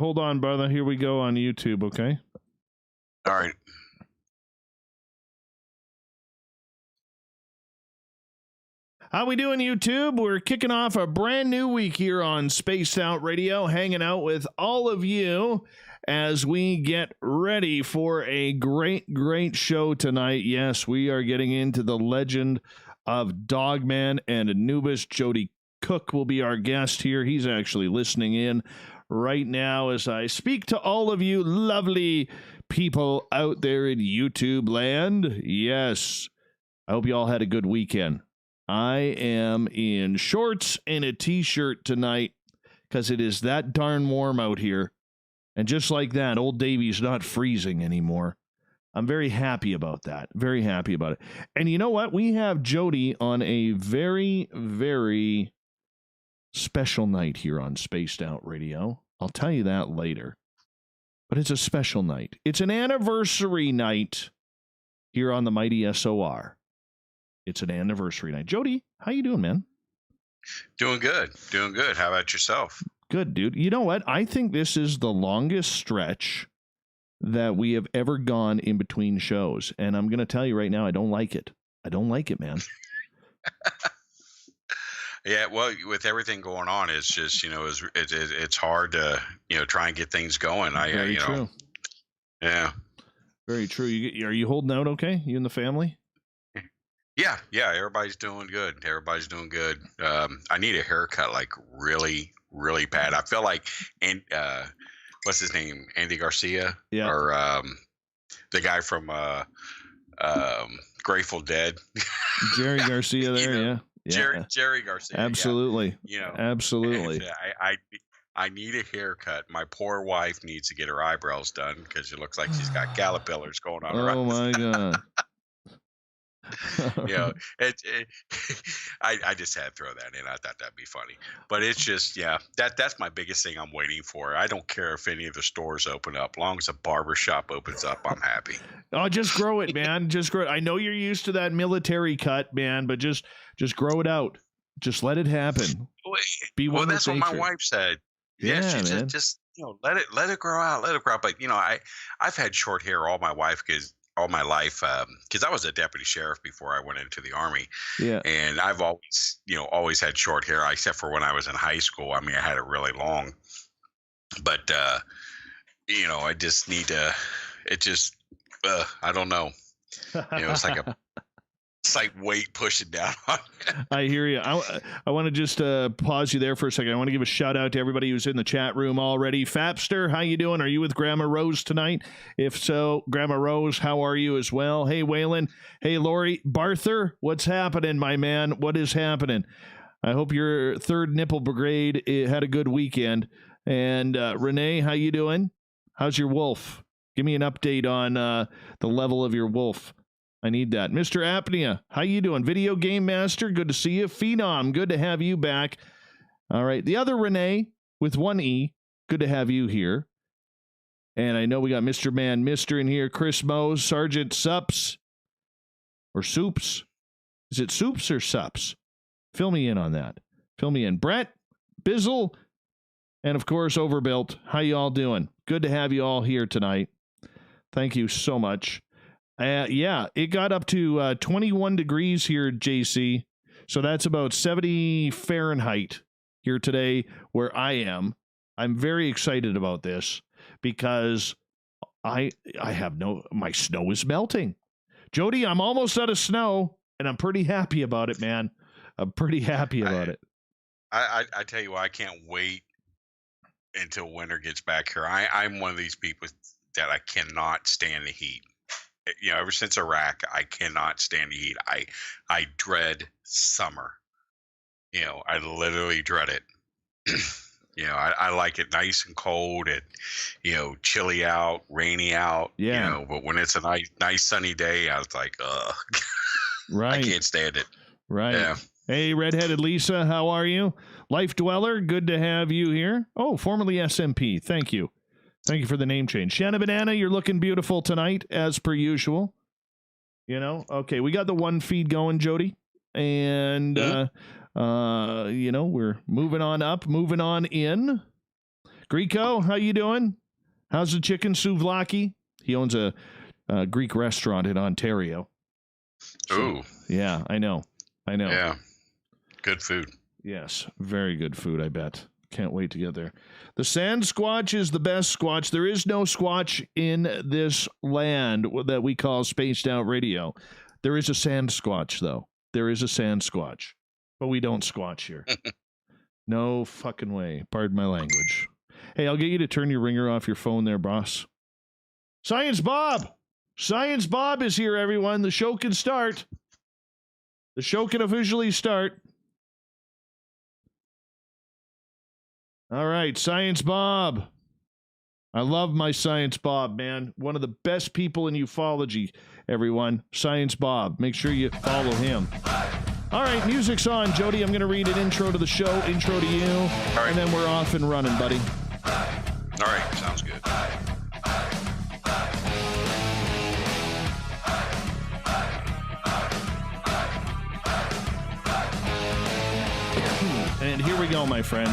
Hold on, brother. Here we go on YouTube, okay? All right. How we doing, YouTube? We're kicking off a brand new week here on Spaced Out Radio, hanging out with all of you as we get ready for a great show tonight. Yes, we are getting into the legend of Dogman and Anubis. Joedy Cook will be our guest here. He's actually listening in right now as I speak to all of you lovely people out there in YouTube land. Yes, I hope you all had a good weekend. I am in shorts and a t-shirt tonight because it is that darn warm out here. And just like that, old Davy's not freezing anymore. I'm very happy about that. Very happy about it. And you know what? We have Joedy on a very, very special night here on Spaced Out Radio. I'll tell you that later. But it's a special night. It's an anniversary night here on the Mighty SOR. It's an anniversary night. Joedy, how you doing, man? Doing good. Doing good. How about yourself? Good, dude. You know what? I think this is the longest stretch that we have ever gone in between shows. And I'm going to tell you right now, I don't like it. I don't like it, man. Yeah, well, with everything going on, it's just, it's hard to, try and get things going. Very true. Yeah. Very true. Are you holding out okay? You and the family? Yeah, everybody's doing good. Everybody's doing good. I need a haircut, like really, really bad. I feel like, what's his name? Andy Garcia? Yeah. Or the guy from Grateful Dead. Jerry Garcia there, yeah. Jerry Garcia. Absolutely. Yeah. Absolutely. And, I need a haircut. My poor wife needs to get her eyebrows done because she looks like she's got caterpillars going on her eyes. Oh my God. I just had to throw that in. I thought that'd be funny, but it's just, that's my biggest thing I'm waiting for. I don't care if any of the stores open up, long as a barber shop opens up, I'm happy. Oh, just grow it, man. Just grow it. I know you're used to that military cut, man, but just grow it out. Just let it happen. Well, that's what my wife said. Yeah, she man. just let it grow out, let it grow out. But I've had short hair all my life because I was a deputy sheriff before I went into the Army. Yeah. And I've always had short hair, except for when I was in high school. I mean, I had it really long, but, I just need to, I don't know. It's like weight pushing down on you. I hear you. I want to just pause you there for a second. I want to give a shout out to everybody who's in the chat room already. Fapster, how you doing? Are you with Grandma Rose tonight? If so, Grandma Rose, how are you as well? Hey, Waylon. Hey, Lori. Barther, what's happening, my man? What is happening? I hope your third nipple brigade had a good weekend. And Renee, how you doing? How's your wolf? Give me an update on the level of your wolf. I need that. Mr. Apnea, how you doing? Video Game Master, good to see you. Phenom, good to have you back. All right. The other Renee with one E, good to have you here. And I know we got Mr. Man, Mr. in here. Chris Mose, Sergeant Sups, or Soups. Is it Soups or Sups? Fill me in on that. Fill me in. Brett, Bizzle, and of course, Overbuilt. How you all doing? Good to have you all here tonight. Thank you so much. It got up to 21 degrees here, JC. So that's about 70 Fahrenheit here today where I am. I'm very excited about this because my snow is melting. Joedy, I'm almost out of snow and I'm pretty happy about it, man. I'm pretty happy about it. I tell you what, I can't wait until winter gets back here. I'm one of these people that I cannot stand the heat. Ever since Iraq, I cannot stand the heat. I dread summer. I literally dread it. I like it nice and cold and, chilly out, rainy out. Yeah. But when it's a nice sunny day, I was like, ugh. Right. I can't stand it. Right. Yeah. Hey, Redheaded Lisa, how are you? Life Dweller, good to have you here. Oh, formerly SMP. Thank you. Thank you for the name change. Shanna Banana, you're looking beautiful tonight, as per usual. Okay, we got the one feed going, Joedy. And, we're moving on up, moving on in. Greco, how you doing? How's the chicken souvlaki? He owns a Greek restaurant in Ontario. Ooh. Yeah, I know. Yeah. Good food. Yes, very good food, I bet. Can't wait to get there. The sand squatch is the best squatch. There is no squatch in this land that we call Spaced Out Radio. There is a sand squatch, though. There is a sand squatch. But we don't squatch here. No fucking way. Pardon my language. Hey, I'll get you to turn your ringer off your phone there, boss. Science Bob! Science Bob is here, everyone. The show can start. The show can officially start. All right, Science Bob. I love my Science Bob, man. One of the best people in ufology, everyone. Science Bob. Make sure you follow him. All right, music's on, Joedy. I'm going to read an intro to the show, intro to you, and then we're off and running, buddy. All right, sounds good. And here we go, my friend.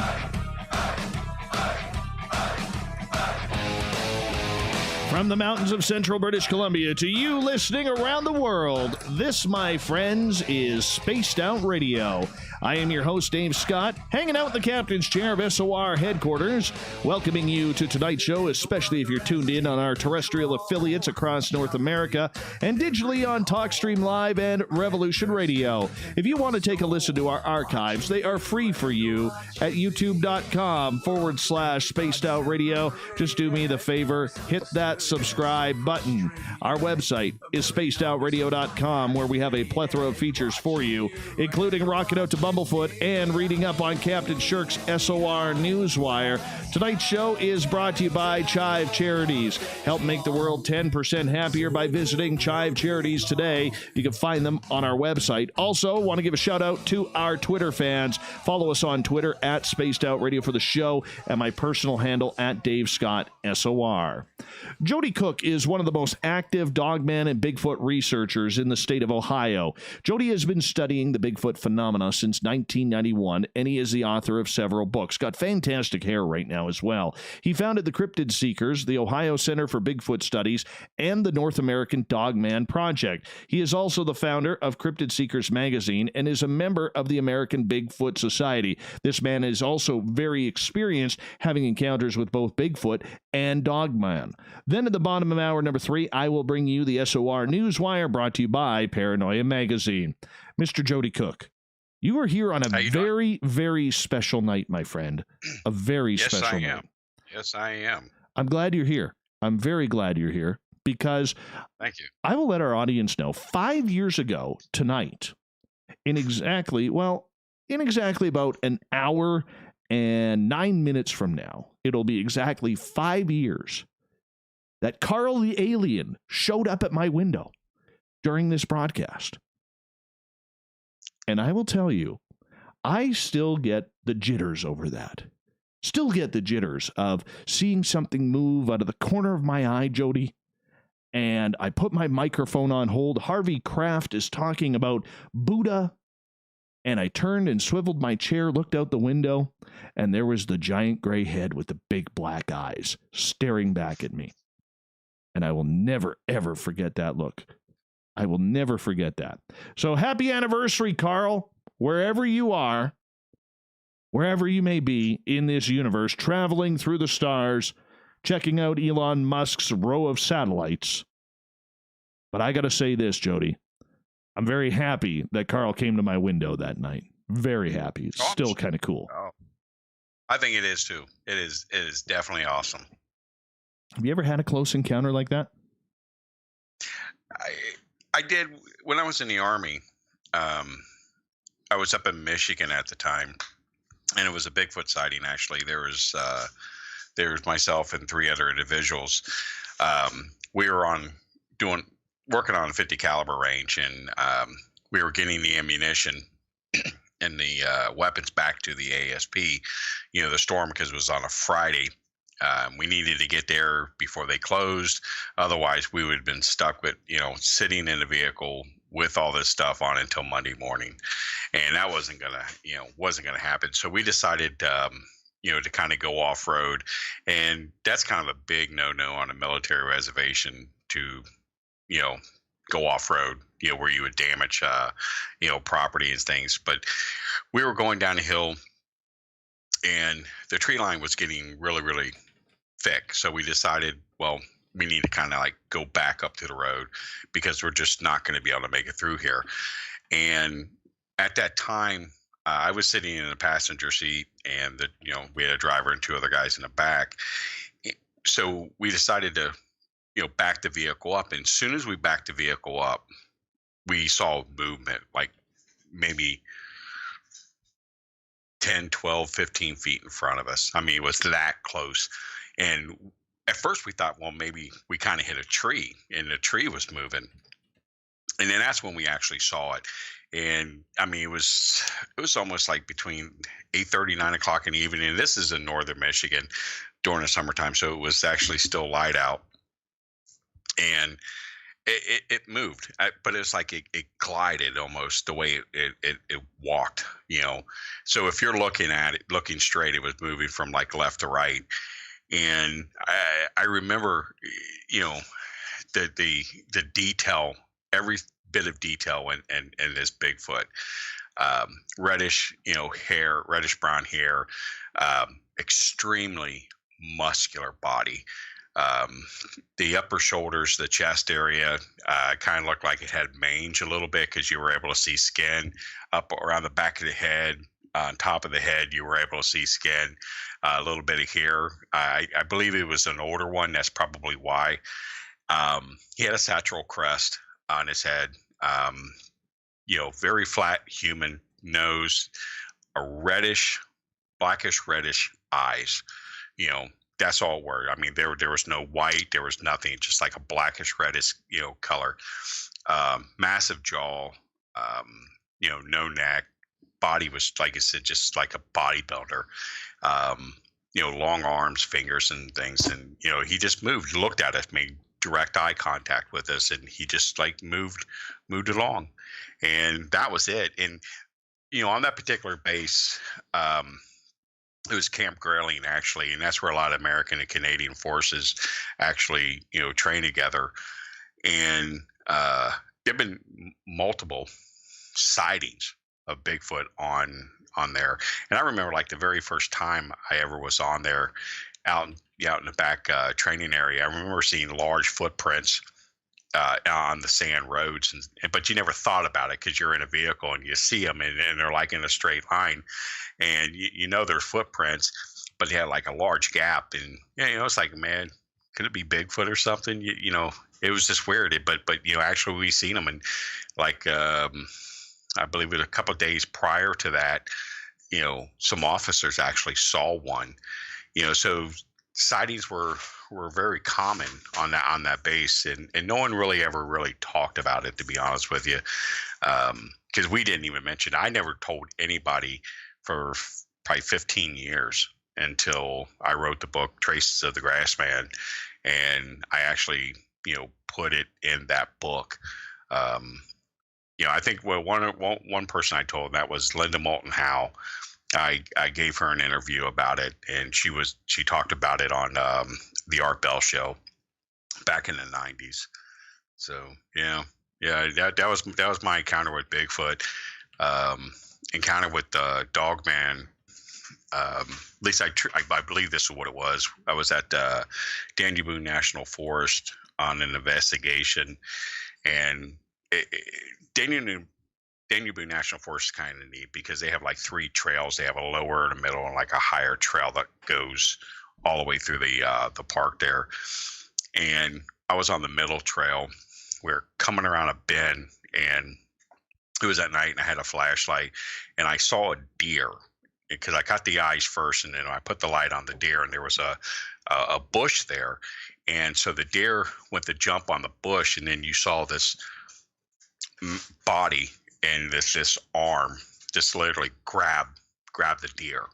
From the mountains of central British Columbia to you listening around the world, this, my friends, is Spaced Out Radio. I am your host, Dave Scott, hanging out in the captain's chair of SOR headquarters, welcoming you to tonight's show, especially if you're tuned in on our terrestrial affiliates across North America and digitally on TalkStream Live and Revolution Radio. If you want to take a listen to our archives, they are free for you at youtube.com/Spaced Out Radio. Just do me the favor, hit that subscribe button. Our website is spacedoutradio.com, where we have a plethora of features for you, including rocking out to Bumblefoot and reading up on Captain Shirk's SOR Newswire. Tonight's show is brought to you by Chive Charities. Help make the world 10% happier by visiting Chive Charities today. You can find them on our website. Also, want to give a shout out to our Twitter fans. Follow us on Twitter at Spaced Out Radio for the show, and my personal handle at Dave Scott SOR. Joedy Cook is one of the most active dogman and Bigfoot researchers in the state of Ohio. Joedy has been studying the Bigfoot phenomena since 1991, and he is the author of several books. Got fantastic hair right now as well. He founded the Cryptid Seekers, the Ohio Center for Bigfoot Studies, and the North American Dogman Project. He is also the founder of Cryptid Seekers Magazine and is a member of the American Bigfoot Society. This man is also very experienced, having encounters with both Bigfoot and Dogman. Then at the bottom of hour number 3, I will bring you the SOR Newswire, brought to you by Paranoia Magazine. Mr. Joedy Cook, you are here on a very, very special night, my friend. A very special night. Yes, I am. I'm glad you're here. I'm very glad you're here because thank you. I will let our audience know 5 years ago tonight, in exactly about an hour and 9 minutes from now, it'll be exactly 5 years that Carl the Alien showed up at my window during this broadcast. And I will tell you, I still get the jitters over that. Still get the jitters of seeing something move out of the corner of my eye, Joedy. And I put my microphone on hold. Harvey Kraft is talking about Buddha. And I turned and swiveled my chair, looked out the window, and there was the giant gray head with the big black eyes staring back at me. And I will never, ever forget that look. I will never forget that. So happy anniversary, Carl, wherever you are, wherever you may be in this universe, traveling through the stars, checking out Elon Musk's row of satellites. But I got to say this, Joedy. I'm very happy that Carl came to my window that night. Very happy. It's still kind of cool. Oh, I think it is too. It is definitely awesome. Have you ever had a close encounter like that? I did when I was in the Army. I was up in Michigan at the time, and it was a Bigfoot sighting. Actually, there was myself and 3 other individuals. We were working on a 50 caliber range, and we were getting the ammunition and the weapons back to the ASP. The storm, because it was on a Friday. We needed to get there before they closed. Otherwise, we would have been stuck with, sitting in the vehicle with all this stuff on until Monday morning. And that wasn't gonna happen. So we decided, to kind of go off road. And that's kind of a big no-no on a military reservation to, go off road, where you would damage, property and things. But we were going down a hill and the tree line was getting really, really thick. So we decided, well, we need to kind of like go back up to the road because we're just not going to be able to make it through here. And at that time, I was sitting in the passenger seat, and we had a driver and two other guys in the back. So we decided to, back the vehicle up. And as soon as we backed the vehicle up, we saw movement, like maybe 10, 12, 15 feet in front of us. I mean, it was that close. And at first we thought, well, maybe we kind of hit a tree and the tree was moving. And then that's when we actually saw it. And I mean, it was almost like between 8:30, 9 o'clock in the evening. And this is in northern Michigan during the summertime. So it was actually still light out. And it moved, but it's like it glided almost the way it walked, So if you're looking at it, looking straight, it was moving from like left to right. And I remember, the detail, every bit of detail in this Bigfoot, reddish, hair, reddish brown hair, extremely muscular body. The upper shoulders, the chest area, kind of looked like it had mange a little bit because you were able to see skin up around the back of the head. On top of the head, you were able to see skin, a little bit of hair. I believe it was an older one. That's probably why. He had a satchel crest on his head. Very flat human nose, a blackish reddish eyes. That's all it were. I mean, there was no white, there was nothing, just like a blackish reddish, color. Massive jaw, no neck. Body was, like I said, just like a bodybuilder. Long arms, fingers, and things. And he just moved, looked at us, made direct eye contact with us, and he just like moved along, and that was it. And on that particular base, it was Camp Grayling, actually, and that's where a lot of American and Canadian forces actually, train together. And there've been multiple sightings of Bigfoot on there. And I remember, like, the very first time I ever was on there, out in the back training area, I remember seeing large footprints on the sand roads, but you never thought about it because you're in a vehicle and you see them, and they're like in a straight line, and there's footprints, but they had like a large gap, and it's like, man, could it be Bigfoot or something? It was just weird. But actually we seen them, and like I believe it was a couple of days prior to that, some officers actually saw one. So sightings were very common on that base, and no one really ever talked about it, to be honest with you, because we didn't even mention it. I never told anybody for probably 15 years until I wrote the book Traces of the Grassman, and I actually put it in that book. I think one person I told, that was Linda Moulton Howe. I gave her an interview about it, and she talked about it on the Art Bell show back in the 90s. So that was my encounter with Bigfoot. Encounter with the Dogman. At least I believe this is what it was. I was at Daniel Boone National Forest on an investigation, and Daniel Boone National Forest is kind of neat because they have like three trails. They have a lower, a middle, and like a higher trail that goes all the way through the park there. And I was on the middle trail. We're coming around a bend, and it was at night, and I had a flashlight, and I saw a deer because I got the eyes first, and then I put the light on the deer, and there was a bush there. And so the deer went to jump on the bush, and then you saw this body and this arm just literally grab the deer,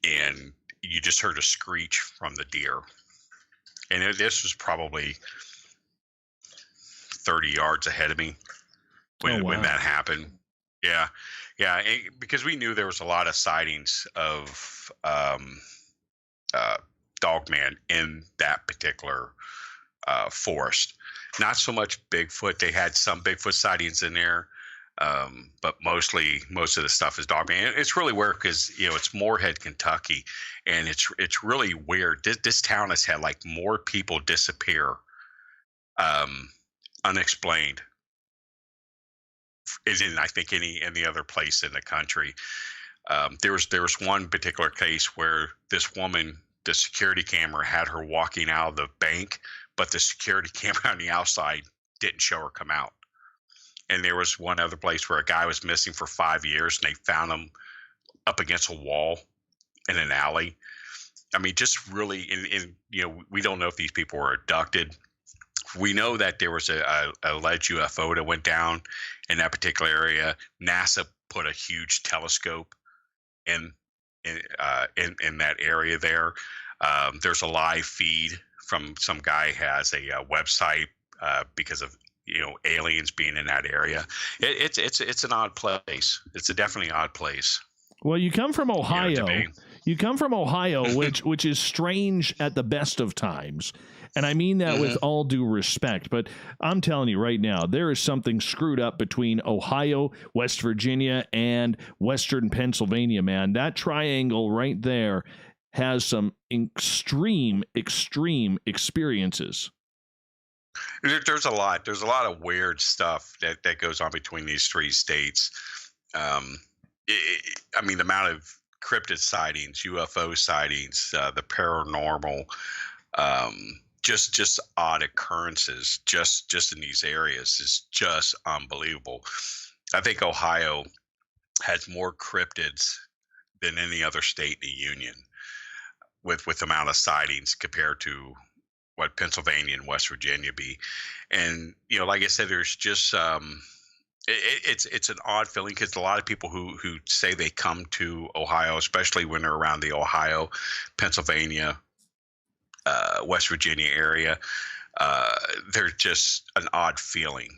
and you just heard a screech from the deer. And this was probably 30 yards ahead of me when that happened. Yeah. Yeah, because we knew there was a lot of sightings of uh, dogman in that particular forest. Not so much Bigfoot. They had some Bigfoot sightings in there, but most of the stuff is dogman. And it's really weird because it's Moorhead, Kentucky, and it's really weird. This town has had like more people disappear, unexplained, is in I think any other place in the country. There was one particular case where this woman, the security camera had her walking out of the bank, but the security camera on the outside didn't show her come out. And there was one other place where a guy was missing for 5 years, and they found him up against a wall in an alley. I mean, just really, in we don't know if these people were abducted. We know that there was a alleged UFO that went down in that particular area. NASA put a huge telescope in that area there. There's a live feed from some guy has a website because of aliens being in that area. It's an odd place. It's a definitely odd place. Well, you come from Ohio. You come from Ohio, which is strange at the best of times. And I mean that with all due respect. But I'm telling you right now, there is something screwed up between Ohio, West Virginia, and Western Pennsylvania, man. That triangle right there has some extreme experiences. There's a lot. There's a lot of weird stuff that goes on between these three states. I mean, the amount of cryptid sightings, UFO sightings, the paranormal, just odd occurrences just in these areas is just unbelievable. I think Ohio has more cryptids than any other state in the union with the amount of sightings compared to what Pennsylvania and West Virginia be. And like I said, there's just it's an odd feeling because a lot of people who say they come to Ohio, especially when they're around the Ohio, Pennsylvania, West Virginia area, there's just an odd feeling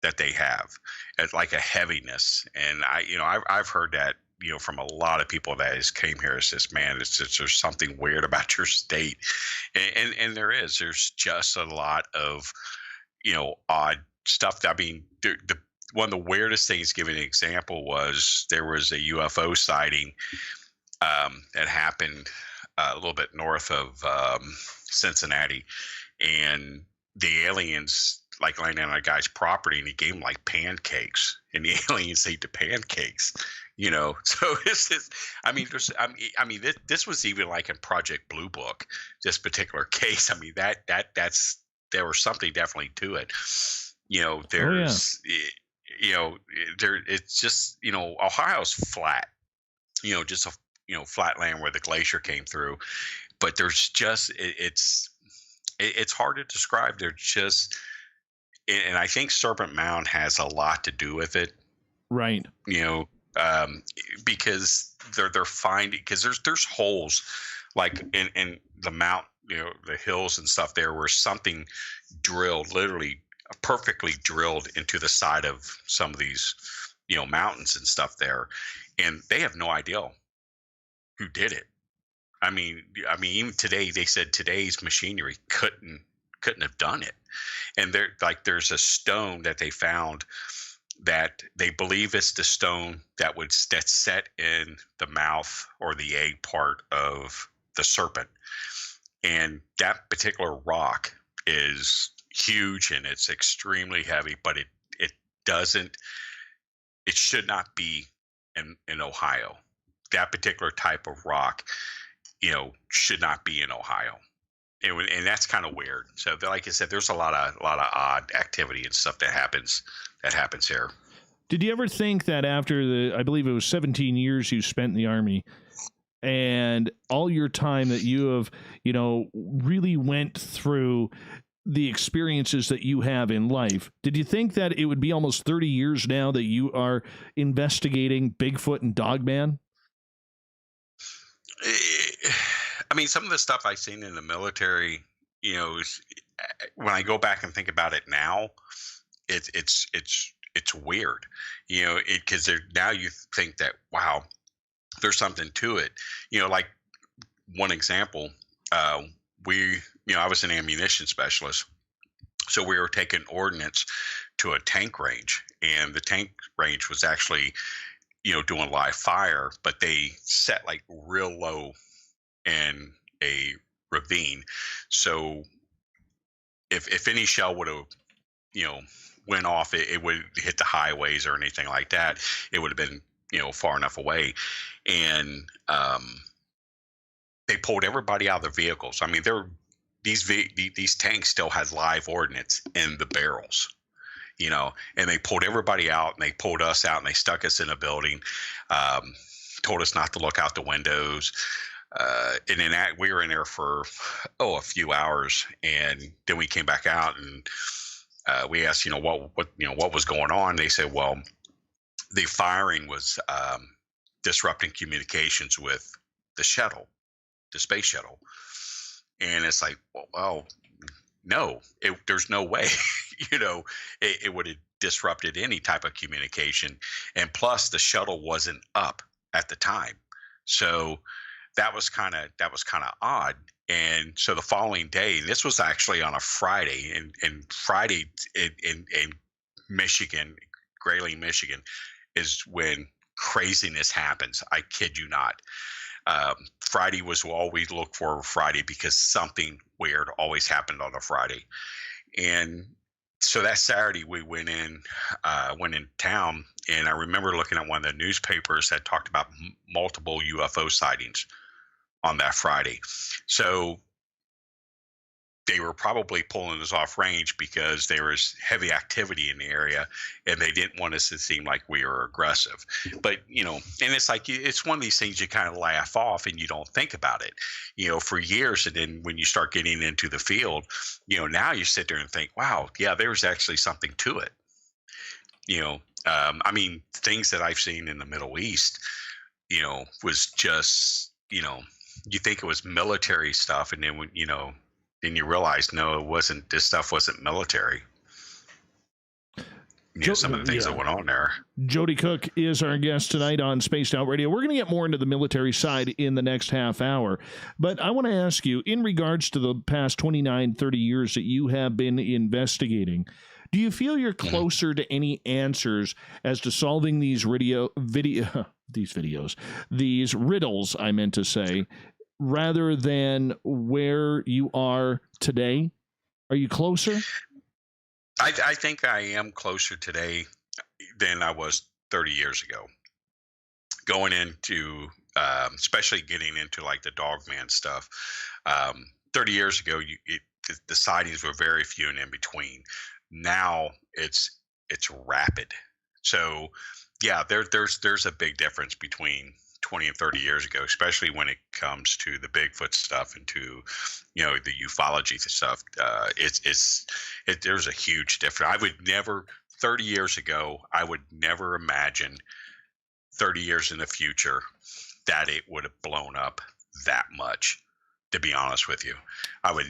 that they have. It's like a heaviness. And I've heard that from a lot of people that has came here. It's just, man, there's something weird about your state, and there's just a lot of odd stuff. I mean, the one of the weirdest things, giving an example, was there was a UFO sighting that happened a little bit north of Cincinnati, and the aliens like landed on a guy's property, and he gave him like pancakes, and the aliens ate the pancakes. So this is, I mean, this was even like in Project Blue Book, this particular case. I mean, there was something definitely to it. There's, it's just, Ohio's flat, just a, flat land where the glacier came through, but there's just, it's hard to describe. They're just, and I think Serpent Mound has a lot to do with it. Right. Because they're finding, because there's holes like in the mountain, the hills and stuff there, where something drilled, literally perfectly drilled into the side of some of these mountains and stuff there, and they have no idea who did it. I mean even today, they said today's machinery couldn't have done it. And there's a stone that they found that they believe it's the stone that's set in the mouth or the egg part of the serpent. And that particular rock is huge and it's extremely heavy, but it should not be in Ohio. That particular type of rock, should not be in Ohio. And that's kind of weird. So, like I said, there's a lot of odd activity and stuff that happens here. Did you ever think that after I believe it was 17 years you spent in the Army, and all your time that you have, really went through the experiences that you have in life, did you think that it would be almost 30 years now that you are investigating Bigfoot and Dogman? I mean, some of the stuff I've seen in the military, when I go back and think about it now, it's it's weird, because now you think that, wow, there's something to it. Like one example, uh, I was an ammunition specialist, so we were taking ordnance to a tank range, and the tank range was actually, doing live fire, but they set like real low in a ravine. So if any shell would have, you know, went off, it would hit the highways or anything like that. It would have been, far enough away. And they pulled everybody out of the vehicles. I mean, these tanks still had live ordnance in the barrels, and they pulled everybody out, and they pulled us out, and they stuck us in a building, told us not to look out the windows. And then we were in there for a few hours, and then we came back out, and we asked, what was going on. They said, well, the firing was disrupting communications with the shuttle, the space shuttle. And it's like, well, no, there's no way, it would have disrupted any type of communication. And plus, the shuttle wasn't up at the time, so that was kind of odd. And so the following day, this was actually on a Friday, and Friday in Michigan, Grayling, Michigan, is when craziness happens. I kid you not. Friday was all we look for Friday, because something weird always happened on a Friday. And so that Saturday we went in town, and I remember looking at one of the newspapers that talked about multiple UFO sightings on that Friday. So they were probably pulling us off range because there was heavy activity in the area, and they didn't want us to seem like we were aggressive. But, and it's like, it's one of these things you kind of laugh off and you don't think about it, for years. And then when you start getting into the field, now you sit there and think, wow, yeah, there's actually something to it. I mean, things that I've seen in the Middle East, was just, you think it was military stuff. And then when, then you realize, no, it wasn't. This stuff wasn't military. Some of the things that went on there. Joedy Cook is our guest tonight on Spaced Out Radio. We're going to get more into the military side in the next half hour. But I want to ask you, in regards to the past 29, 30 years that you have been investigating, do you feel you're closer to any answers as to solving these these riddles, I meant to say, rather than where you are today? Are you closer? I think I am closer today than I was 30 years ago. Going into, especially getting into like the dogman stuff. 30 years ago, the sightings were very few and in between. Now it's rapid. So yeah, there's a big difference between 20 and 30 years ago, especially when it comes to the Bigfoot stuff and to, the ufology stuff. There's a huge difference. I would never, 30 years ago, I would never imagine 30 years in the future that it would have blown up that much, to be honest with you. I would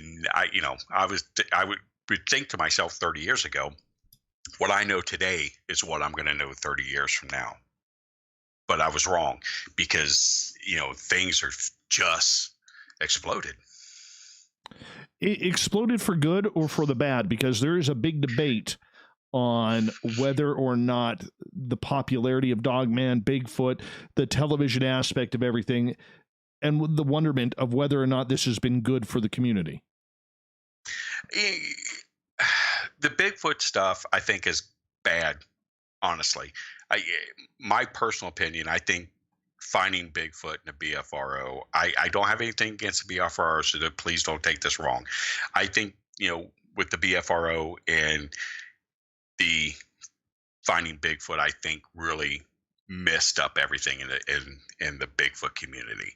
think to myself 30 years ago, what I know today is what I'm going to know 30 years from now. But I was wrong, because, things are just exploded. It exploded for good or for the bad? Because there is a big debate on whether or not the popularity of Dogman, Bigfoot, the television aspect of everything, and the wonderment of whether or not this has been good for the community. The Bigfoot stuff, I think, is bad, honestly. My personal opinion, I think finding Bigfoot in a BFRO, I don't have anything against the BFRO, so please don't take this wrong. I think, with the BFRO and the finding Bigfoot, I think really messed up everything in the Bigfoot community.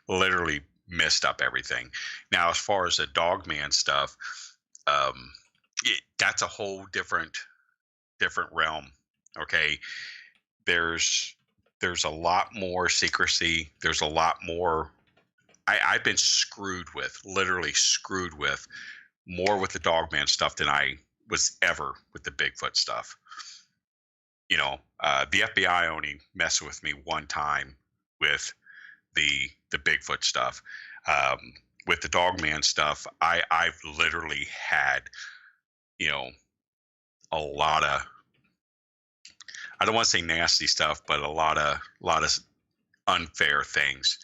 Literally messed up everything. Now, as far as the Dogman stuff, that's a whole different realm. Okay, there's a lot more secrecy. There's a lot more. I've been literally screwed with more with the Dogman stuff than I was ever with the Bigfoot stuff. the FBI only messed with me one time with the Bigfoot stuff. With the Dogman stuff, I've literally had, a lot of, I don't want to say nasty stuff, but a lot of unfair things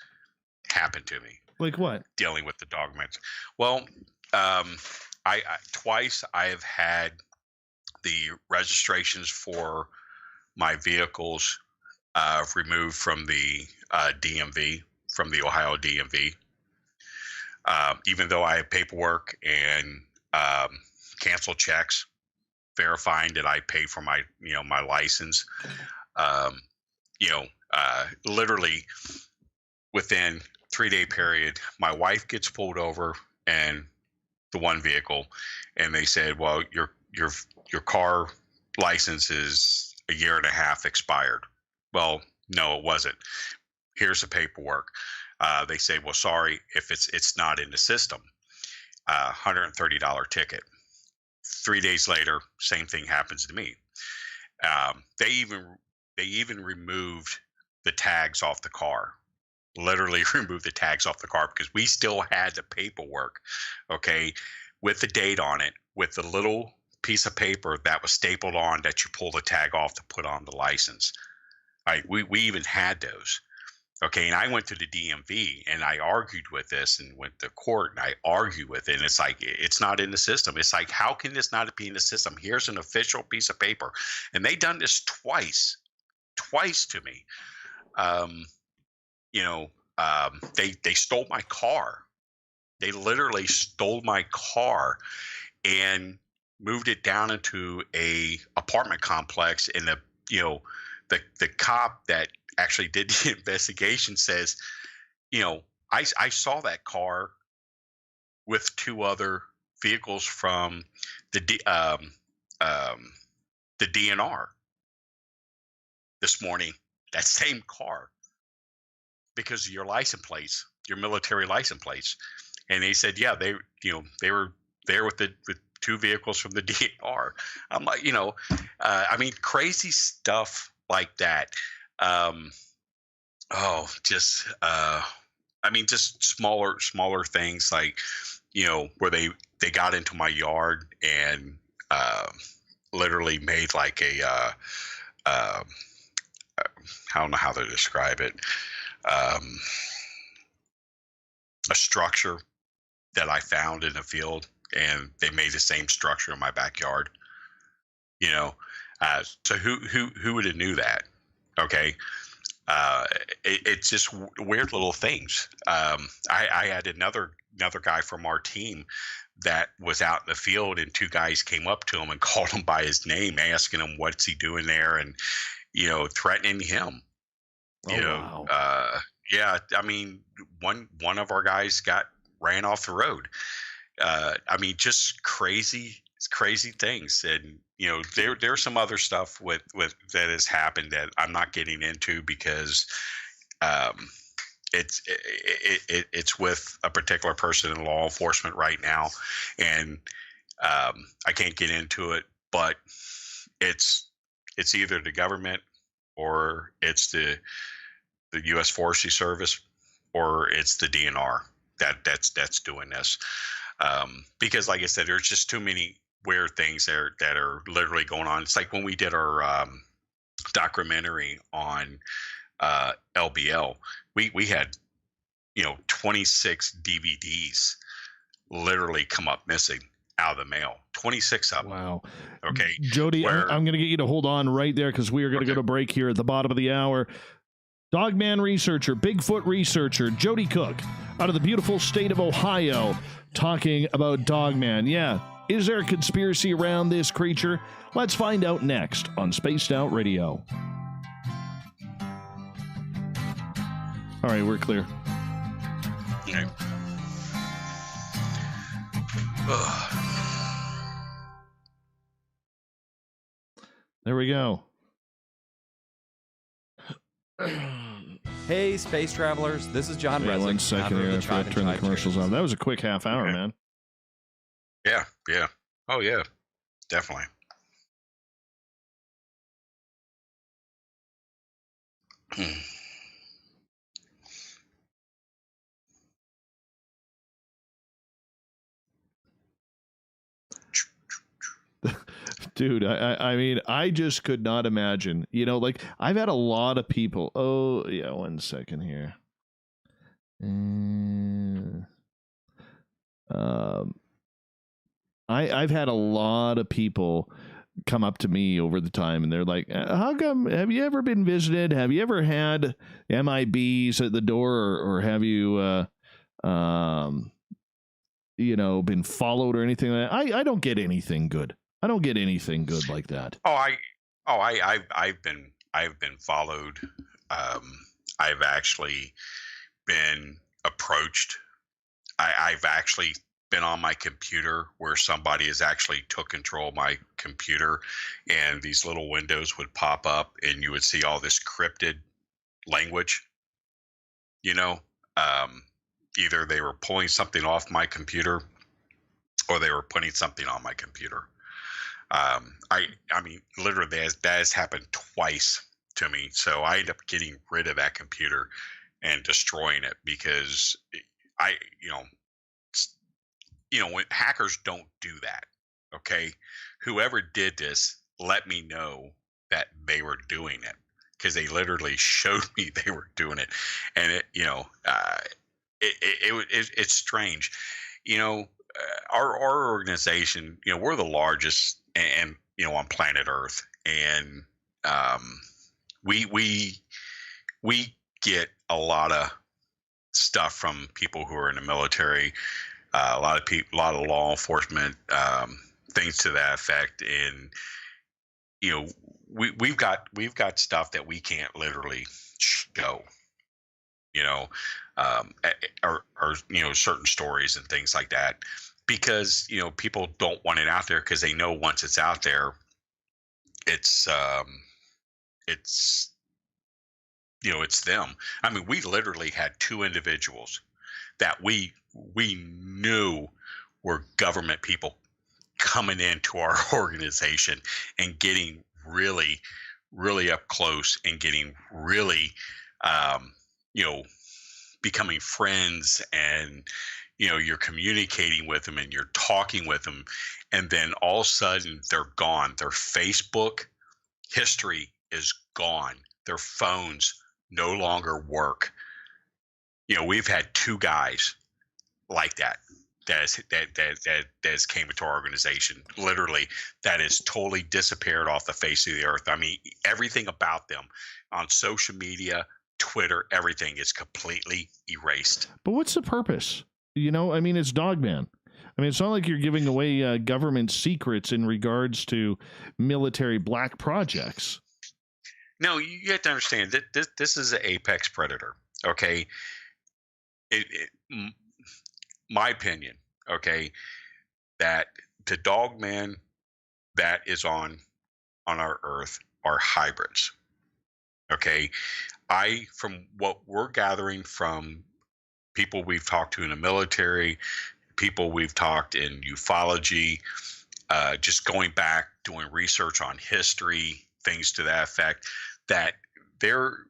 happen to me. Like what? Dealing with the Dogmen. Well, I twice I have had the registrations for my vehicles removed from the DMV, from the Ohio DMV. Even though I have paperwork and canceled checks verifying that I paid for my, my license, literally within 3-day period, my wife gets pulled over and the one vehicle, and they said, well, your car license is 1.5 years expired. Well, no, it wasn't. Here's the paperwork. They say, well, sorry, if it's not in the system. $130 ticket. 3 days later, same thing happens to me. They even removed the tags off the car. Literally removed the tags off the car because we still had the paperwork, okay, with the date on it, with the little piece of paper that was stapled on that you pull the tag off to put on the license. We even had those. Okay, and I went to the DMV and I argued with this and went to court and I argued with it. And it's like, it's not in the system. It's like, how can this not be in the system? Here's an official piece of paper. And they done this twice to me. They stole my car. They literally stole my car and moved it down into a apartment complex. And the cop that actually did the investigation says, I saw that car with 2 other vehicles from the DNR this morning. That same car, because of your license plates, your military license plates. And they said, yeah, they were there with 2 vehicles from the DNR. I'm like, crazy stuff like that. Just smaller things like, where they got into my yard and literally made like I don't know how to describe it, a structure that I found in the field, and they made the same structure in my backyard. So who would have knew that? Okay. It's just weird little things. I had another guy from our team that was out in the field, and 2 guys came up to him and called him by his name, asking him what's he doing there, and threatening him. Wow. Yeah. One of our guys ran off the road. Just crazy things. And there's some other stuff with that has happened that I'm not getting into because it's with a particular person in law enforcement right now, and I can't get into it. But it's either the government, or it's the U.S. Forestry Service, or it's the DNR that's doing this. Because, like I said, there's just too many weird things there that are literally going on. It's like when we did our documentary on LBL, we had 26 DVDs literally come up missing out of the mail. 26 of them. Wow. Okay, Joedy, I'm going to get you to hold on right there because we are going to go to break here at the bottom of the hour. Dogman researcher, Bigfoot researcher, Joedy Cook, out of the beautiful state of Ohio, talking about Dogman. Yeah, is there a conspiracy around this creature? Let's find out next on Spaced Out Radio. All right, we're clear. Okay. There we go. Hey, space travelers, this is John Resnick. 1 second here, I forgot to turn the commercials on. That was a quick half hour, man. Yeah. Oh, yeah. Definitely. Dude, I mean, I just could not imagine. You know, like I've had a lot of people. Oh, yeah, 1 second here. I've had a lot of people come up to me over the time, and they're like, "How come? Have you ever been visited? Have you ever had MIBs at the door, or have you, you know, been followed or anything like that?" I don't get anything good. I don't get anything good like that. I've been followed. I've actually been approached. I've actually been on my computer where somebody has actually took control of my computer, and these little windows would pop up and you would see all this cryptid language. You know, either they were pulling something off my computer or they were putting something on my computer. I mean, literally, that has happened twice to me. So I end up getting rid of that computer and destroying it because I, when hackers don't do that, okay, whoever did this, let me know that they were doing it, because they literally showed me they were doing it, and it's strange, our organization, we're the largest, and on planet Earth, and we get a lot of stuff from people who are in the military, a lot of law enforcement, things to that effect, and we've got stuff that we can't literally show, or certain stories and things like that, because people don't want it out there, because they know once it's out there, it's them. I mean, we literally had two individuals that we knew were government people coming into our organization and getting really, really up close and getting really, becoming friends, and you're communicating with them and you're talking with them, and then all of a sudden they're gone. Their Facebook history is gone. Their phones no longer work. We've had two guys like that has came into our organization, literally, that is totally disappeared off the face of the earth. I mean, everything about them on social media, Twitter, everything is completely erased. But what's the purpose? I mean, it's Dogman. I mean, it's not like you're giving away government secrets in regards to military black projects. No, you have to understand that this is an apex predator. Okay, my opinion. Okay, that the dogman that is on our Earth are hybrids. Okay, from what we're gathering from people we've talked to in the military, people we've talked in ufology, just going back, doing research on history, things to that effect, that there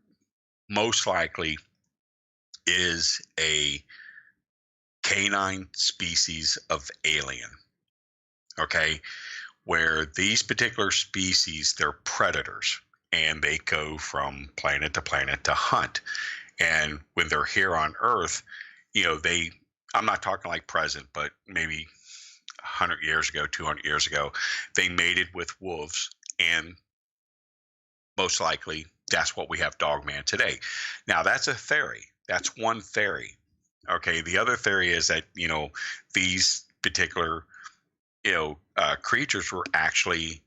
most likely is a canine species of alien, okay, where these particular species, they're predators, and they go from planet to planet to hunt. And when they're here on Earth, I'm not talking like present, but maybe 100 years ago, 200 years ago, they mated with wolves, and most likely that's what we have dogman today. Now, that's a theory. That's one theory. Okay. The other theory is that, these particular, creatures were actually,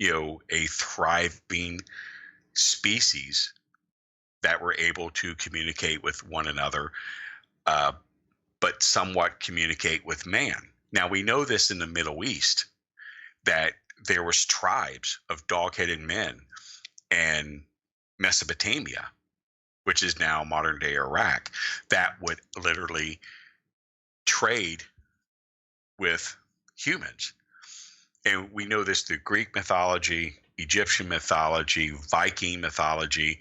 a thriving species that were able to communicate with one another, but somewhat communicate with man. Now, we know this in the Middle East, that there was tribes of dog-headed men in Mesopotamia, which is now modern day Iraq, that would literally trade with humans. And we know this through Greek mythology, Egyptian mythology, Viking mythology.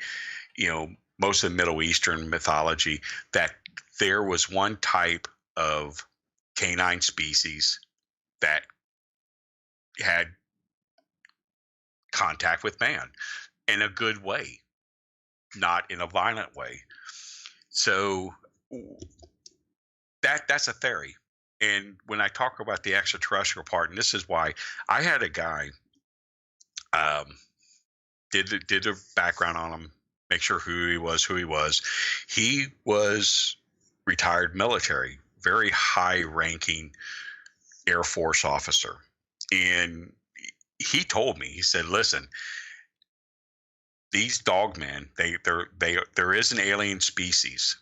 most of the Middle Eastern mythology, that there was one type of canine species that had contact with man in a good way, not in a violent way. So that's a theory. And when I talk about the extraterrestrial part, and this is why I had a guy did the background on him, make sure who he was. He was retired military, very high-ranking Air Force officer, and he told me, he said, "Listen, these dogmen, there is an alien species,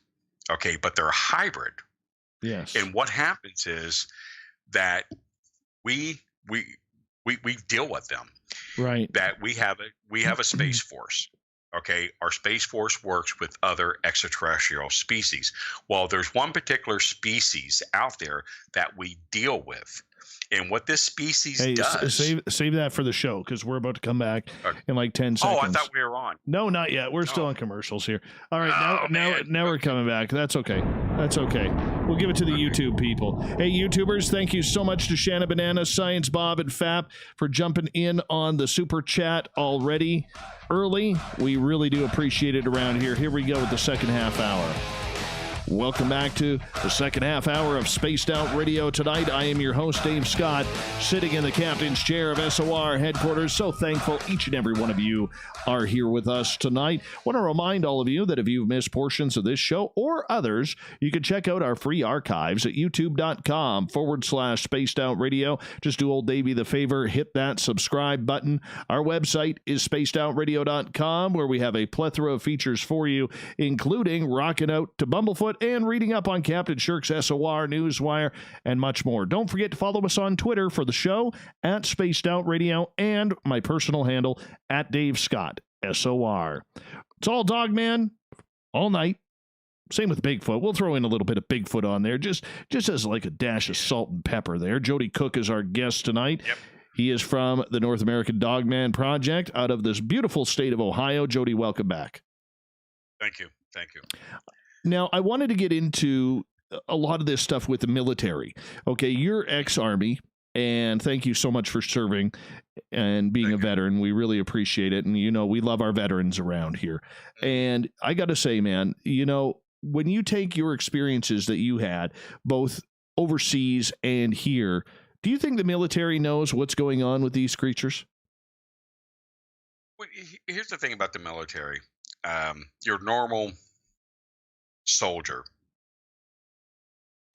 okay, but they're a hybrid." Yes. And what happens is that we deal with them. Right. That we have a space force. Okay, our space force works with other extraterrestrial species. Well, there's one particular species out there that we deal with. And what this species does... Save that for the show, because we're about to come back in like 10 seconds. Oh, I thought we were on. No, not yet. We're still on commercials here. All right, now we're coming back. That's okay. We'll give it to the YouTube people. Hey, YouTubers, thank you so much to Shanna Banana, Science Bob, and Fap for jumping in on the super chat already early. We really do appreciate it around here. Here we go with the second half hour. Welcome back to the second half hour of Spaced Out Radio tonight. I am your host, Dave Scott, sitting in the captain's chair of SOR headquarters. So thankful each and every one of you are here with us tonight. Want to remind all of you that if you've missed portions of this show or others, you can check out our free archives at youtube.com/Spaced Out Radio. Just do old Davey the favor, hit that subscribe button. Our website is spacedoutradio.com, where we have a plethora of features for you, including rocking out to Bumblefoot and reading up on Captain Shirk's SOR, Newswire, and much more. Don't forget to follow us on Twitter for the show at Spaced Out Radio and my personal handle at Dave Scott, SOR. It's all Dogman all night. Same with Bigfoot. We'll throw in a little bit of Bigfoot on there, just as like a dash of salt and pepper there. Joedy Cook is our guest tonight. Yep. He is from the North American Dogman Project out of this beautiful state of Ohio. Joedy, welcome back. Thank you. Now, I wanted to get into a lot of this stuff with the military. Okay, you're ex-Army, and thank you so much for serving and being a veteran. We really appreciate it, and, we love our veterans around here. And I got to say, man, when you take your experiences that you had, both overseas and here, do you think the military knows what's going on with these creatures? Well, here's the thing about the military. Your normal soldier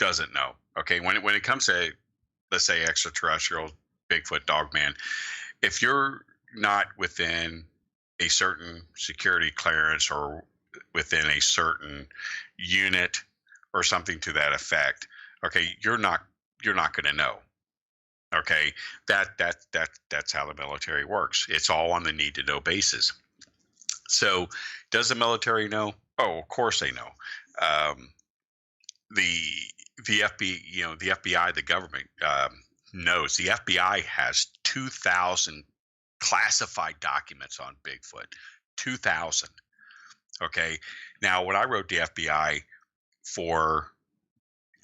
doesn't know. Okay, when it comes to, let's say, extraterrestrial, Bigfoot, Dogman, if you're not within a certain security clearance or within a certain unit or something to that effect, okay, you're not going to know. Okay, that's how the military works. It's all on the need to know basis. So, does the military know? Oh, of course they know. The FBI, the government knows. The FBI has 2,000 classified documents on Bigfoot. 2,000. Okay. Now, when I wrote the FBI for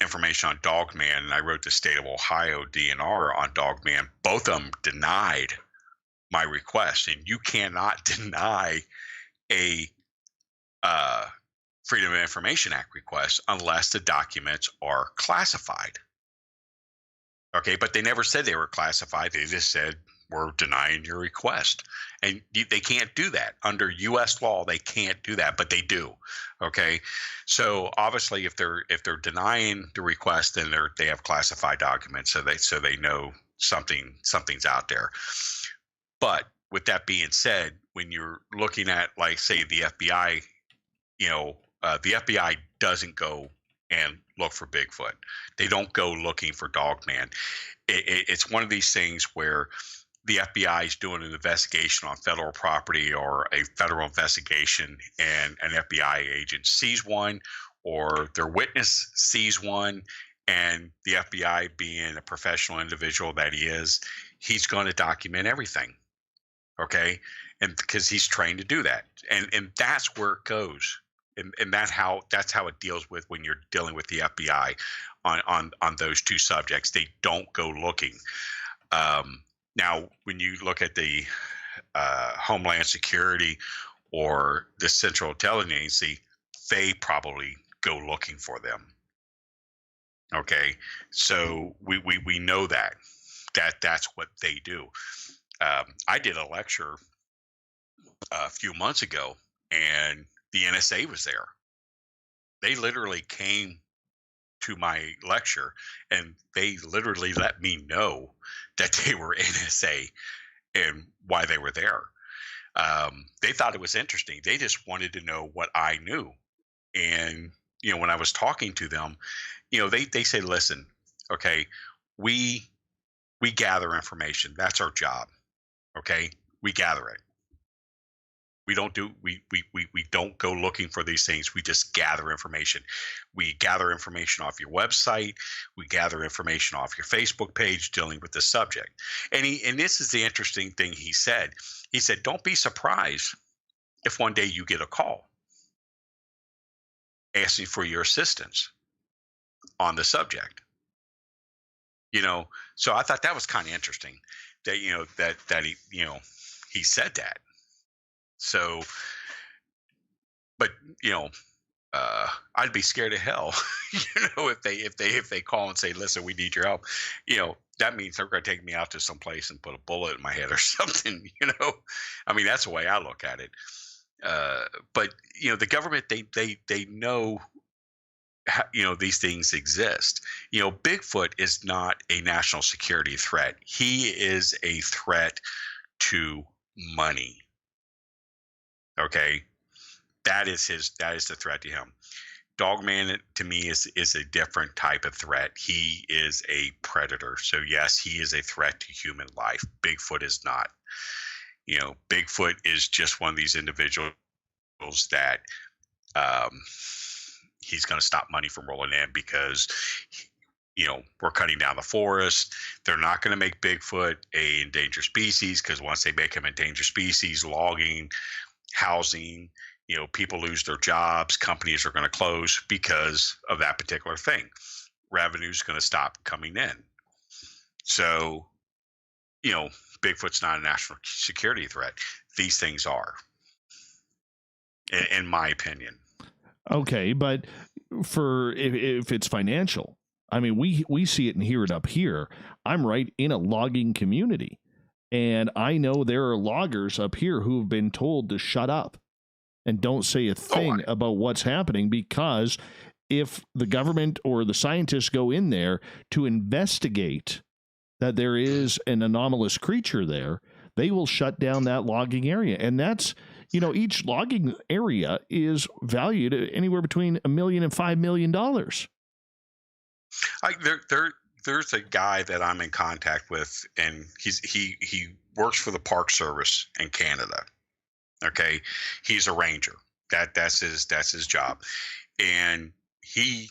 information on Dogman, and I wrote the state of Ohio DNR on Dogman, both of them denied my request. And you cannot deny a Freedom of Information Act request unless the documents are classified. Okay, but they never said they were classified. They just said, we're denying your request. And they can't do that. Under U.S. law, they can't do that, but they do. Okay, so obviously if they're denying the request, then they have classified documents, so they know something's out there. But with that being said, when you're looking at, like, say, the FBI, the FBI doesn't go and look for Bigfoot. They don't go looking for Dogman. It's one of these things where the FBI is doing an investigation on federal property or a federal investigation, and an FBI agent sees one, or their witness sees one, and the FBI, being a professional individual that he is, he's going to document everything. Okay. and because he's trained to do that, and that's where it goes, and that's how it deals with when you're dealing with the FBI on those two subjects. They don't go looking. Now, when you look at the Homeland Security or the Central Intelligence Agency, they probably go looking for them. Okay, so we know that's what they do. I did a lecture a few months ago, and the NSA was there. They literally came to my lecture, and they literally let me know that they were NSA and why they were there. They thought it was interesting. They just wanted to know what I knew. And, when I was talking to them, they say, listen, okay, we gather information. That's our job. Okay. We gather it. We don't go looking for these things. We just gather information. We gather information off your website. We gather information off your Facebook page dealing with the subject. And this is the interesting thing he said. He said, don't be surprised if one day you get a call asking for your assistance on the subject. So I thought that was kind of interesting that, that he said that. So, but I'd be scared of hell, if they call and say, listen, we need your help. That means they're going to take me out to some place and put a bullet in my head or something. I mean, that's the way I look at it. But the government, they know, these things exist. Bigfoot is not a national security threat. He is a threat to money. Okay, that is the threat to him. Dogman, to me, is a different type of threat. He is a predator. So yes, he is a threat to human life. Bigfoot is not. Bigfoot is just one of these individuals that he's going to stop money from rolling in because we're cutting down the forest. They're not going to make Bigfoot a endangered species, because once they make him endangered species, logging, housing, people lose their jobs, companies are going to close because of that particular thing. Revenue's going to stop coming in. So, Bigfoot's not a national security threat. These things are, in my opinion. Okay, but if it's financial, I mean, we see it and hear it up here. I'm right in a logging community, and I know there are loggers up here who have been told to shut up and don't say a thing about what's happening, because if the government or the scientists go in there to investigate that there is an anomalous creature there, they will shut down that logging area. And that's, each logging area is valued at anywhere between $1 million and $5 million. There's a guy that I'm in contact with, and he works for the Park Service in Canada. Okay, he's a ranger. That's his job, and he,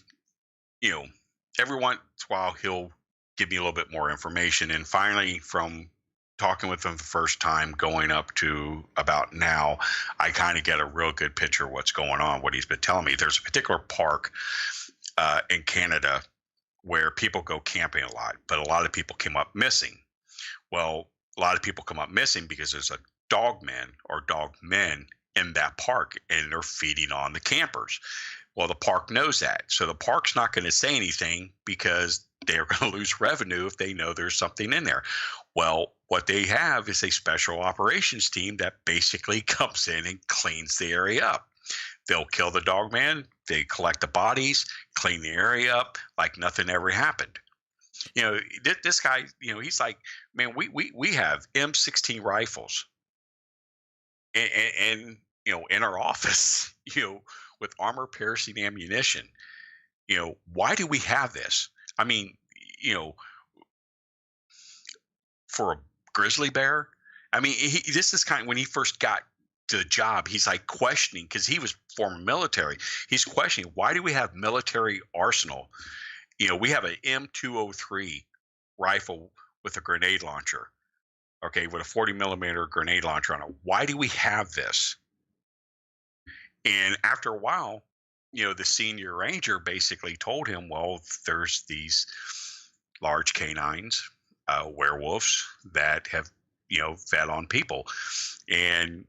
every once in a while he'll give me a little bit more information. And finally, from talking with him the first time, going up to about now, I kind of get a real good picture of what's going on, what he's been telling me. There's a particular park in Canada where people go camping a lot, but a lot of people came up missing. Well, a lot of people come up missing because there's a dogmen or dogmen in that park, and they're feeding on the campers. Well, the park knows that. So the park's not going to say anything because they're going to lose revenue if they know there's something in there. Well, what they have is a special operations team that basically comes in and cleans the area up. They'll kill the dogman, they collect the bodies, clean the area up like nothing ever happened. This guy, he's like, man, we have M16 rifles and in our office, with armor piercing ammunition. Why do we have this? I mean, for a grizzly bear, I mean, this is kind of when he first got to the job, he's like questioning, because he was former military. He's questioning, why do we have military arsenal? We have an M203 rifle with a grenade launcher. okay, with a 40 millimeter grenade launcher on it. Why do we have this? And after a while, the senior ranger basically told him, well, there's these large canines, werewolves that have, fed on people. And,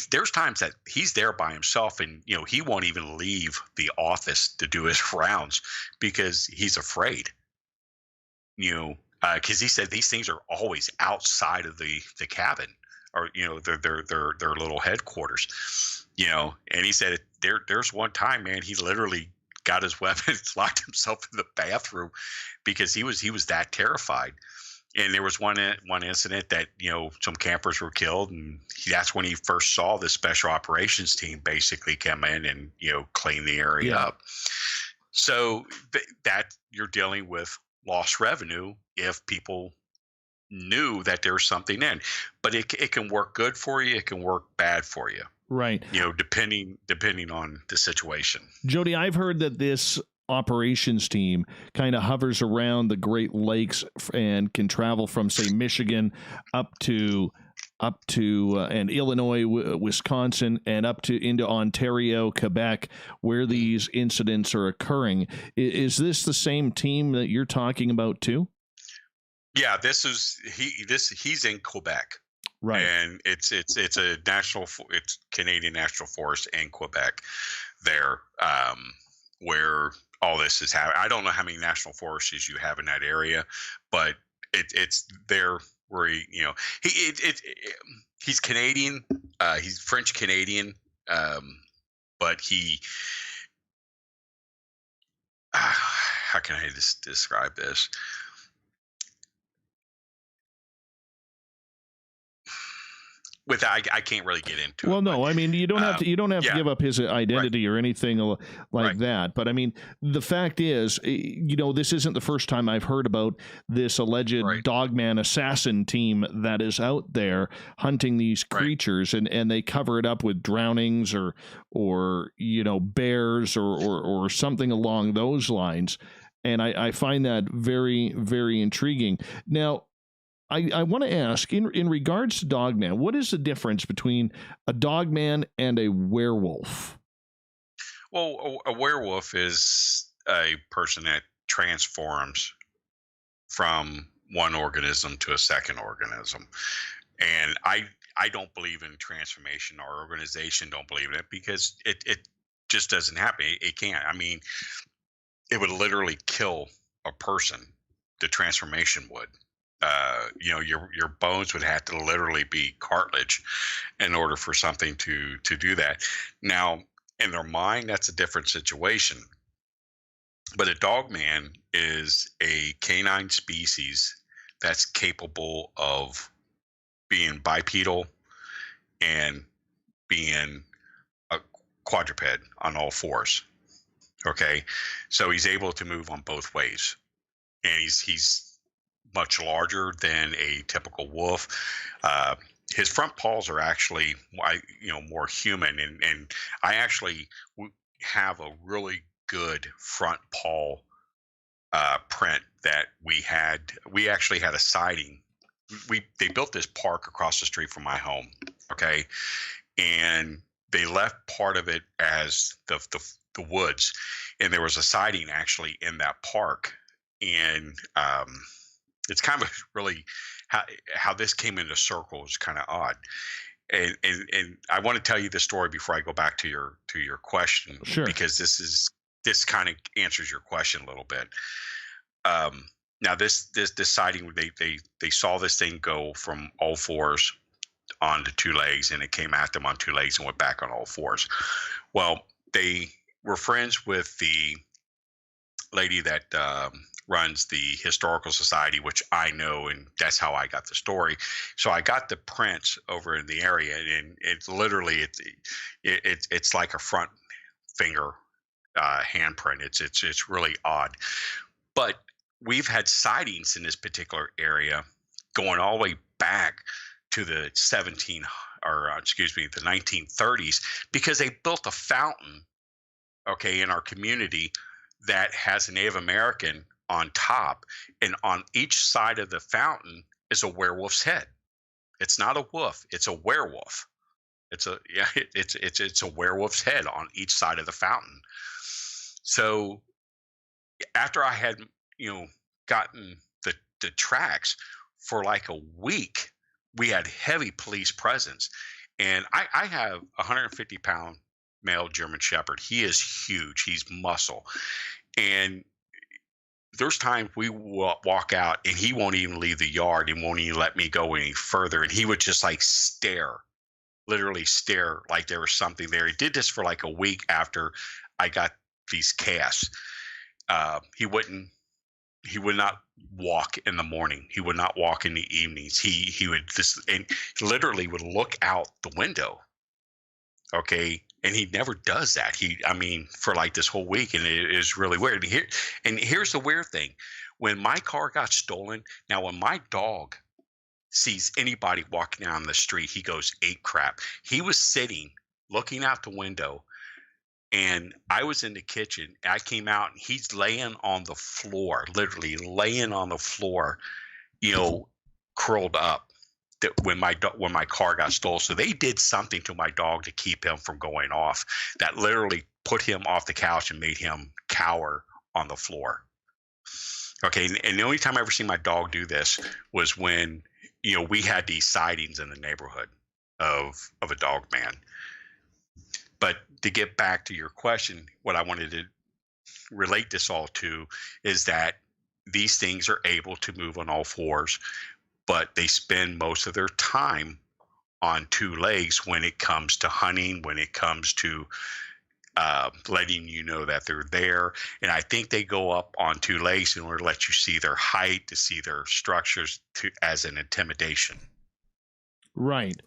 there's times that he's there by himself and, he won't even leave the office to do his rounds because he's afraid, because he said these things are always outside of the cabin or, their little headquarters. And he said there's one time, man, he literally got his weapons, locked himself in the bathroom because he was that terrified. And there was one incident that, some campers were killed, and that's when he first saw the special operations team basically come in and, clean the area up. So that you're dealing with lost revenue if people knew that there was something in, but it can work good for you. It can work bad for you. Right. Depending on the situation. Joedy, I've heard that this operations team kind of hovers around the Great Lakes and can travel from, say, Michigan up to and Illinois, Wisconsin, and into Ontario, Quebec, where these incidents are occurring. Is this the same team that you're talking about too? Yeah, he's in Quebec. Right. And it's Canadian National Forest in Quebec there, where all this is happening. I don't know how many national forests you have in that area, but it's there where he's Canadian, he's French Canadian, but how can I describe this? I can't really get into it. Well, no, I mean, you don't have to give up his identity or anything like that. But I mean, the fact is, this isn't the first time I've heard about this alleged dogman assassin team that is out there hunting these creatures, and they cover it up with drownings or bears or something along those lines. And I find that very, very intriguing. Now, I want to ask, in regards to dogman, what is the difference between a dogman and a werewolf? Well, a werewolf is a person that transforms from one organism to a second organism. And I don't believe in transformation. Our organization don't believe in it because it just doesn't happen. It can't. I mean, it would literally kill a person. The transformation would. Your bones would have to literally be cartilage in order for something to do that. Now, in their mind, that's a different situation. But a dogman is a canine species that's capable of being bipedal and being a quadruped on all fours. Okay, so he's able to move on both ways, and he's much larger than a typical wolf. His front paws are actually, more human, and I actually have a really good front paw print that we had. We actually had a sighting. They built this park across the street from my home. Okay, and they left part of it as the woods, and there was a sighting actually in that park, and it's kind of really how this came into circle is kind of odd, and I want to tell you this story before I go back to your question, sure, because this kind of answers your question a little bit. Now this sighting, they saw this thing go from all fours onto two legs, and it came at them on two legs and went back on all fours. Well, they were friends with the lady that runs the Historical Society, which I know, and that's how I got the story. So I got the prints over in the area, and it's literally it's like a front finger handprint. It's really odd, but we've had sightings in this particular area going all the way back to the 1930s, because they built a fountain, in our community that has a Native American on top, and on each side of the fountain is a werewolf's head. It's not a wolf. It's a werewolf. It's a werewolf's head on each side of the fountain. So after I had, gotten the tracks for like a week, we had heavy police presence. And I have a 150-pound male German Shepherd. He is huge. He's muscle. And there's times we walk out and he won't even leave the yard and won't even let me go any further. And he would just like literally stare like there was something there. He did this for like a week after I got these casts. He would not walk in the morning. He would not walk in the evenings. He would just, and literally would look out the window. Okay. And he never does that. For like this whole week, and it is really weird. And here's the weird thing. When my car got stolen, now when my dog sees anybody walking down the street, he goes ape crap. He was sitting, looking out the window, and I was in the kitchen. I came out, and he's laying on the floor, literally laying on the floor, curled up. That when my car got stolen, so they did something to my dog to keep him from going off. That literally put him off the couch and made him cower on the floor. Okay, and the only time I ever seen my dog do this was when we had these sightings in the neighborhood of a dog man. But to get back to your question, what I wanted to relate this all to is that these things are able to move on all fours, but they spend most of their time on two legs when it comes to hunting, when it comes to letting you know that they're there. And I think they go up on two legs in order to let you see their height, to see their structures as an intimidation. Right.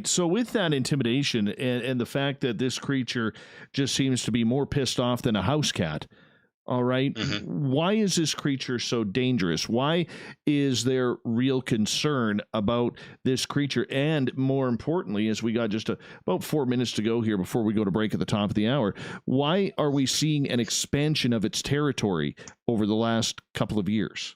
So with that intimidation and the fact that this creature just seems to be more pissed off than a house cat, all right, why is this creature so dangerous? Why is there real concern about this creature? And more importantly, as we got just about 4 minutes to go here before we go to break at the top of the hour, why are we seeing an expansion of its territory over the last couple of years?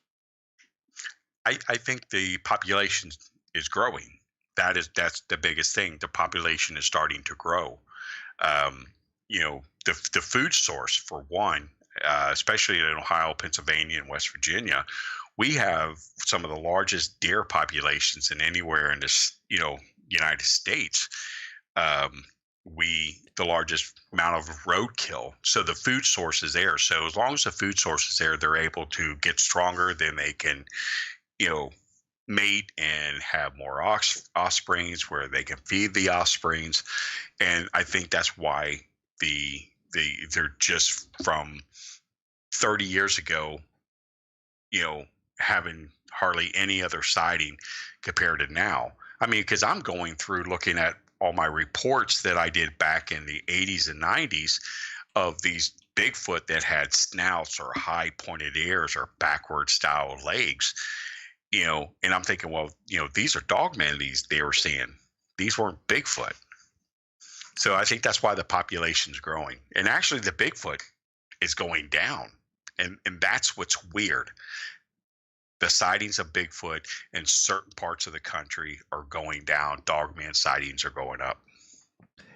I think the population is growing. That's the biggest thing. The population is starting to grow. The food source, for one, especially in Ohio, Pennsylvania, and West Virginia, we have some of the largest deer populations in anywhere in this, United States. The largest amount of roadkill. So the food source is there. So as long as the food source is there, they're able to get stronger. Then they can, mate and have more offsprings where they can feed the offsprings. And I think that's why they're just from 30 years ago, having hardly any other sighting compared to now. Because I'm going through looking at all my reports that I did back in the 80s and 90s of these Bigfoot that had snouts or high pointed ears or backward style legs, and I'm thinking, well, these are dogmen they were seeing. These weren't Bigfoot. So I think that's why the population's growing. And actually the Bigfoot is going down. And that's what's weird. The sightings of Bigfoot in certain parts of the country are going down. Dogman sightings are going up.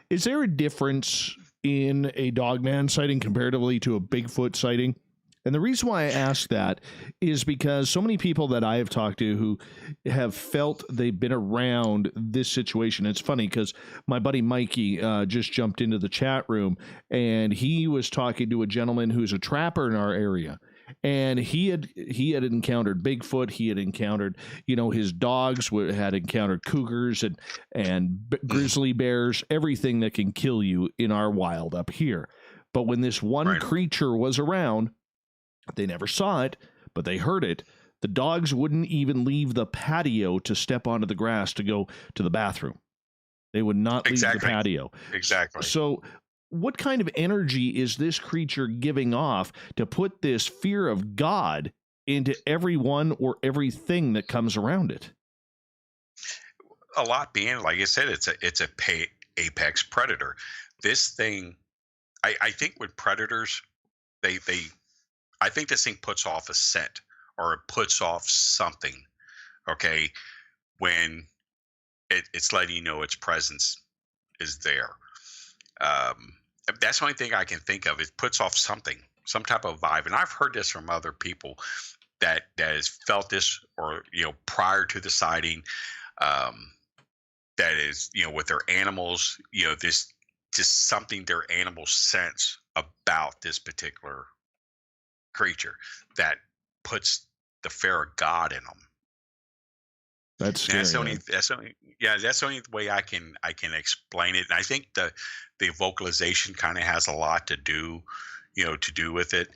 Is there a difference in a dogman sighting comparatively to a Bigfoot sighting? And the reason why I ask that is because so many people that I have talked to who have felt they've been around this situation. It's funny because my buddy Mikey just jumped into the chat room and he was talking to a gentleman who's a trapper in our area. And he had encountered Bigfoot. He had encountered, his dogs had encountered cougars and grizzly bears, everything that can kill you in our wild up here. But when this one creature was around, they never saw it, but they heard it. The dogs wouldn't even leave the patio to step onto the grass to go to the bathroom. They would not leave the patio. Exactly. So what kind of energy is this creature giving off to put this fear of God into everyone or everything that comes around it? A lot being, like I said, it's a apex predator. This thing, I think with predators, I think this thing puts off a scent or it puts off something. Okay, when it's letting you know its presence is there. That's the only thing I can think of. It puts off something, some type of vibe. And I've heard this from other people that has felt this, or prior to the sighting, that is with their animals. This just something their animals sense about this particular creature that puts the fear of God in them. That's scary. That's the only way I can explain it. And I think the vocalization kind of has a lot to do with it.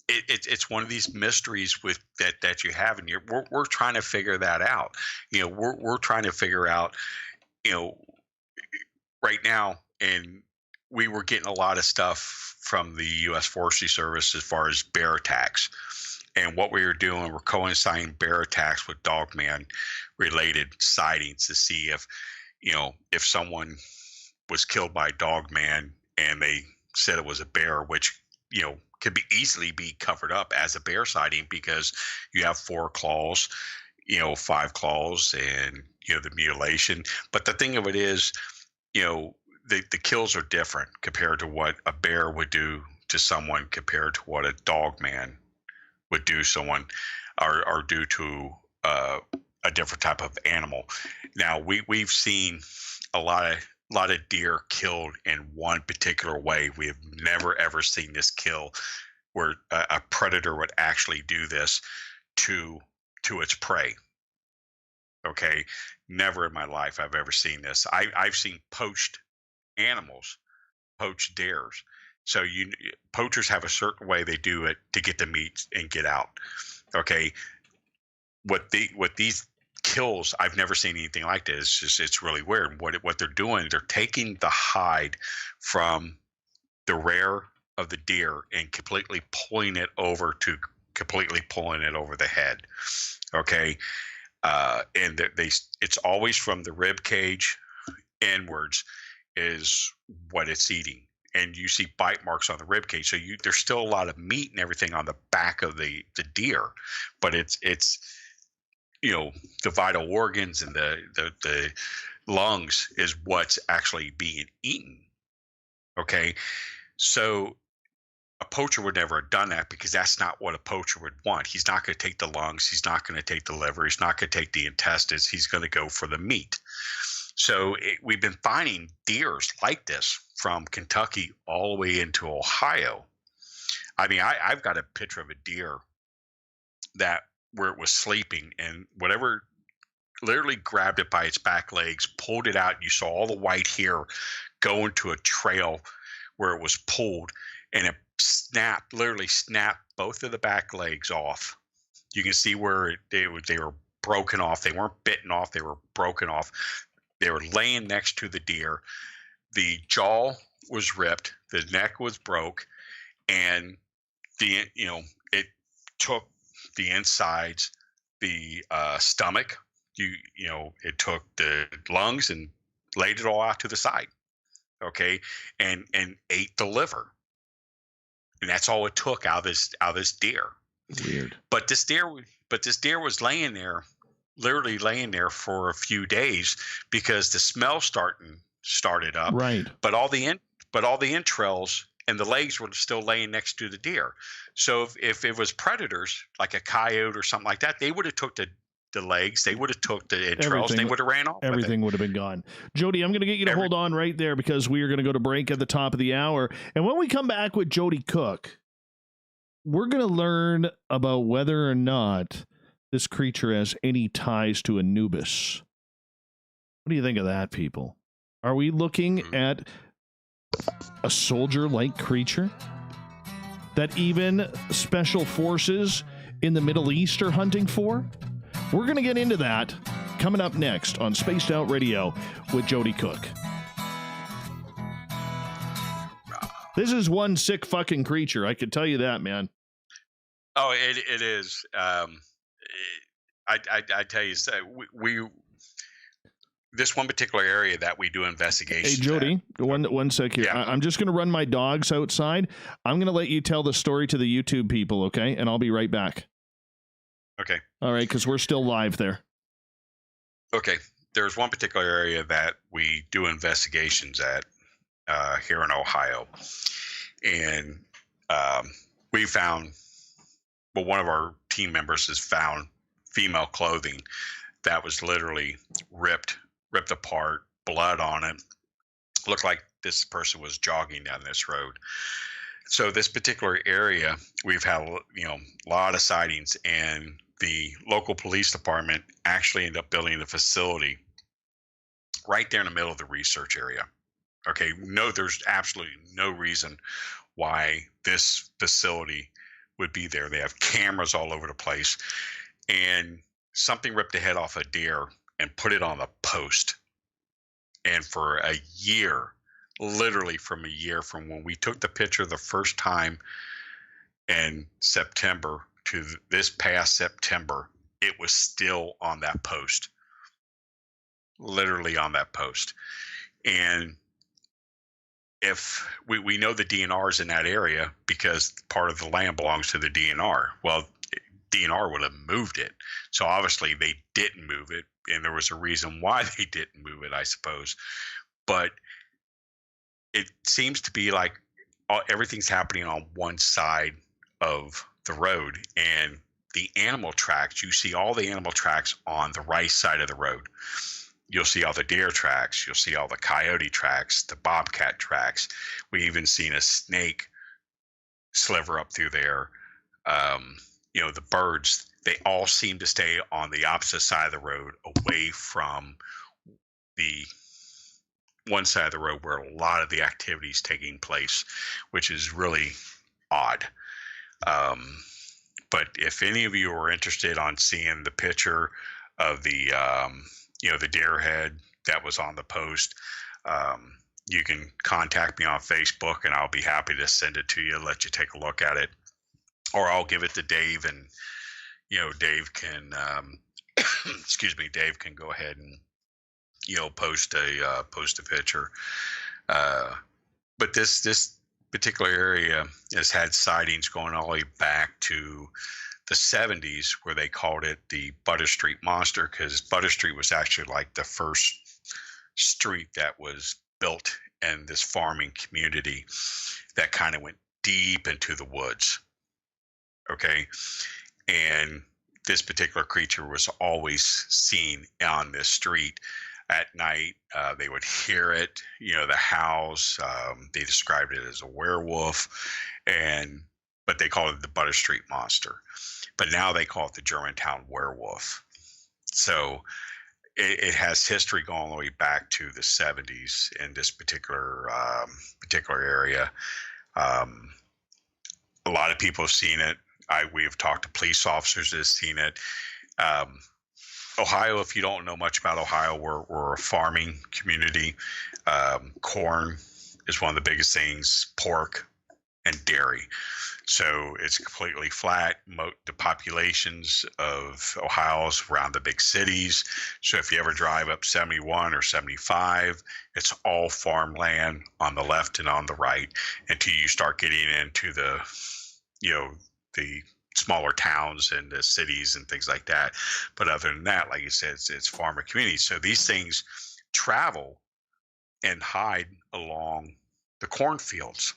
It's one of these mysteries with that you have, and we're trying to figure that out. We're trying to figure out, right now, and we were getting a lot of stuff from the U.S. Forestry Service as far as bear attacks. And what we were doing, we're coinciding bear attacks with dogman related sightings to see if someone was killed by dogman and they said it was a bear, which, could be easily be covered up as a bear sighting because you have 4 claws, 5 claws, and, the mutilation. But the thing of it is, the kills are different compared to what a bear would do to someone compared to what a dogman would do someone or do to a different type of animal. Now we've seen a lot of deer killed in one particular way. We have never ever seen this kill where a predator would actually do this to its prey. Okay, never in my life I've ever seen this. I've seen poached animals, poached deers. So poachers have a certain way they do it to get the meat and get out. Okay, what these kills, I've never seen anything like this. It's really weird. What they're doing, they're taking the hide from the rear of the deer and completely pulling it over the head. Okay, and it's always from the rib cage inwards is what it's eating. And you see bite marks on the rib cage. So there's still a lot of meat and everything on the back of the deer, but it's the vital organs and the lungs is what's actually being eaten. Okay, so a poacher would never have done that because that's not what a poacher would want. He's not going to take the lungs. He's not going to take the liver. He's not going to take the intestines. He's going to go for the meat. So we've been finding deers like this from Kentucky all the way into Ohio. I mean, I've got a picture of a deer where it was sleeping, and whatever literally grabbed it by its back legs, pulled it out. You saw all the white hair go into a trail where it was pulled, and it literally snapped both of the back legs off. You can see where they were broken off. They weren't bitten off. They were broken off. They were laying next to the deer. The jaw was ripped. The neck was broke, and it took the insides, the stomach. It took the lungs and laid it all out to the side. Okay, and ate the liver, and that's all it took out of this deer. Weird. But this deer was laying there. Literally laying there for a few days because the smell started up. Right. But all the entrails and the legs were still laying next to the deer. So if it was predators like a coyote or something like that, they would have took the legs, they would have took the entrails, and they would have ran off. Everything would have been gone. Joedy, I'm going to get you to hold on right there because we are going to go to break at the top of the hour. And when we come back with Joedy Cook, we're going to learn about whether or not this creature has any ties to Anubis. What do you think of that, people? Are we looking at a soldier-like creature that even special forces in the Middle East are hunting for? We're going to get into that coming up next on Spaced Out Radio with Joedy Cook. This is one sick fucking creature. I can tell you that, man. Oh, it is. I tell you, so we this one particular area that we do investigations. Hey, Joedy, one sec here. Yeah. I'm just going to run my dogs outside. I'm going to let you tell the story to the YouTube people, okay? And I'll be right back. Okay. All right, because we're still live there. Okay. There's one particular area that we do investigations at here in Ohio. And we found, well, one of our team members has found female clothing that was literally ripped apart, blood on it. Looked like this person was jogging down this road. So this particular area, we've had, a lot of sightings, and the local police department actually ended up building a facility right there in the middle of the research area. Okay, no, there's absolutely no reason why this facility would be there. They have cameras all over the place, and something ripped the head off a deer and put it on the post. And for a year, literally from a year from when we took the picture the first time in September to this past September, it was still on that post, literally on that post. And if we know the DNR is in that area because part of the land belongs to the DNR. Well, DNR would have moved it. So obviously they didn't move it. And there was a reason why they didn't move it, I suppose. But it seems to be like everything's happening on one side of the road. And the animal tracks, you see all the animal tracks on the right side of the road. You'll see all the deer tracks. You'll see all the coyote tracks, the bobcat tracks. We even seen a snake sliver up through there. The birds, they all seem to stay on the opposite side of the road, away from the one side of the road where a lot of the activity is taking place, which is really odd. But if any of you are interested on seeing the picture of the deer head that was on the post, you can contact me on Facebook, and I'll be happy to send it to you, let you take a look at it. Or I'll give it to Dave, and Dave can Dave can go ahead and post a picture. But this particular area has had sightings going all the way back to the 70s, where they called it the Butter Street Monster, because Butter Street was actually like the first street that was built in this farming community that kind of went deep into the woods. Okay. And this particular creature was always seen on this street at night. They would hear it, the howls. They described it as a werewolf, but they called it the Butter Street Monster. But now they call it the Germantown Werewolf. So it has history going all the way back to the 70s in this particular area. A lot of people have seen it. We have talked to police officers that have seen it. Ohio, if you don't know much about Ohio, we're a farming community. Corn is one of the biggest things, pork and dairy. So it's completely flat. The populations of Ohio is around the big cities. So if you ever drive up 71 or 75, it's all farmland on the left and on the right until you start getting into the smaller towns and the cities and things like that. But other than that, like you said, it's farmer communities. So these things travel and hide along the cornfields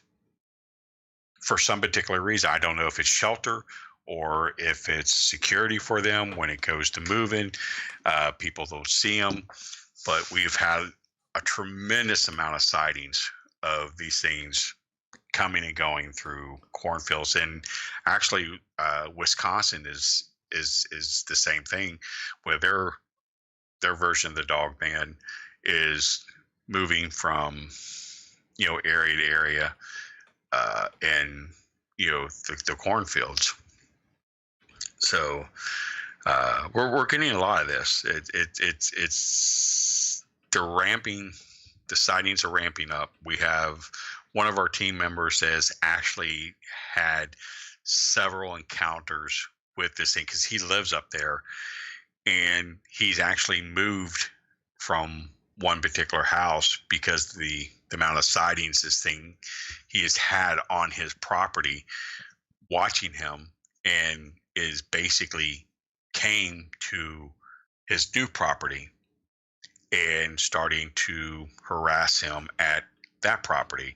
for some particular reason. I don't know if it's shelter or if it's security for them when it goes to moving. People don't see them, but we've had a tremendous amount of sightings of these things coming and going through cornfields. And actually Wisconsin is the same thing, where their version of the dogman is moving from area to area and the cornfields. So we're getting a lot of this. It's the sightings are ramping up. We have one of our team members has actually had several encounters with this thing, because he lives up there, and he's actually moved from one particular house because the amount of sightings this thing he has had on his property, watching him, and is basically came to his new property and starting to harass him at that property.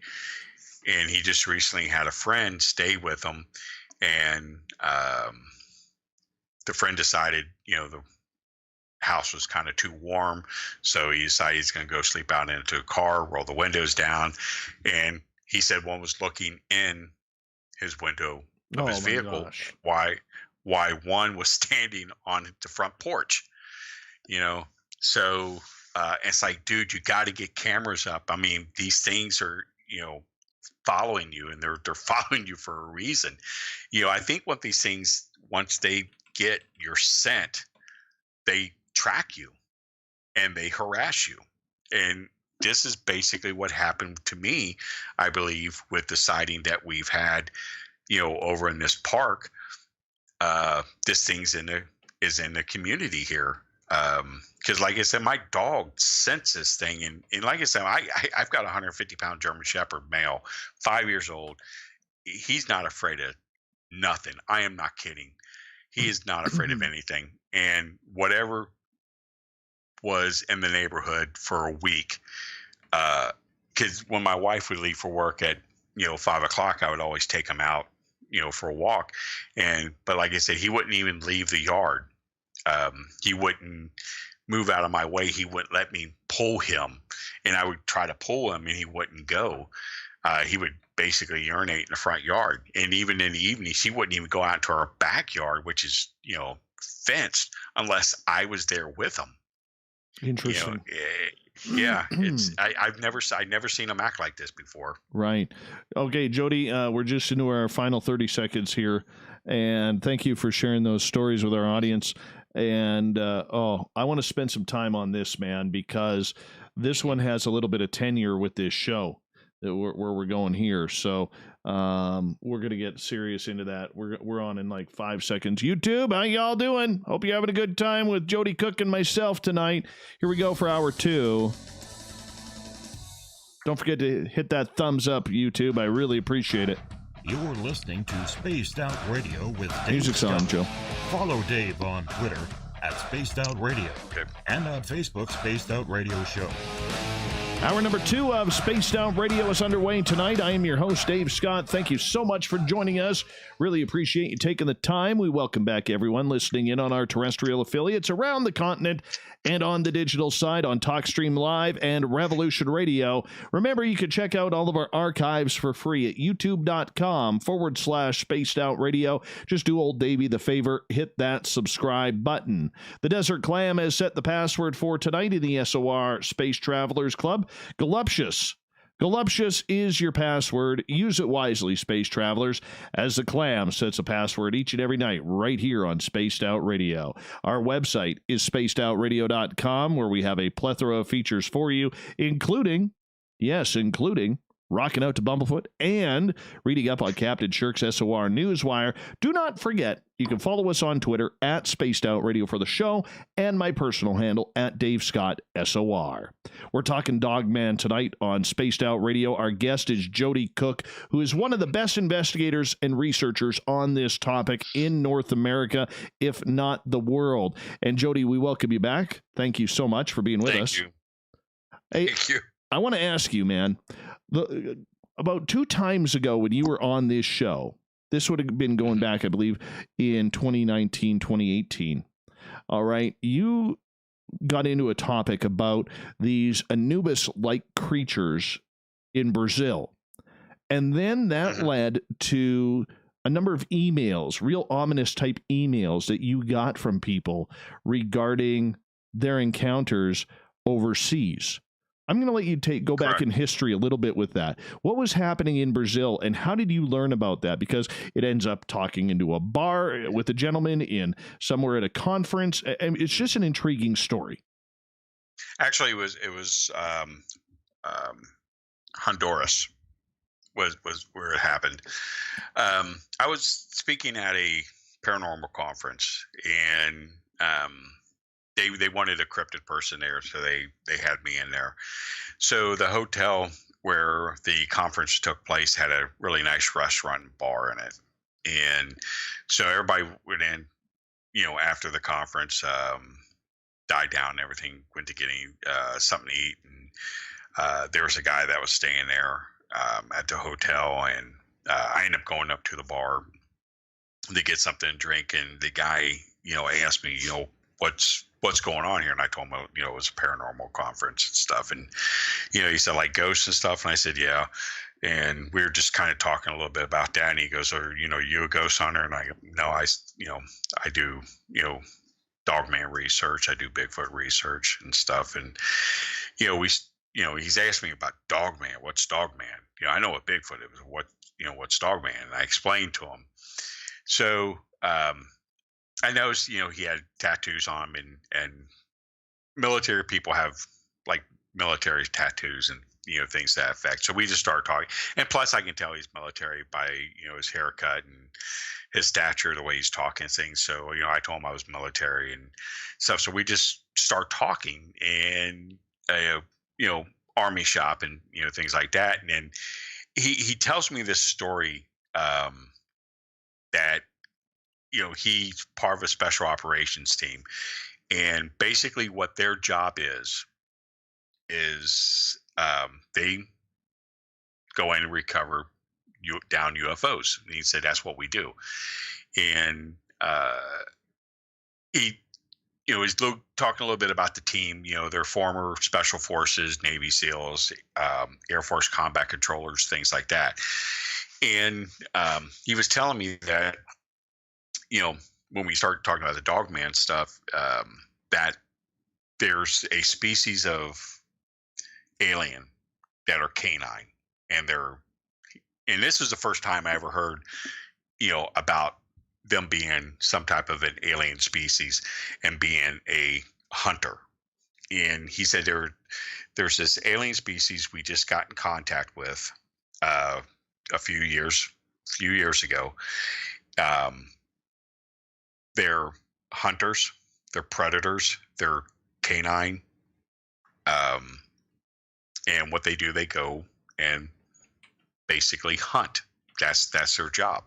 And he just recently had a friend stay with him, and the friend decided, the house was kind of too warm, so he decided he's going to go sleep out into a car, roll the windows down, and he said one was looking in his window of his vehicle. Gosh. Why one was standing on the front porch, so it's like, dude, you got to get cameras up. I mean, these things are, following you, and they're following you for a reason. I think what these things, once they get your scent, they track you and they harass you. And this is basically what happened to me, I believe, with the sighting that we've had, over in this park. This thing's is in the community here. Because like I said, my dog senses this thing. And like I said, I've got a 150-pound German Shepherd male, 5 years old. He's not afraid of nothing. I am not kidding. He is not afraid of anything. And whatever was in the neighborhood for a week, because when my wife would leave for work at 5 o'clock, I would always take him out for a walk. But like I said, he wouldn't even leave the yard. He wouldn't move out of my way. He wouldn't let me pull him, and I would try to pull him and he wouldn't go. He would basically urinate in the front yard. And even in the evenings, he wouldn't even go out to our backyard, which is, fenced, unless I was there with him. Interesting. Yeah, I've never seen him act like this before. Right. Okay, Joedy, we're just into our final 30 seconds here, and thank you for sharing those stories with our audience. And I want to spend some time on this, man, because this one has a little bit of tenure with this show where we're going here. So we're gonna get serious into that. We're on in like 5 seconds. YouTube, how y'all doing? Hope you're having a good time with Joedy Cook and myself tonight. Here we go for hour 2. Don't forget to hit that thumbs up, YouTube. I really appreciate it. You're listening to Spaced Out Radio with Dave Music's Scott. on, Joe. Follow Dave on Twitter at Spaced Out Radio and on Facebook, Spaced Out Radio Show. Hour number 2 of Spaced Out Radio is underway tonight. I am your host, Dave Scott. Thank you so much for joining us. Really appreciate you taking the time. We welcome back everyone listening in on our terrestrial affiliates around the continent and on the digital side on TalkStream Live and Revolution Radio. Remember, you can check out all of our archives for free at youtube.com/Spaced Out Radio. Just do old Davey the favor, hit that subscribe button. The Desert Clam has set the password for tonight in the SOR Space Travelers Club. Galuptious. Galuptious is your password. Use it wisely, space travelers, as the Clam sets a password each and every night right here on Spaced Out Radio. Our website is spacedoutradio.com, where we have a plethora of features for you, including rocking out to Bumblefoot and reading up on Captain Shirk's SOR Newswire. Do not forget, you can follow us on Twitter at Spaced Out Radio for the show, and my personal handle at Dave Scott SOR. We're talking Dogman tonight on Spaced Out Radio. Our guest is Joedy Cook, who is one of the best investigators and researchers on this topic in North America, if not the world. And Joedy, we welcome you back. Thank you so much for being with us. Thank you. I want to ask you, man, about 2 times ago when you were on this show, this would have been going back, I believe, in 2019, 2018. All right. You got into a topic about these Anubis-like creatures in Brazil. And then that led to a number of emails, real ominous type emails that you got from people regarding their encounters overseas. I'm going to let you go back in history a little bit with that. What was happening in Brazil, and how did you learn about that? Because it ends up talking into a bar with a gentleman in somewhere at a conference. It's just an intriguing story. Actually, it was Honduras was where it happened. I was speaking at a paranormal conference, and they wanted a cryptid person there, so they had me in there. So the hotel where the conference took place had a really nice restaurant and bar in it, and so everybody went in after the conference died down and everything, went to getting something to eat, and there was a guy that was staying there at the hotel, and I ended up going up to the bar to get something to drink, and the guy, asked me, what's going on here, and I told him, it was a paranormal conference and stuff, and he said like ghosts and stuff, and I said yeah, and we were just kind of talking a little bit about that, and he goes, "Are you a ghost hunter?" And I go, "No, I do dogman research, I do Bigfoot research and stuff," and he's asked me about dogman. What's dogman? I know what Bigfoot is. What's dogman? And I explained to him. So I noticed, he had tattoos on him, and military people have like military tattoos and things to that effect. So we just started talking, and plus I can tell he's military by his haircut and his stature, the way he's talking things. So I told him I was military and stuff. So we just start talking, and army shop and things like that. And then he tells me this story that he's part of a special operations team, and basically what their job is they go in and recover down UFOs. And he said that's what we do. And he he's talking a little bit about the team. They're former special forces, Navy SEALs, Air Force combat controllers, things like that. And he was telling me that when we started talking about the dogman stuff, that there's a species of alien that are canine, and this is the first time I ever heard about them being some type of an alien species and being a hunter. And he said there's this alien species we just got in contact with a few years ago. They're hunters, they're predators, they're canine, and what they do, they go and basically hunt. That's their job.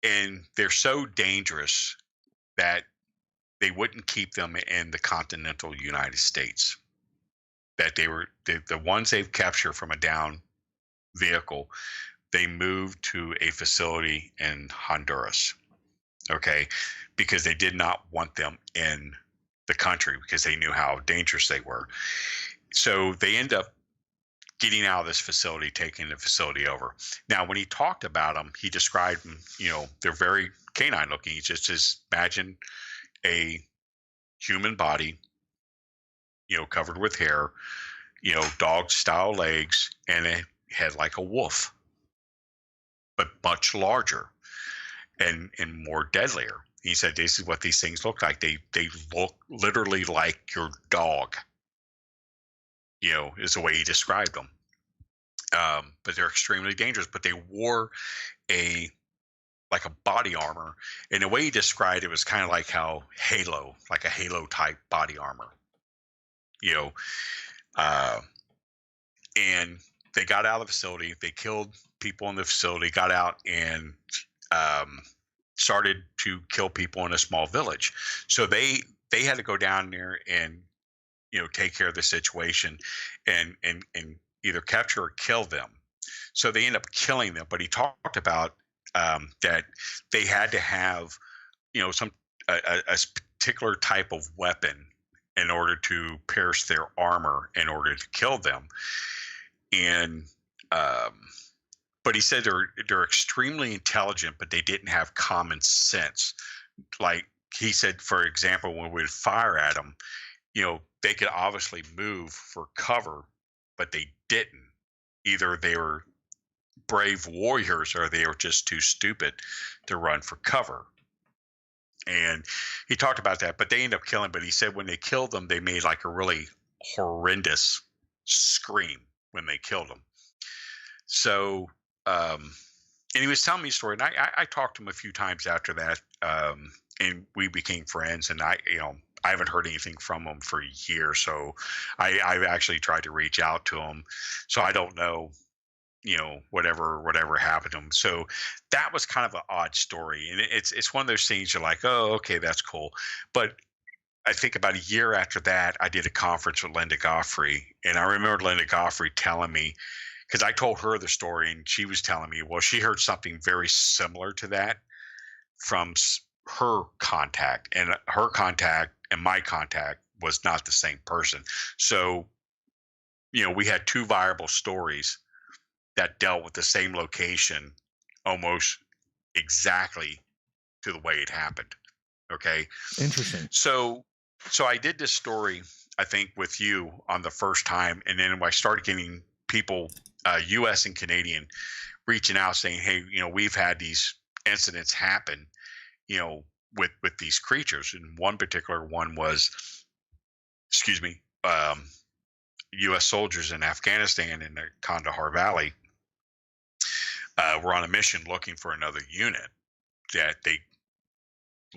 And they're so dangerous that they wouldn't keep them in the continental United States. That they were the ones they've captured from a downed vehicle, they moved to a facility in Honduras. Okay, because they did not want them in the country because they knew how dangerous they were. So they end up getting out of this facility, taking the facility over. Now, when he talked about them, he described them, they're very canine looking. He just imagine a human body, covered with hair, dog style legs, and a head like a wolf, but much larger and more deadlier. He said, this is what these things look like. They look literally like your dog, is the way he described them. But they're extremely dangerous, but they wore a body armor. And the way he described it was kind of like how like a halo type body armor, and they got out of the facility. They killed people in the facility, got out, and started to kill people in a small village. So they had to go down there and take care of the situation and either capture or kill them. So they end up killing them. But he talked about that they had to have a particular type of weapon in order to pierce their armor in order to kill them. And but he said they're extremely intelligent, but they didn't have common sense. Like he said, for example, when we would fire at them, they could obviously move for cover, but they didn't. Either they were brave warriors or they were just too stupid to run for cover. And he talked about that, but they ended up killing. But he said when they killed them, they made like a really horrendous scream when they killed them. So, and he was telling me a story, and I talked to him a few times after that, and we became friends. And I haven't heard anything from him for years, so I've actually tried to reach out to him. So I don't know whatever happened to him. So that was kind of an odd story, and it's one of those things you're like, oh, okay, that's cool. But I think about a year after that, I did a conference with Linda Goffrey, and I remember Linda Goffrey telling me, because I told her the story, and she was telling me, well, she heard something very similar to that from her contact, and her contact and my contact was not the same person. So, we had two viable stories that dealt with the same location almost exactly to the way it happened. Okay. Interesting. So I did this story, I think, with you on the first time. And then I started getting people, US and Canadian, reaching out saying, hey, we've had these incidents happen, with these creatures. And one particular one was, US soldiers in Afghanistan in the Kandahar Valley were on a mission looking for another unit that they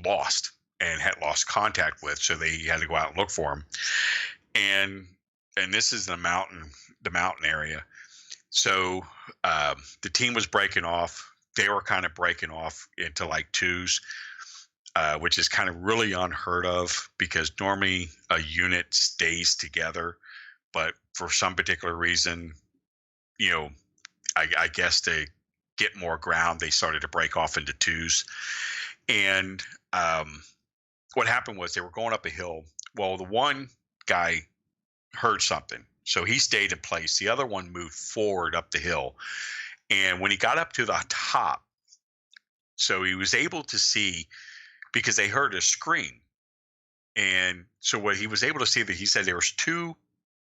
lost and had lost contact with, so they had to go out and look for them. And this is the mountain area. So the team was breaking off. They were kind of breaking off into like twos, which is kind of really unheard of, because normally a unit stays together. But for some particular reason, I guess to get more ground, they started to break off into twos. And what happened was they were going up a hill. Well, the one guy heard something, so he stayed in place. The other one moved forward up the hill. And when he got up to the top, so he was able to see, because they heard a scream. And so what he was able to see, that he said there was two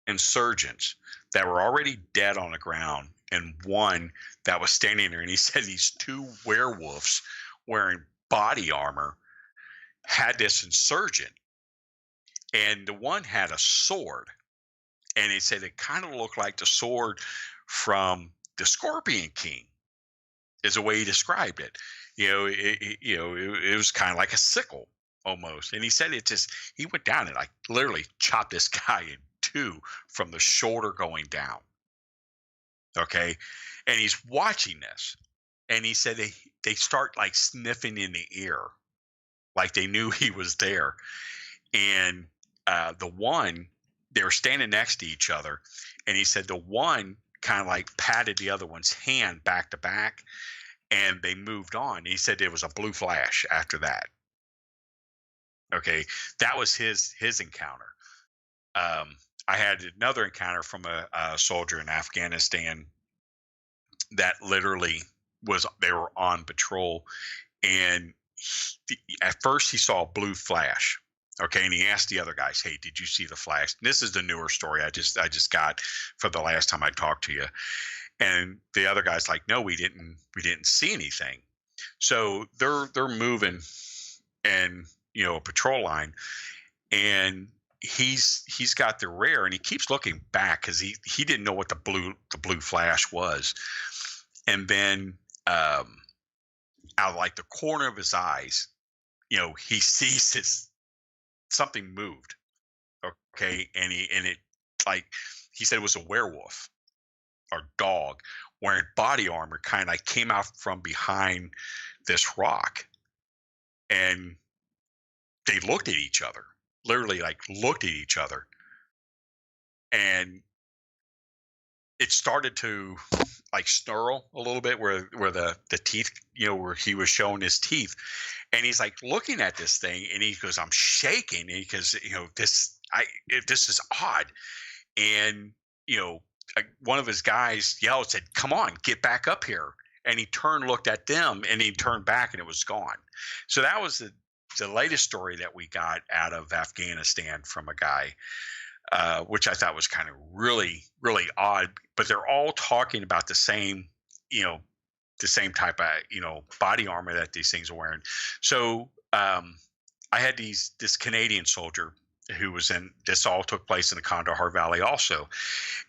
insurgents that were already dead on the ground, and one that was standing there. And he said these two werewolves wearing body armor had this insurgent, and the one had a sword, and he said it kind of looked like the sword from the Scorpion King, is the way he described it. It was kind of like a sickle almost. And he said he went down and like literally chopped this guy in two from the shoulder going down. Okay. And he's watching this, and he said they start like sniffing in the ear, like they knew he was there. And the one, they were standing next to each other, and he said the one kind of like patted the other one's hand back to back, and they moved on. And he said there was a blue flash after that. Okay, that was his encounter. I had another encounter from a soldier in Afghanistan that literally they were on patrol, and at first he saw a blue flash. Okay, and he asked the other guys, hey, did you see the flash? And this is the newer story I just got for the last time I talked to you. And the other guy's like, no, we didn't see anything. So they're moving, and a patrol line, and he's got the rear, and he keeps looking back because he didn't know what the blue flash was. And then out of like the corner of his eyes, he sees something moved. Okay, and it, like he said, it was a werewolf or dog wearing body armor, kind of like came out from behind this rock, and they looked at each other, literally like looked at each other, and it started to like snarl a little bit where the teeth, where he was showing his teeth. And he's like looking at this thing, and he goes, I'm shaking, because this is odd. And one of his guys yelled, said, come on, get back up here. And he turned, looked at them, and he turned back, and it was gone. So that was the latest story that we got out of Afghanistan from a guy, which I thought was kind of really, really odd. But they're all talking about the same, the same type of, body armor that these things are wearing. So I had this Canadian soldier who was this all took place in the Kandahar Valley also.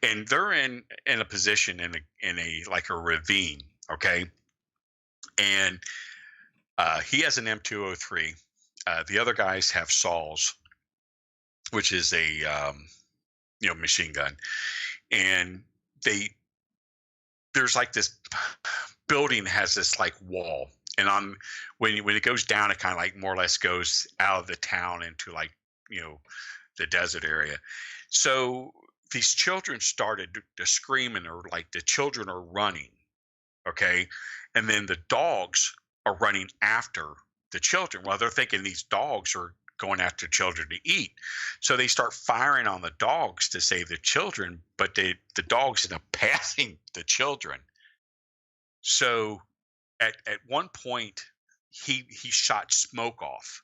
And they're in a position in a like a ravine. Okay. And he has an M203. The other guys have saws, which is a, machine gun. And there's like this building has this like wall, and when it goes down, it kind of like more or less goes out of the town into like, the desert area. So these children started to scream, and they're like, the children are running, okay, and then the dogs are running after the children. Well, they're thinking these dogs are going after children to eat, so they start firing on the dogs to save the children, but the dogs end up passing the children. So at one point he shot smoke off,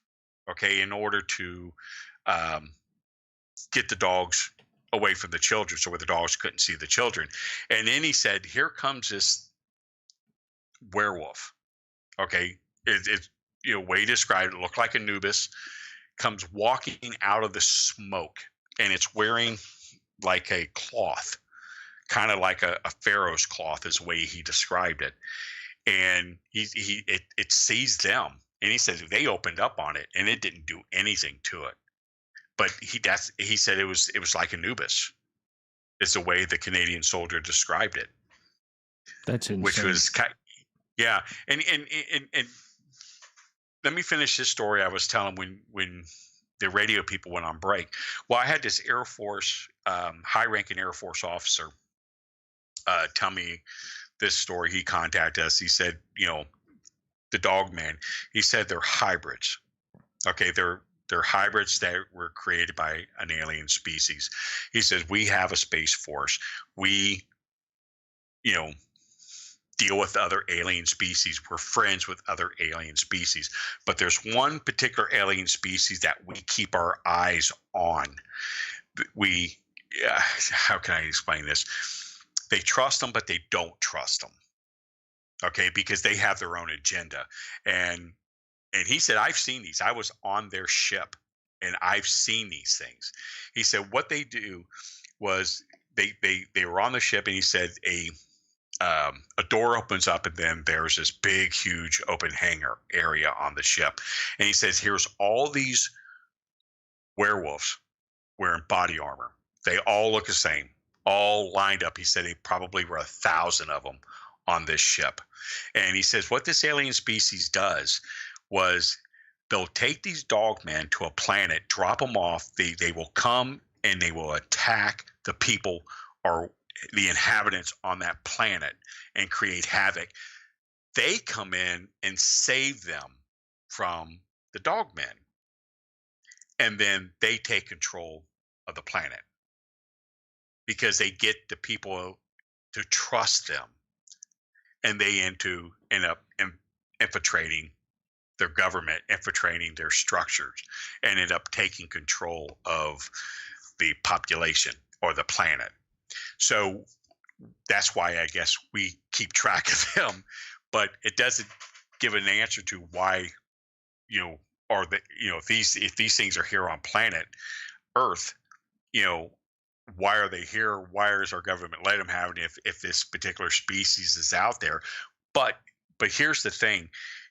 okay, in order to get the dogs away from the children, so where the dogs couldn't see the children. And then he said, here comes this werewolf, okay, it way described, it looked like Anubis, comes walking out of the smoke, and it's wearing like a cloth, kind of like a pharaoh's cloth is the way he described it. And it sees them, and he said they opened up on it and it didn't do anything to it. But he said it was like Anubis. It's the way the Canadian soldier described it. That's insane. Which was yeah. And let me finish this story I was telling when the radio people went on break. Well, I had this Air Force, high-ranking Air Force officer tell me this story. He contacted us. He said, the dogmen, he said they're hybrids. Okay, they're hybrids that were created by an alien species. He says, we have a space force. We, deal with other alien species. We're friends with other alien species. But there's one particular alien species that we keep our eyes on. How can I explain this? They trust them, but they don't trust them. Okay, because they have their own agenda. And he said, I've seen these. I was on their ship, and I've seen these things. He said what they do was they were on the ship, and he said a door opens up, and then there's this big, huge open hangar area on the ship. And he says, here's all these werewolves wearing body armor. They all look the same, all lined up. He said they probably were 1,000 of them on this ship. And he says what this alien species does was they'll take these dogmen to a planet, drop them off. They will come and they will attack the people or the inhabitants on that planet and create havoc. They come in and save them from the dogmen, and then they take control of the planet because they get the people to trust them, and they end up infiltrating their government, infiltrating their structures, and end up taking control of the population or the planet. So that's why I guess we keep track of them, but it doesn't give an answer to why, if these things are here on planet Earth, why are they here? Why is our government letting them have it if this particular species is out there? But here's the thing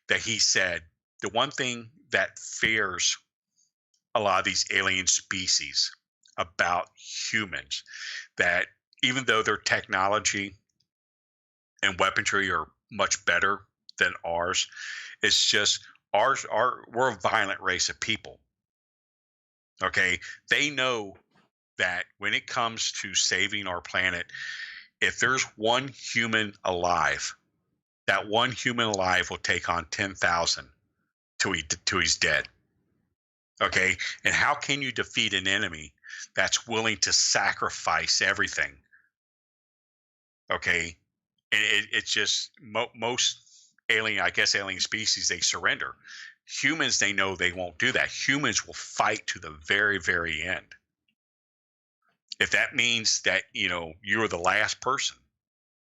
that he said, the one thing that fears a lot of these alien species about humans, that even though their technology and weaponry are much better than ours, it's just we're a violent race of people. Okay, they know that when it comes to saving our planet, if there's one human alive, that one human alive will take on 10,000 till he's dead. Okay, and how can you defeat an enemy that's willing to sacrifice everything? Okay, and it's just most alien species, they surrender. Humans, they know they won't do that. Humans will fight to the very, very end. If that means that you're the last person,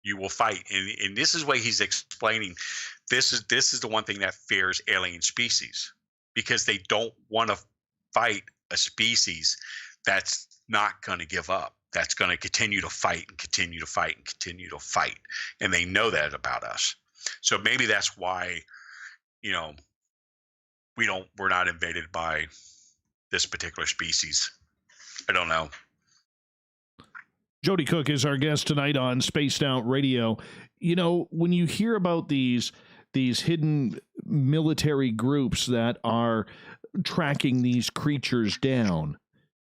you will fight. And this is what he's explaining. This is the one thing that fears alien species, because they don't want to fight a species that's not going to give up, that's going to continue to fight and continue to fight and continue to fight. And they know that about us. So maybe that's why, we're not invaded by this particular species. I don't know. Joedy Cook is our guest tonight on Spaced Out Radio. You know, when you hear about these hidden military groups that are tracking these creatures down,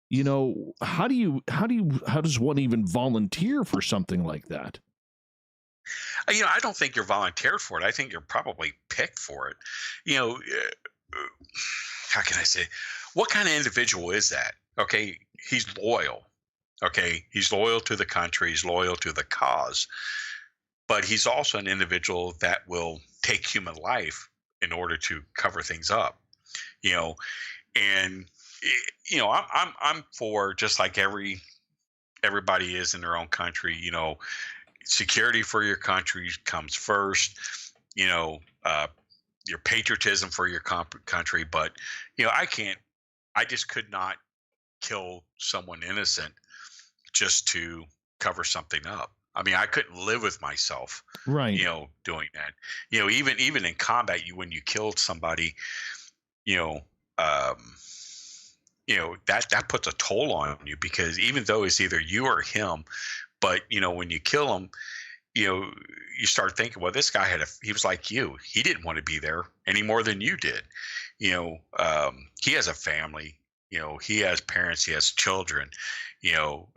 you know, how does one even volunteer for something like that? You know, I don't think you're volunteered for it. I think you're probably picked for it. You know, how can I say, what kind of individual is that? Okay, he's loyal. Okay, he's loyal to the country. He's loyal to the cause. But he's also an individual that will take human life in order to cover things up. You know, and you know, I'm for, just like everybody is in their own country. You know, security for your country comes first. You know, your patriotism for your country. But you know, I just could not kill someone innocent just to cover something up. I mean, I couldn't live with myself, right? You know, doing that. You know, even in combat, when you killed somebody, you know, that puts a toll on you, because even though it's either you or him, but you know, when you kill him, you know, you start thinking, well, this guy he was like you. He didn't want to be there any more than you did. You know, he has a family. You know, he has parents. He has children. You know,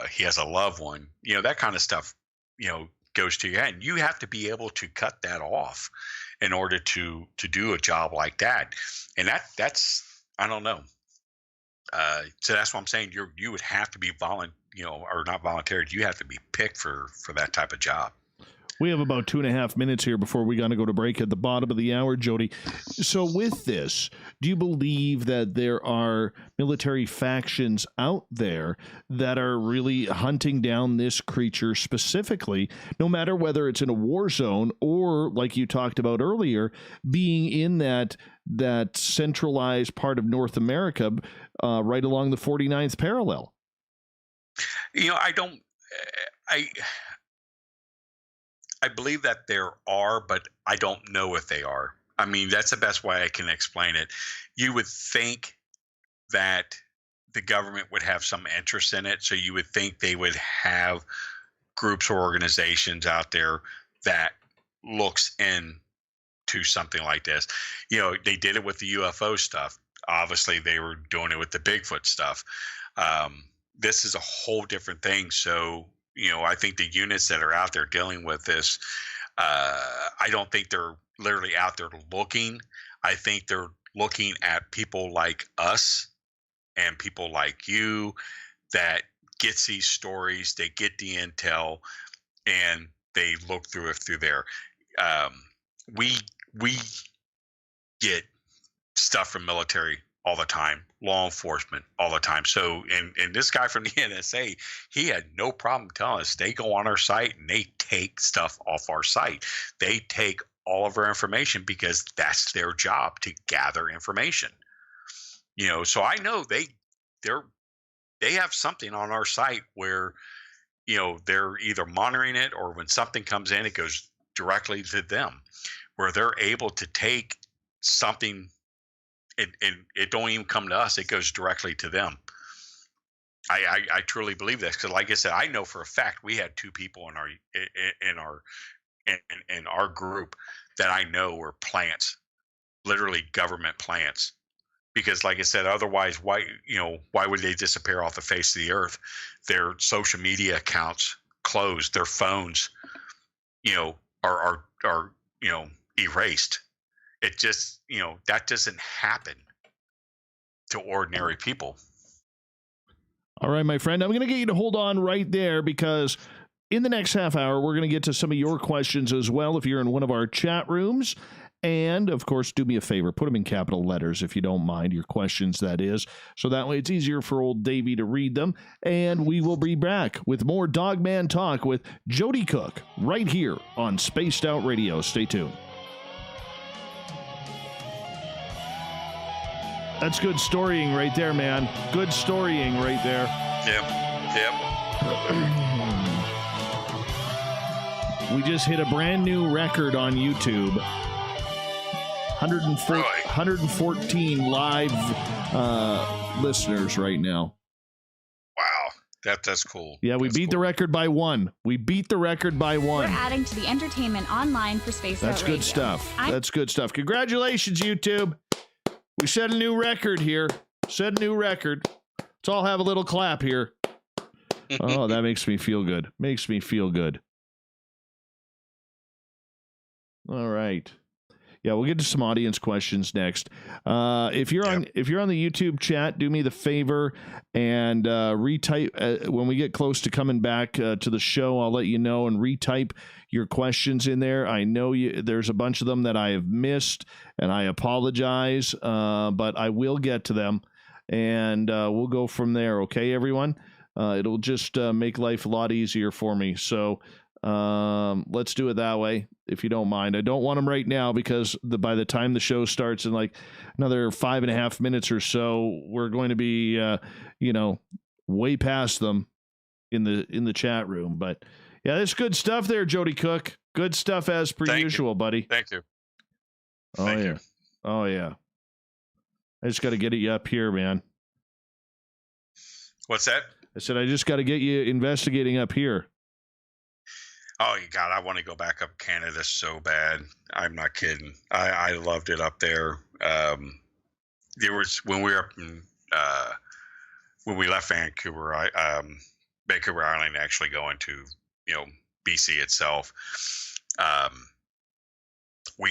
he has a loved one. You know, that kind of stuff, you know, goes to your head. And you have to be able to cut that off in order to do a job like that. And that's I don't know. So that's what I'm saying. You would have to be or not volunteered. You have to be picked for that type of job. We have about 2.5 minutes here before we got to go to break at the bottom of the hour, Joedy. So with this, do you believe that there are military factions out there that are really hunting down this creature specifically, no matter whether it's in a war zone or, like you talked about earlier, being in that centralized part of North America, right along the 49th parallel? You know, I believe that there are, but I don't know if they are. I mean, that's the best way I can explain it. You would think that the government would have some interest in it, so you would think they would have groups or organizations out there that looks into something like this. You know, they did it with the UFO stuff. Obviously, they were doing it with the Bigfoot stuff. This is a whole different thing. So, you know, I think the units that are out there dealing with this, I don't think they're literally out there looking. I think they're looking at people like us and people like you that gets these stories, they get the intel, and they look through it through there. We get stuff from military all the time, law enforcement all the time. So, and this guy from the NSA, he had no problem telling us they go on our site and they take stuff off our site. They take all of our information because that's their job, to gather information. You know, so I know they have something on our site where, you know, they're either monitoring it, or when something comes in, it goes directly to them, where they're able to take something. It don't even come to us. It goes directly to them. I truly believe this, because, like I said, I know for a fact we had 2 people in our group that I know were plants, literally government plants. Because, like I said, otherwise, why would they disappear off the face of the earth? Their social media accounts closed. Their phones, you know, are you know, erased. It just, you know, that doesn't happen to ordinary people. All right, my friend, I'm going to get you to hold on right there, because in the next half hour, we're going to get to some of your questions as well, if you're in one of our chat rooms. And, of course, do me a favor, put them in capital letters if you don't mind, your questions, that is. So that way it's easier for old Davey to read them. And we will be back with more Dogman Talk with Joedy Cook right here on Spaced Out Radio. Stay tuned. That's good storying right there, man. Good storying right there. Yep. We just hit a brand new record on YouTube. 114 live listeners right now. Wow. That's cool. Yeah, we That's beat the cool. record by one. We beat the record by one. We're adding to the entertainment online for Spaced Out That's Radio. good stuff. That's good stuff. Congratulations, YouTube. We set a new record here. Set a new record. Let's all have a little clap here. Oh, that makes me feel good. Makes me feel good. All right. Yeah, we'll get to some audience questions next. If you're on the YouTube chat, do me the favor and retype when we get close to coming back to the show. I'll let you know and retype your questions in there. I know there's a bunch of them that I have missed, and I apologize, but I will get to them, and we'll go from there. Okay, everyone. It'll just make life a lot easier for me. So let's do it that way, if you don't mind. I don't want them right now because by the time the show starts in like another 5.5 minutes or so, we're going to be, way past them in the chat room. But yeah, that's good stuff there, Joedy Cook. Good stuff as per usual, buddy. Thank you. Oh, Thank yeah. you. Oh, yeah. I just got to get you up here, man. What's that? I said, I just got to get you investigating up here. Oh, God, I want to go back up Canada so bad. I'm not kidding. I loved it up there. There was, when we were up in, when we left Vancouver, Vancouver Island, actually going to, BC itself, we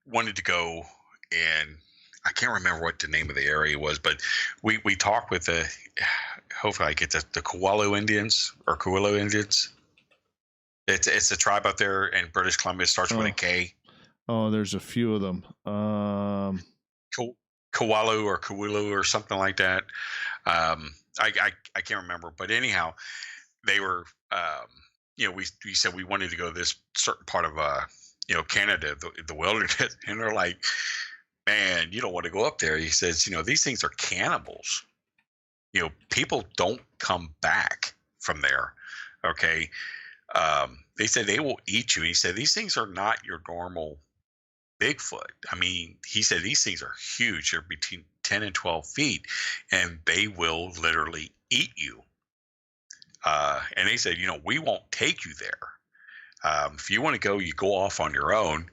wanted to go, and I can't remember what the name of the area was, but we talked with hopefully I get the Kowalo Indians or Kowalo Indians. It's a tribe out there in British Columbia. It starts with a K. Oh, there's a few of them. Kowalo or Kowulu or something like that. I can't remember, but anyhow, they were. We said we wanted to go to this certain part of Canada, the wilderness, and they're like, man, you don't want to go up there. He says, these things are cannibals. People don't come back from there. Okay. They said they will eat you. He said, these things are not your normal Bigfoot. I mean, he said, these things are huge. They're between 10 and 12 feet, and they will literally eat you. And they said, we won't take you there. If you want to go, you go off on your own,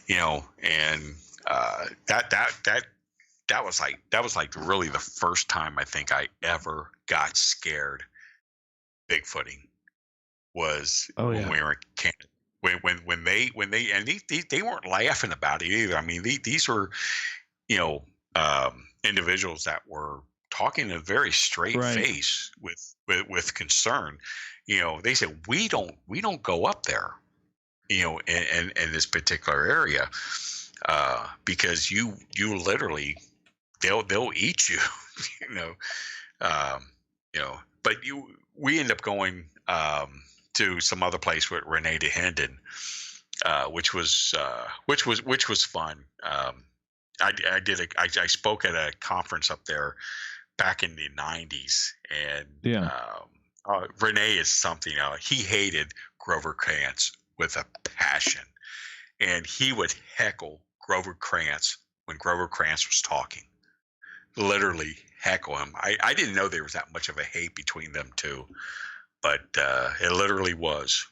and that was like really the first time I think I ever got scared bigfooting was when we were in Canada. When they and they weren't laughing about it either. I mean, these were individuals that were talking in a very straight face with concern. They said we don't go up there, in this particular area, because you literally they'll eat you, But we end up going to some other place with Renee DeHenden, which was fun. I spoke at a conference up there back in the 90s, and Renee is something. He hated Grover Krantz with a passion, and he would heckle Grover Krantz when Grover Krantz was talking. Literally heckle him. I didn't know there was that much of a hate between them two, but it literally was.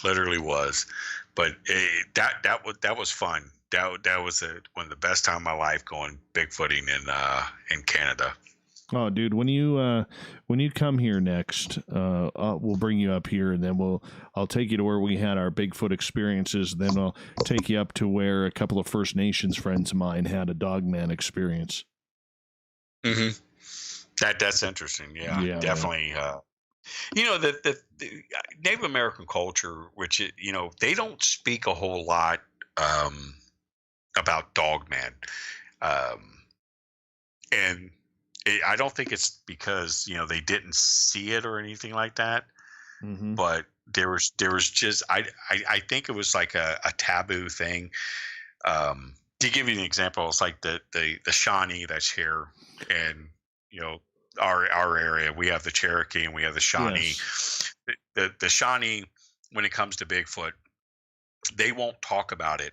Literally was. But that was fun. That was one of the best time of my life going bigfooting in Canada. Oh, dude, when you come here next, we'll bring you up here, and then I'll take you to where we had our Bigfoot experiences. Then I'll take you up to where a couple of First Nations friends of mine had a dogman experience. Mm-hmm. That's interesting. Yeah, definitely. The Native American culture, which they don't speak a whole lot about dogman, and I don't think it's because they didn't see it or anything like that. Mm-hmm. But there was just I think it was like a taboo thing. To give you an example, it's like the Shawnee that's here, and our area. We have the Cherokee and we have the Shawnee. Yes. The Shawnee, when it comes to Bigfoot, they won't talk about it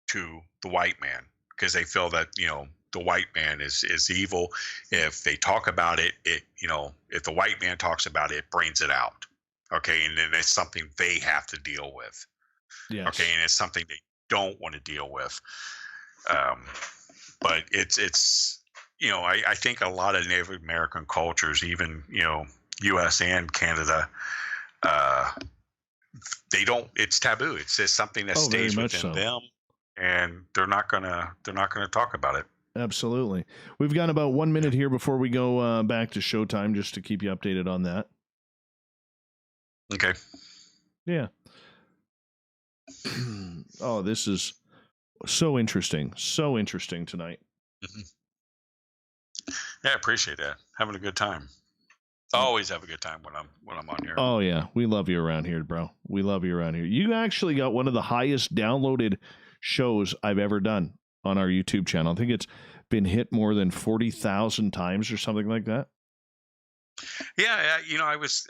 to the white man because they feel that the the white man is evil. If they talk about it, if the white man talks about it, it brings it out. Okay, and then it's something they have to deal with. Yes. Okay, and it's something they don't want to deal with. But it's I think a lot of Native American cultures, even U.S. and Canada, they don't. It's taboo. It's just something that stays within them, and they're not gonna talk about it. Absolutely. We've got about 1 minute here before we go back to showtime, just to keep you updated on that. Okay. Yeah. Oh, this is so interesting. So interesting tonight. Mm-hmm. Yeah, I appreciate that. Having a good time. I always have a good time when I'm on here. Oh yeah, we love you around here, bro. We love you around here. You actually got one of the highest downloaded shows I've ever done on our YouTube channel. I think it's been hit more than 40,000 times or something like that. Yeah, I was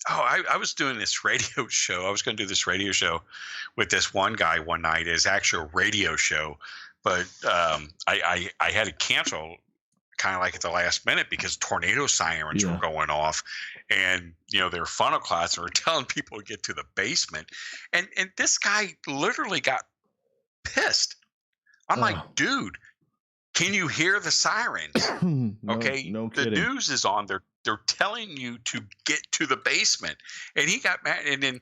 I was doing this radio show. I was going to do this radio show with this one guy one night. It's actually a radio show, but I had to cancel kind of like at the last minute because tornado sirens were going off, and their funnel clouds were telling people to get to the basement, and this guy literally got pissed. I'm like, dude, can you hear the sirens? Okay, no the kidding. news is on. They're telling you to get to the basement, and he got mad. And then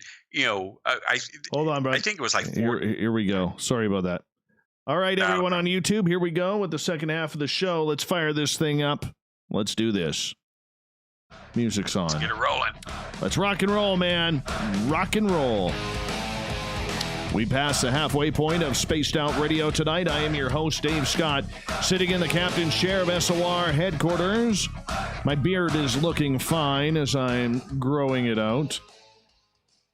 I hold on, bro. I think it was like here we go. Sorry about that. All right, everyone on YouTube, here we go with the second half of the show. Let's fire this thing up. Let's do this. Music's on. Let's get it rolling. Let's rock and roll, man. Rock and roll. We passed the halfway point of Spaced Out Radio tonight. I am your host, Dave Scott, sitting in the captain's chair of SOR headquarters. My beard is looking fine as I'm growing it out,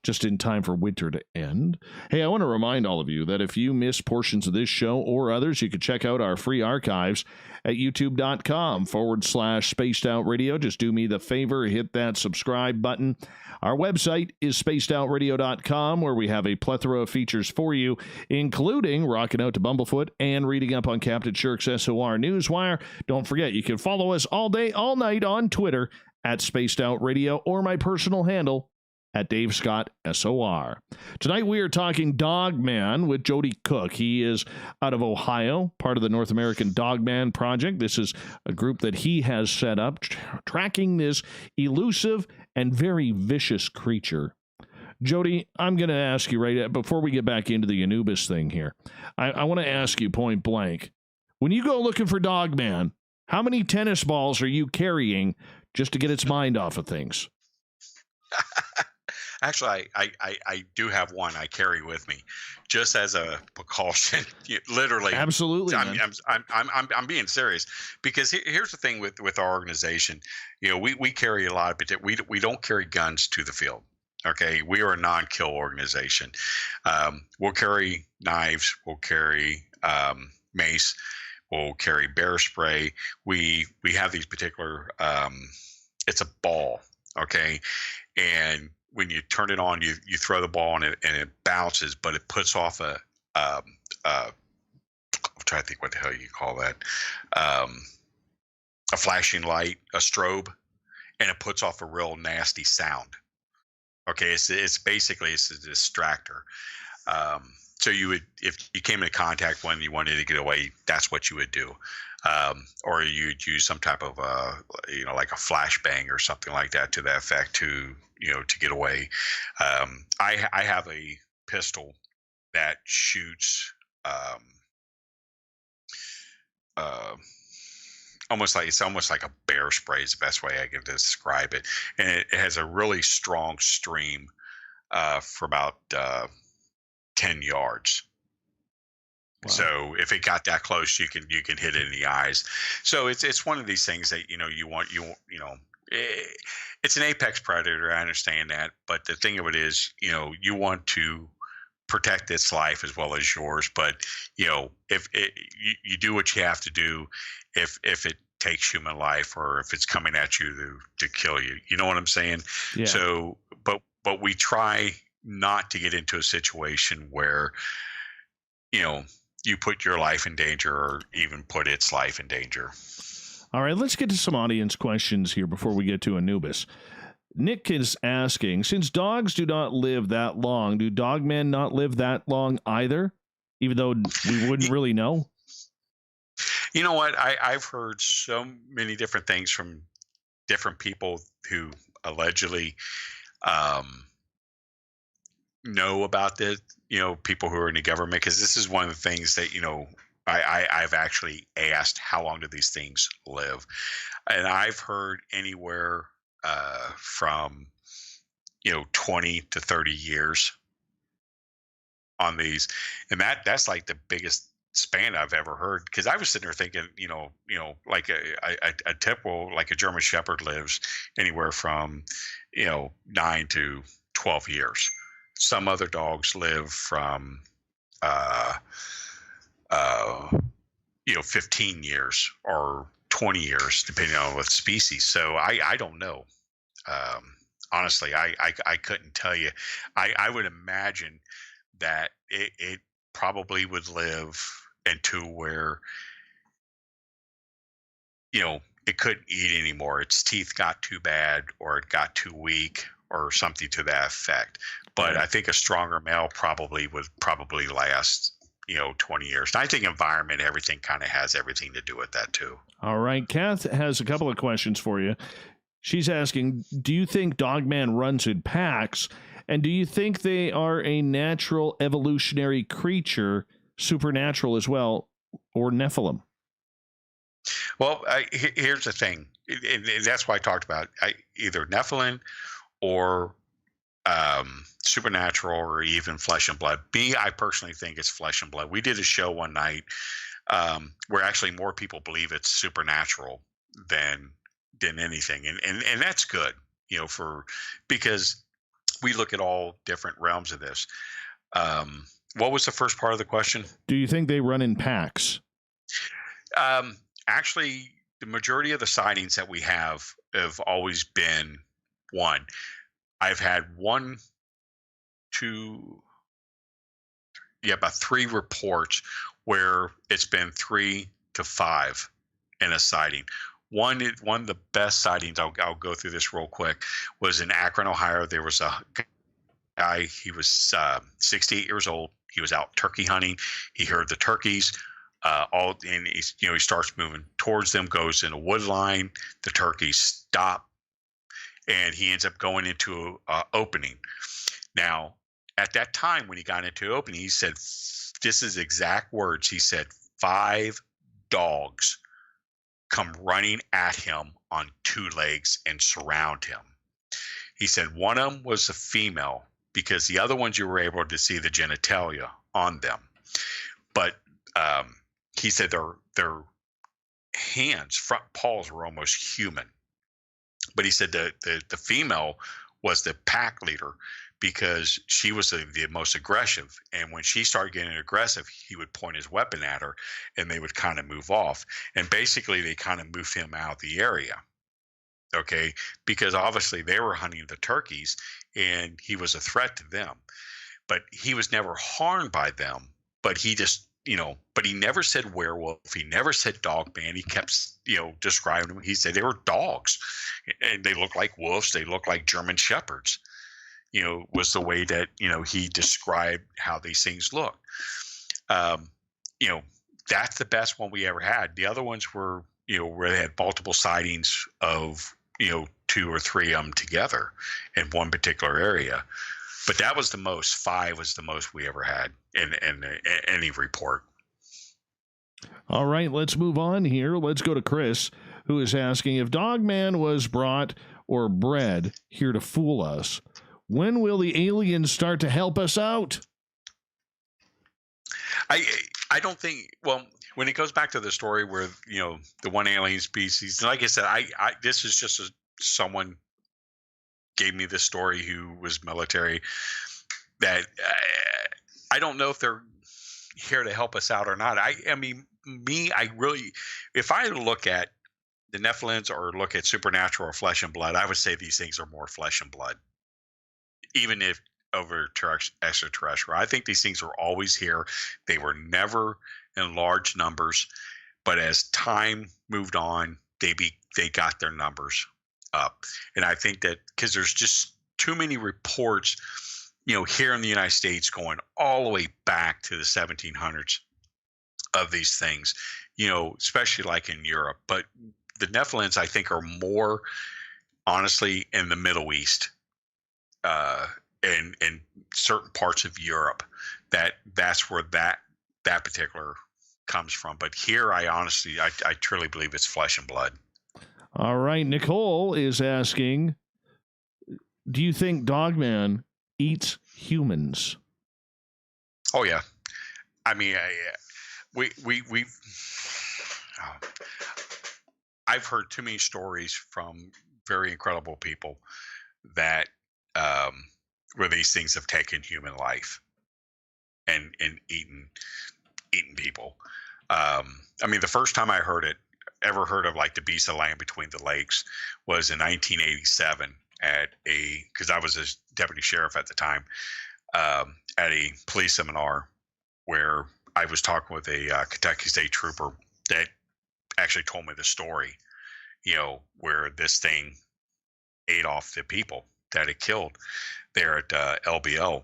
just in time for winter to end. Hey, I want to remind all of you that if you miss portions of this show or others, you can check out our free archives at youtube.com/Spaced Out Radio. Just do me the favor, hit that subscribe button. Our website is spacedoutradio.com, where we have a plethora of features for you, including rocking out to Bumblefoot and reading up on Captain Shirk's SOR Newswire. Don't forget, you can follow us all day, all night on Twitter at Spaced Out Radio, or my personal handle at Dave Scott SOR. Tonight we are talking Dogman with Joedy Cook. He is out of Ohio, part of the North American Dogman project. This is a group that he has set up, tracking this elusive and very vicious creature. Joedy, I'm going to ask you right before we get back into the Anubis thing here. I want to ask you point blank. When you go looking for Dogman, how many tennis balls are you carrying just to get its mind off of things? Actually, I do have one I carry with me, just as a precaution. Literally, absolutely. I'm being serious, because here's the thing with our organization. We carry a lot of it. We don't carry guns to the field. Okay, we are a non-kill organization. We'll carry knives. We'll carry mace. We'll carry bear spray. We have these particular. It's a ball. Okay, and when you turn it on, you throw the ball and it bounces, but it puts off I'm trying to think what the hell you call that. A flashing light, a strobe, and it puts off a real nasty sound. Okay, it's basically a distractor. So you would, if you came into contact when you wanted to get away, that's what you would do. Or you'd use some type of like a flashbang or something like that to that effect to get away. I have a pistol that shoots almost like a bear spray is the best way I can describe it, and it has a really strong stream for about 10 yards. Wow. So if it got that close, you can hit it in the eyes. So it's one of these things that it's an apex predator. I understand that, but the thing of it is, you want to protect its life as well as yours. But if you do what you have to do, if it takes human life or if it's coming at you to kill you, you know what I'm saying? Yeah. So, but we try not to get into a situation where you put your life in danger or even put its life in danger. All right, let's get to some audience questions here before we get to Anubis. Nick is asking, since dogs do not live that long, do dogmen not live that long either, even though we wouldn't really know? You know what? I've heard so many different things from different people who allegedly know about this, people who are in the government, because this is one of the things that, I've actually asked, how long do these things live? And I've heard anywhere from 20 to 30 years on these, and that's like the biggest span I've ever heard, because I was sitting there thinking, like a typical, like a German Shepherd lives anywhere from 9 to 12 years. Some other dogs live from 15 years or 20 years, depending on what species. So I don't know. Honestly, I couldn't tell you. I would imagine that it probably would live into where, it couldn't eat anymore. Its teeth got too bad, or it got too weak, or something to that effect. But I think a stronger male would probably last 20 years. And I think environment, everything kind of has everything to do with that too. All right. Kath has a couple of questions for you. She's asking, do you think dogman runs in packs? And do you think they are a natural evolutionary creature, supernatural as well, or Nephilim? Well, here's the thing. And that's why I talked about either Nephilim or supernatural, or even flesh and blood. I personally think it's flesh and blood. We did a show one night where actually more people believe it's supernatural than anything, and that's good, because we look at all different realms of this. What was the first part of the question? Do you think they run in packs? Actually, the majority of the sightings that we have always been one. I've had about 3 reports where it's been 3 to 5 in a sighting. One of the best sightings, I'll go through this real quick, was in Akron, Ohio. There was a guy, he was 68 years old. He was out turkey hunting. He heard the turkeys, and he starts moving towards them, goes in a wood line. The turkeys stop, and he ends up going into an opening. Now, at that time, when he got into the opening, he said, this is exact words. He said, 5 dogs come running at him on 2 legs and surround him. He said one of them was a female, because the other ones you were able to see the genitalia on them. But he said their hands, front paws, were almost human. But he said the female was the pack leader, because she was the most aggressive. And when she started getting aggressive, he would point his weapon at her, and they would kind of move off. And basically, they kind of moved him out of the area. Okay, because obviously they were hunting the turkeys, and he was a threat to them. But he was never harmed by them. But he just, but he never said werewolf. He never said dogman. He kept, describing them. He said they were dogs, and they look like wolves. They look like German shepherds. Was the way that, he described how these things look. That's the best one we ever had. The other ones were, where they had multiple sightings of, 2 or 3 of them together in one particular area. But that was the most. 5 was the most we ever had in any report. All right, let's move on here. Let's go to Chris, who is asking, if Dogman was brought or bred here to fool us, when will the aliens start to help us out? I don't think, well, when it goes back to the story where, the one alien species, like I said, this is just someone gave me this story who was military, that I don't know if they're here to help us out or not. I really, if I look at the Nephilims or look at supernatural or flesh and blood, I would say these things are more flesh and blood. Even if extraterrestrial. I think these things were always here. They were never in large numbers, but as time moved on, they got their numbers up. And I think that because there's just too many reports, here in the United States going all the way back to the 1700s of these things, especially like in Europe. But the Nephilims, I think, are more honestly in the Middle East, and in certain parts of Europe. That's where that particular comes from. But here, I truly believe it's flesh and blood. All right. Nicole is asking, do you think Dogman eats humans? Oh, yeah. I mean, I've heard too many stories from very incredible people that where these things have taken human life and eaten people. I mean, the first time I ever heard of like the beast of land between the lakes was in 1987 because I was a deputy sheriff at the time, at a police seminar where I was talking with a Kentucky State Trooper that actually told me the story, where this thing ate off the people that it killed there at LBL.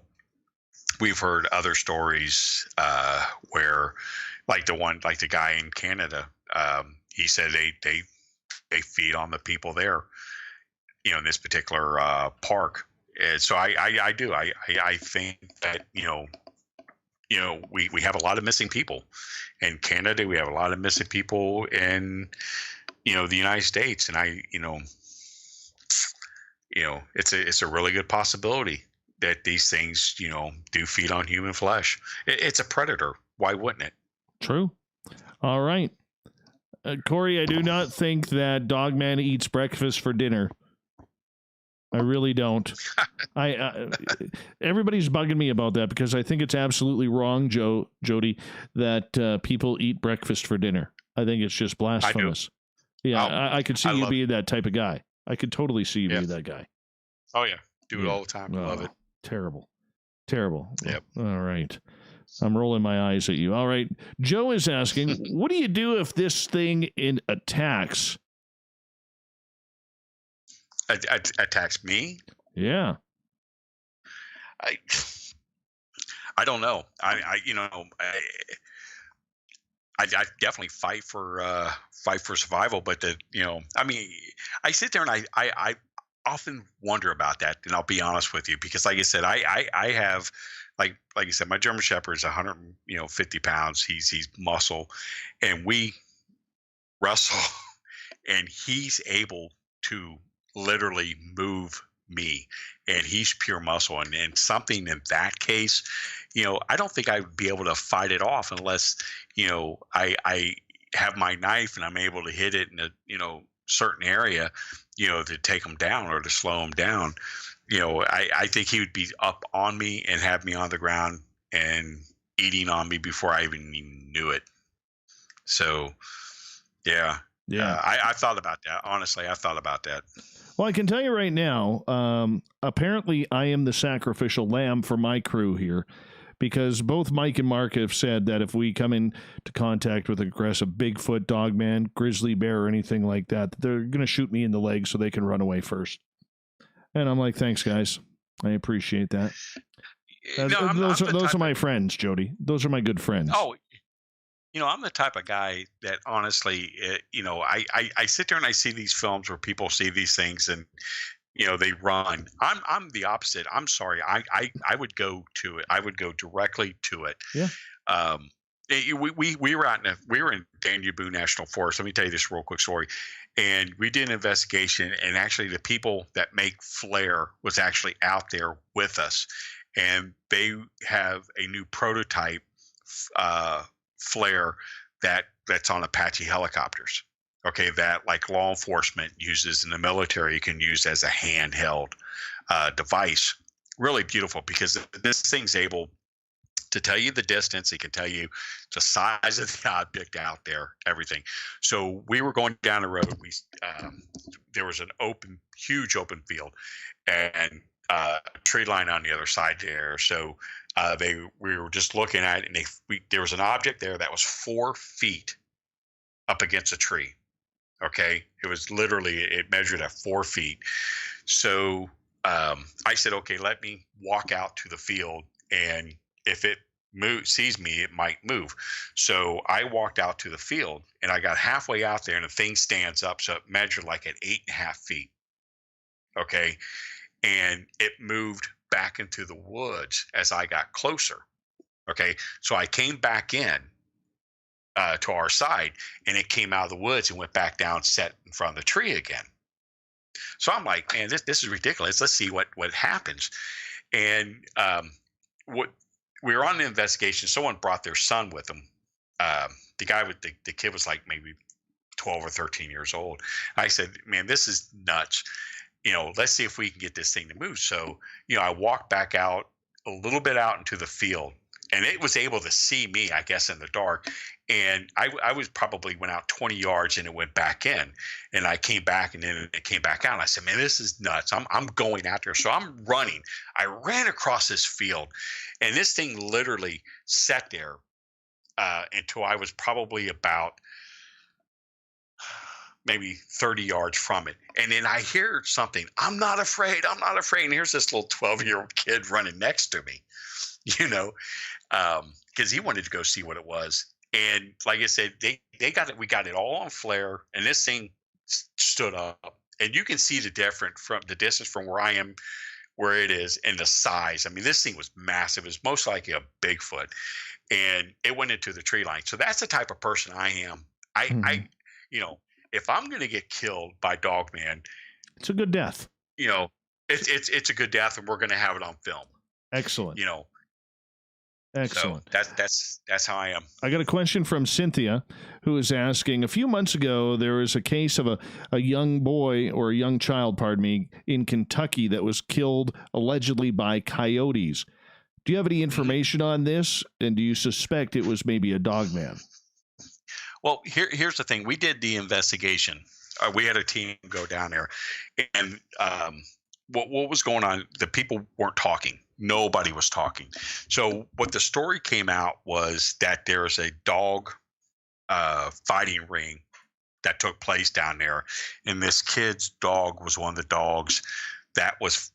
We've heard other stories where, like the guy in Canada, he said they feed on the people there, in this particular park. And so I do. I think that, we have a lot of missing people in Canada. We have a lot of missing people in, the United States. And it's a really good possibility that these things, do feed on human flesh. It's a predator. Why wouldn't it? True. All right. Corey, I do not think that Dogman eats breakfast for dinner. I really don't. Everybody's bugging me about that because I think it's absolutely wrong, Joedy, that people eat breakfast for dinner. I think it's just blasphemous. Yeah, I could see you being that type of guy. I could totally see you being that guy. Oh, yeah. Do it all the time. I love it. Terrible. Yep. All right. I'm rolling my eyes at you. All right. Joe is asking, what do you do if this thing attacks? Attacks me? Yeah. I don't know. I definitely fight for survival, but I sit there and I often wonder about that, and I'll be honest with you, because like I said, I have like you said, my German Shepherd is 150 pounds. He's muscle, and we wrestle, and he's able to literally move me, and he's pure muscle, and something in that case, I don't think I would be able to fight it off unless I have my knife and I'm able to hit it in a certain area, to take him down or to slow him down. I think he would be up on me and have me on the ground and eating on me before I even knew it. So, yeah. I thought about that. Honestly, I thought about that. Well, I can tell you right now, apparently I am the sacrificial lamb for my crew here, because both Mike and Mark have said that if we come into contact with aggressive Bigfoot, Dogman, grizzly bear, or anything like that, they're going to shoot me in the leg so they can run away first. And I'm like, thanks, guys. I appreciate that. Those are my friends, Joedy. Those are my good friends. Oh, I'm the type of guy that honestly, I sit there and I see these films where people see these things and, they run. I'm the opposite. I'm sorry. I would go to it. I would go directly to it. Yeah. We were in Danube National Forest. Let me tell you this real quick story. And we did an investigation, and actually the people that make flare was actually out there with us, and they have a new prototype flare that's on Apache helicopters. Okay, that like law enforcement uses in the military, you can use as a handheld device. Really beautiful, because this thing's able to tell you the distance. It can tell you the size of the object out there, everything. So we were going down the road. There was an huge open field, and tree line on the other side there. So we were just looking at it, and there was an object there that was 4 feet up against a tree. Okay, it was literally, it measured at 4 feet. So I said, okay, let me walk out to the field, and if it sees me, it might move. So I walked out to the field, and I got halfway out there, and the thing stands up. So it measured like at 8.5 feet. Okay, and it moved back into the woods as I got closer. Okay, so I came back in to our side, and it came out of the woods and went back down, set in front of the tree again. So I'm like, man, this is ridiculous. Let's see what happens. And what we were on the investigation. Someone brought their son with them. The guy with the kid was like maybe 12 or 13 years old. I said, man, this is nuts. Let's see if we can get this thing to move. So, I walked back out a little bit out into the field, and it was able to see me, I guess, in the dark. And I was probably went out 20 yards, and it went back in, and I came back, and then it came back out. And I said, man, this is nuts. I'm going out there. So I'm running. I ran across this field, and this thing literally sat there until I was probably about maybe 30 yards from it. And then I hear something, I'm not afraid. And here's this little 12-year-old kid running next to me, because he wanted to go see what it was. And like I said, we got it all on flare, and this thing stood up, and you can see the distance from where I am, where it is, and the size. I mean, this thing was massive. It was most likely a Bigfoot, and it went into the tree line. So that's the type of person I am. I if I'm going to get killed by Dogman, it's a good death. It's a good death, and we're going to have it on film. Excellent. Excellent. So that's how I am. I got a question from Cynthia, who is asking, a few months ago, there was a case of a young boy, or a young child, pardon me, in Kentucky that was killed allegedly by coyotes. Do you have any information on this? And do you suspect it was maybe a dogman? Well, here's the thing. We did the investigation. We had a team go down there, and what was going on, the people weren't talking. Nobody was talking. So what the story came out was that there's a dog fighting ring that took place down there, and this kid's dog was one of the dogs that was,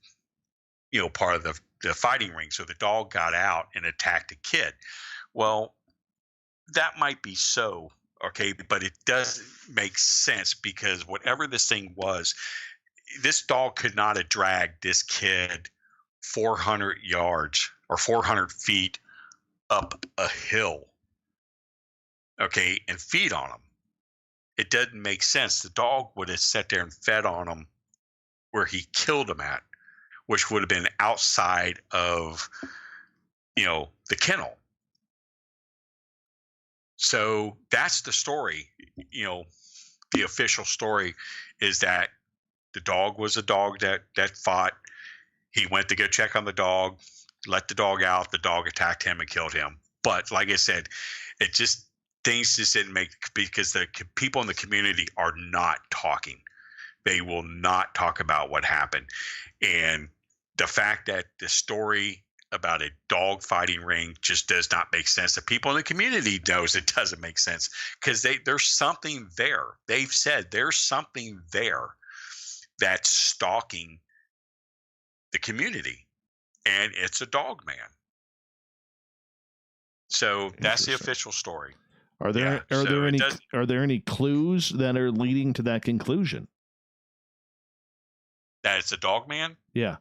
part of the fighting ring. So the dog got out and attacked the kid. Well, that might be so, okay, but it doesn't make sense, because whatever this thing was, this dog could not have dragged this kid 400 yards or 400 feet up a hill, okay, and feed on him. It doesn't make sense. The dog would have sat there and fed on him where he killed him at, which would have been outside of, the kennel. So that's the story. The official story is that the dog was a dog that fought. He went to go check on the dog, let the dog out. The dog attacked him and killed him. But like I said, things just didn't make, because the people in the community are not talking. They will not talk about what happened. And the fact that the story about a dog fighting ring just does not make sense. The people in the community knows it doesn't make sense, because there's something there. They've said there's something there that's stalking the community, and it's a dog man. So that's the official story. Are there any clues that are leading to that conclusion? That it's a dog man? Yeah.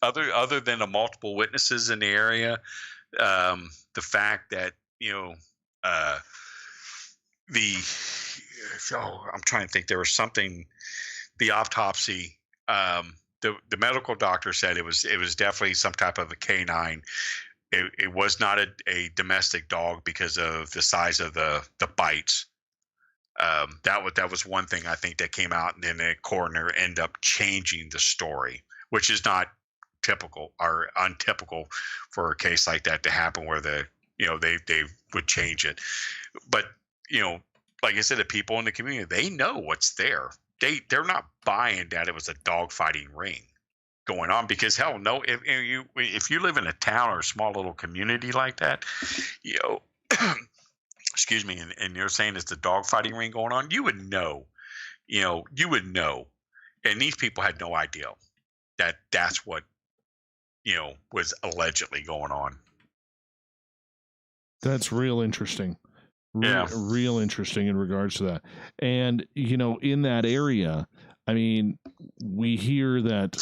Other than the multiple witnesses in the area, the fact that I'm trying to think. There was something. The autopsy. The medical doctor said it was definitely some type of a canine. It was not a domestic dog because of the size of the bites. That was one thing I think that came out, and then the coroner ended up changing the story, which is not typical or untypical for a case like that to happen, where they would change it. But like I said, the people in the community, they know what's there. They're not buying that it was a dog fighting ring. going on, because hell no, if you live in a town or a small little community like that, you know, excuse me, and you're saying it's the dog fighting ring going on, you would know, and these people had no idea that that's what, was allegedly going on. That's real interesting. Yeah. Real interesting in regards to that. And, in that area, I mean, we hear that,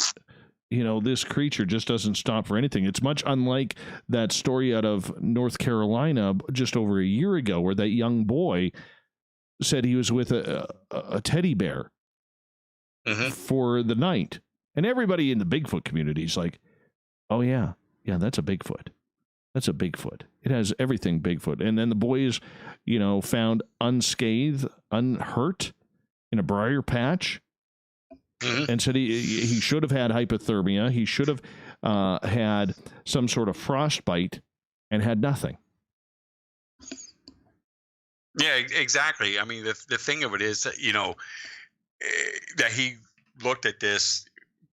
this creature just doesn't stop for anything. It's much unlike that story out of North Carolina just over a year ago, where that young boy said he was with a teddy bear for the night. And everybody in the Bigfoot community is like, oh, yeah, that's a Bigfoot. That's a Bigfoot. It has everything Bigfoot. And then the boy is, found unscathed, unhurt in a briar patch. And said he should have had hypothermia. He should have had some sort of frostbite and had nothing. Yeah, exactly. I mean, the thing of it is that, that he looked at this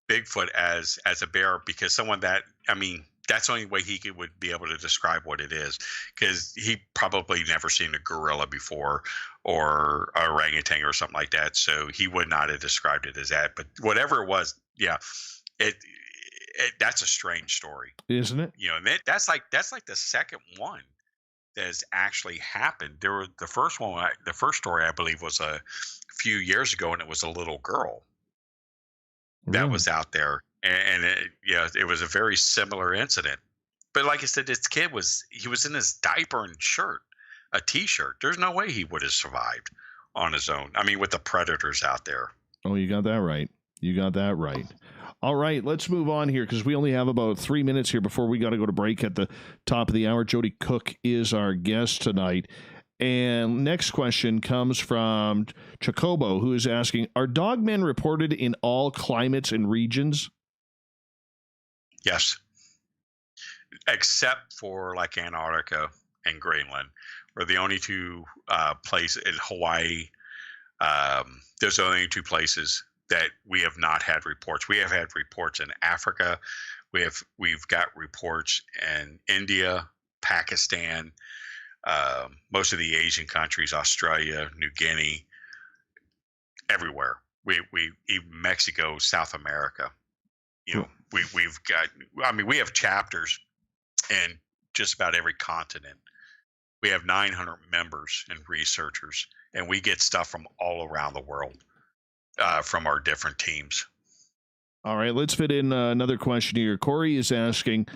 Bigfoot as a bear, because that's the only way he would be able to describe what it is, because he probably never seen a gorilla before or a orangutan or something like that. So he would not have described it as that. But whatever it was, that's a strange story, isn't it? And that's like the second one that has actually happened. The first story I believe was a few years ago, and it was a little girl that was out there. And it was a very similar incident. But like I said, this kid was in his diaper and shirt, a T-shirt. There's no way he would have survived on his own. I mean, with the predators out there. Oh, you got that right. All right, let's move on here, because we only have about 3 minutes here before we got to go to break at the top of the hour. Joedy Cook is our guest tonight. And next question comes from Chocobo, who is asking, are dogmen reported in all climates and regions? Yes, except for like Antarctica and Greenland, are the only two places. In Hawaii, there's only two places that we have not had reports. We have had reports in Africa. We've got reports in India, Pakistan, most of the Asian countries, Australia, New Guinea, everywhere. Even Mexico, South America. We have chapters in just about every continent. We have 900 members and researchers, and we get stuff from all around the world from our different teams. All right, let's fit in another question here. Corey is asking,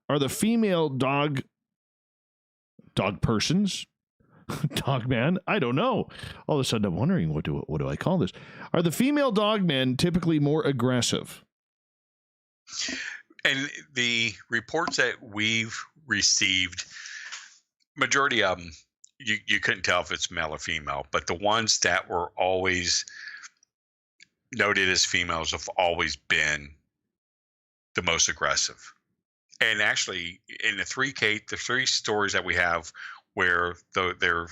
are the female dog persons, dogman? I don't know. All of a sudden I'm wondering, what do I call this? Are the female dogmen typically more aggressive? And the reports that we've received, majority of them, you couldn't tell if it's male or female, but the ones that were always noted as females have always been the most aggressive. And actually, in the three stories that we have where they're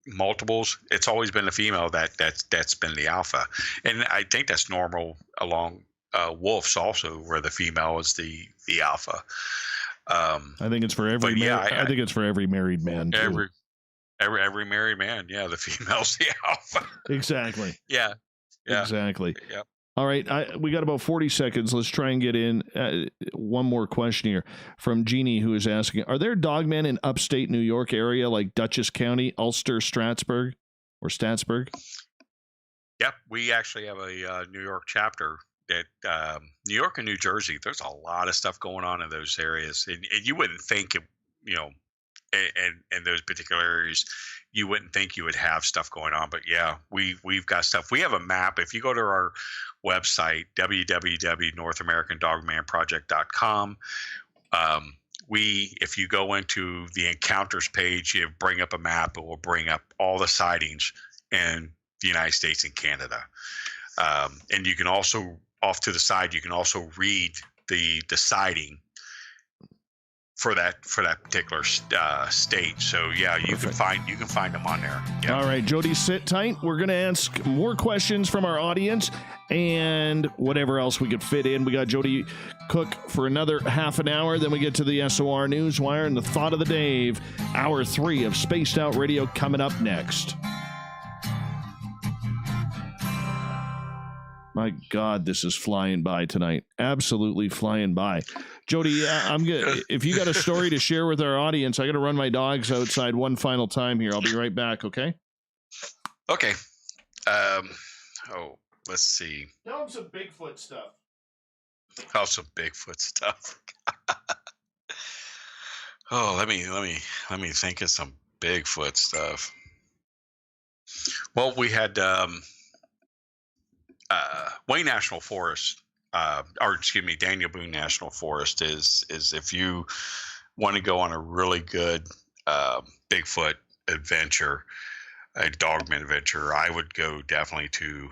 multiples, it's always been the female that's been the alpha. And I think that's normal along wolves also, where the female is the alpha. I think it's for every I think it's for every married man too. Every married man, the female's the alpha. Exactly. Yeah. Exactly. Yep. All right, we got about 40 seconds. Let's try and get in one more question here from Jeannie, who is asking, are there dogmen in upstate New York area like Dutchess County, Ulster, Strattsburg? Yep, we actually have a New York chapter. That New York and New Jersey, there's a lot of stuff going on in those areas, and you wouldn't think it, in those particular areas, you wouldn't think you would have stuff going on. But yeah, we've got stuff. We have a map. If you go to our website, www.NorthAmericanDogmanProject.com, if you go into the encounters page, you bring up a map. It will bring up all the sightings in the United States and Canada. And you can also, off to the side, you can also read the sighting for that particular state. So yeah, you can find them on there. Yeah. All right, Joedy, sit tight. We're going to ask more questions from our audience and whatever else we could fit in. We got Joedy Cook for another half an hour. Then we get to the SOR Newswire and the Thought of the Day. Hour 3 of Spaced Out Radio coming up next. My God, this is flying by tonight. Absolutely flying by. Joedy, I'm good. If you got a story to share with our audience, I got to run my dogs outside one final time here. I'll be right back. Okay. Okay. Let's see. Tell them some Bigfoot stuff. Oh, some Bigfoot stuff. Let me think of some Bigfoot stuff. Well, we had Wayne National Forest, Daniel Boone National Forest is if you want to go on a really good Bigfoot adventure, a dogman adventure, I would go definitely to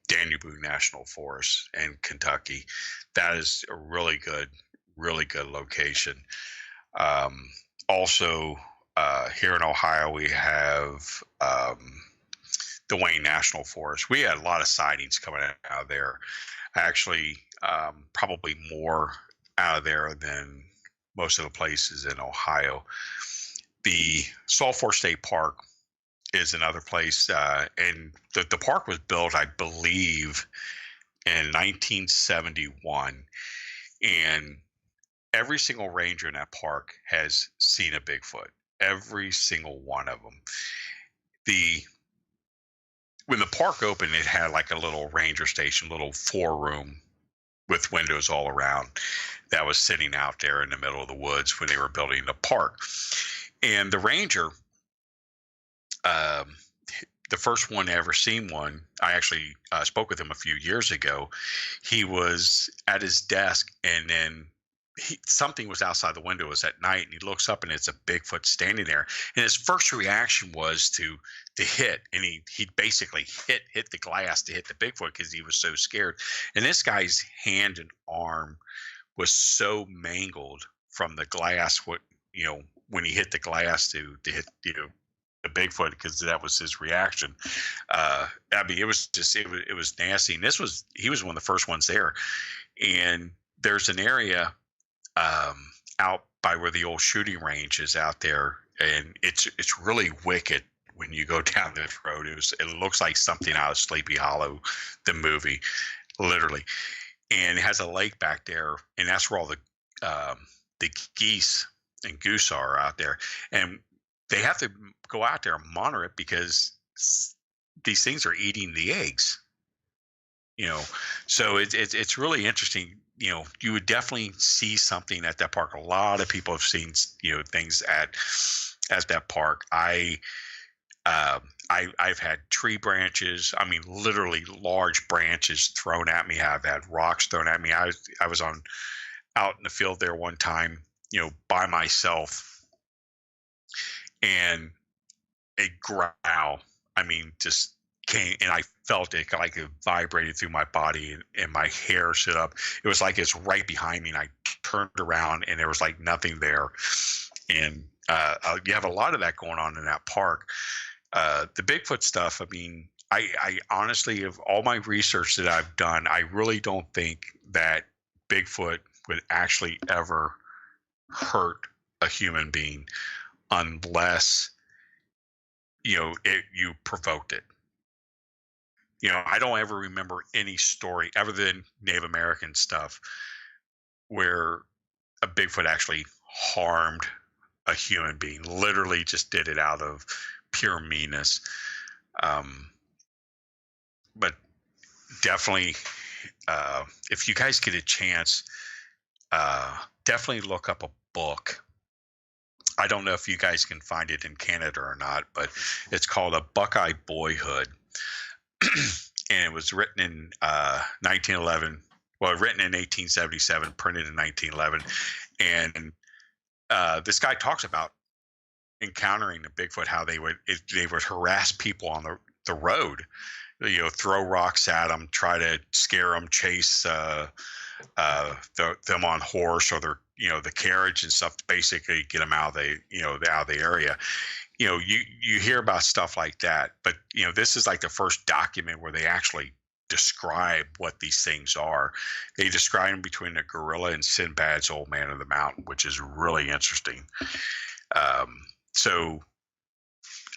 Daniel Boone National Forest in Kentucky. That is a really good location. Also, here in Ohio, we have the Wayne National Forest. We had a lot of sightings coming out of there. Actually, probably more out of there than most of the places in Ohio. The Salt Fork State Park is another place, and the park was built, I believe, in 1971, and every single ranger in that park has seen a Bigfoot. Every single one of them. When the park opened, it had like a little ranger station, little 4-room with windows all around that was sitting out there in the middle of the woods when they were building the park. And the ranger, the first one to ever seen one, I actually spoke with him a few years ago. He was at his desk, and then something was outside the window. It was at night, and he looks up, and it's a Bigfoot standing there. And his first reaction was to hit, and he basically hit the glass to hit the Bigfoot because he was so scared. And this guy's hand and arm was so mangled from the glass, when he hit the glass to hit the Bigfoot, because that was his reaction. It was nasty. And he was one of the first ones there. And there's an area out by where the old shooting range is out there, and it's really wicked when you go down this road. It looks like something out of Sleepy Hollow, the movie, literally. And it has a lake back there, and that's where all the geese and goose are out there. And they have to go out there and monitor it because these things are eating the eggs. So it's really interesting. You would definitely see something at that park. A lot of people have seen, things at that park. I've had tree branches. I mean, literally large branches thrown at me. I've had rocks thrown at me. I was out in the field there one time, by myself, and a growl, just came, and I felt it like it vibrated through my body, and my hair stood up. It was like it's right behind me, and I turned around, and there was like nothing there. And you have a lot of that going on in that park. The Bigfoot stuff, I honestly, of all my research that I've done, I really don't think that Bigfoot would actually ever hurt a human being unless you provoked it. I don't ever remember any story other than Native American stuff where a Bigfoot actually harmed a human being. Literally just did it out of pure meanness. But definitely, if you guys get a chance, definitely look up a book. I don't know if you guys can find it in Canada or not, but it's called A Buckeye Boyhood. And it was written in 1911. Well, written in 1877, printed in 1911. And this guy talks about encountering the Bigfoot, how they would harass people on the road, throw rocks at them, try to scare them, chase them on horse or their the carriage and stuff to basically get them out of the area. You hear about stuff like that, but this is like the first document where they actually describe what these things are. They describe them between a gorilla and Sinbad's Old Man of the Mountain, which is really interesting. So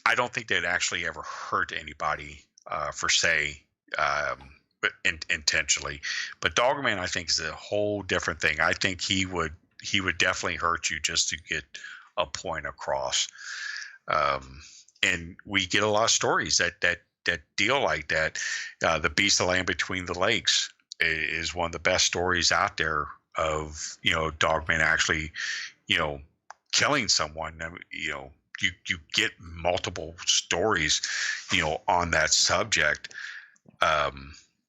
I don't think they'd actually ever hurt anybody per se, but intentionally. But Dogman, I think, is a whole different thing. I think he would definitely hurt you just to get a point across. And we get a lot of stories that deal like that. The Beast of Land Between the Lakes is one of the best stories out there of Dogman actually killing someone. You get multiple stories on that subject.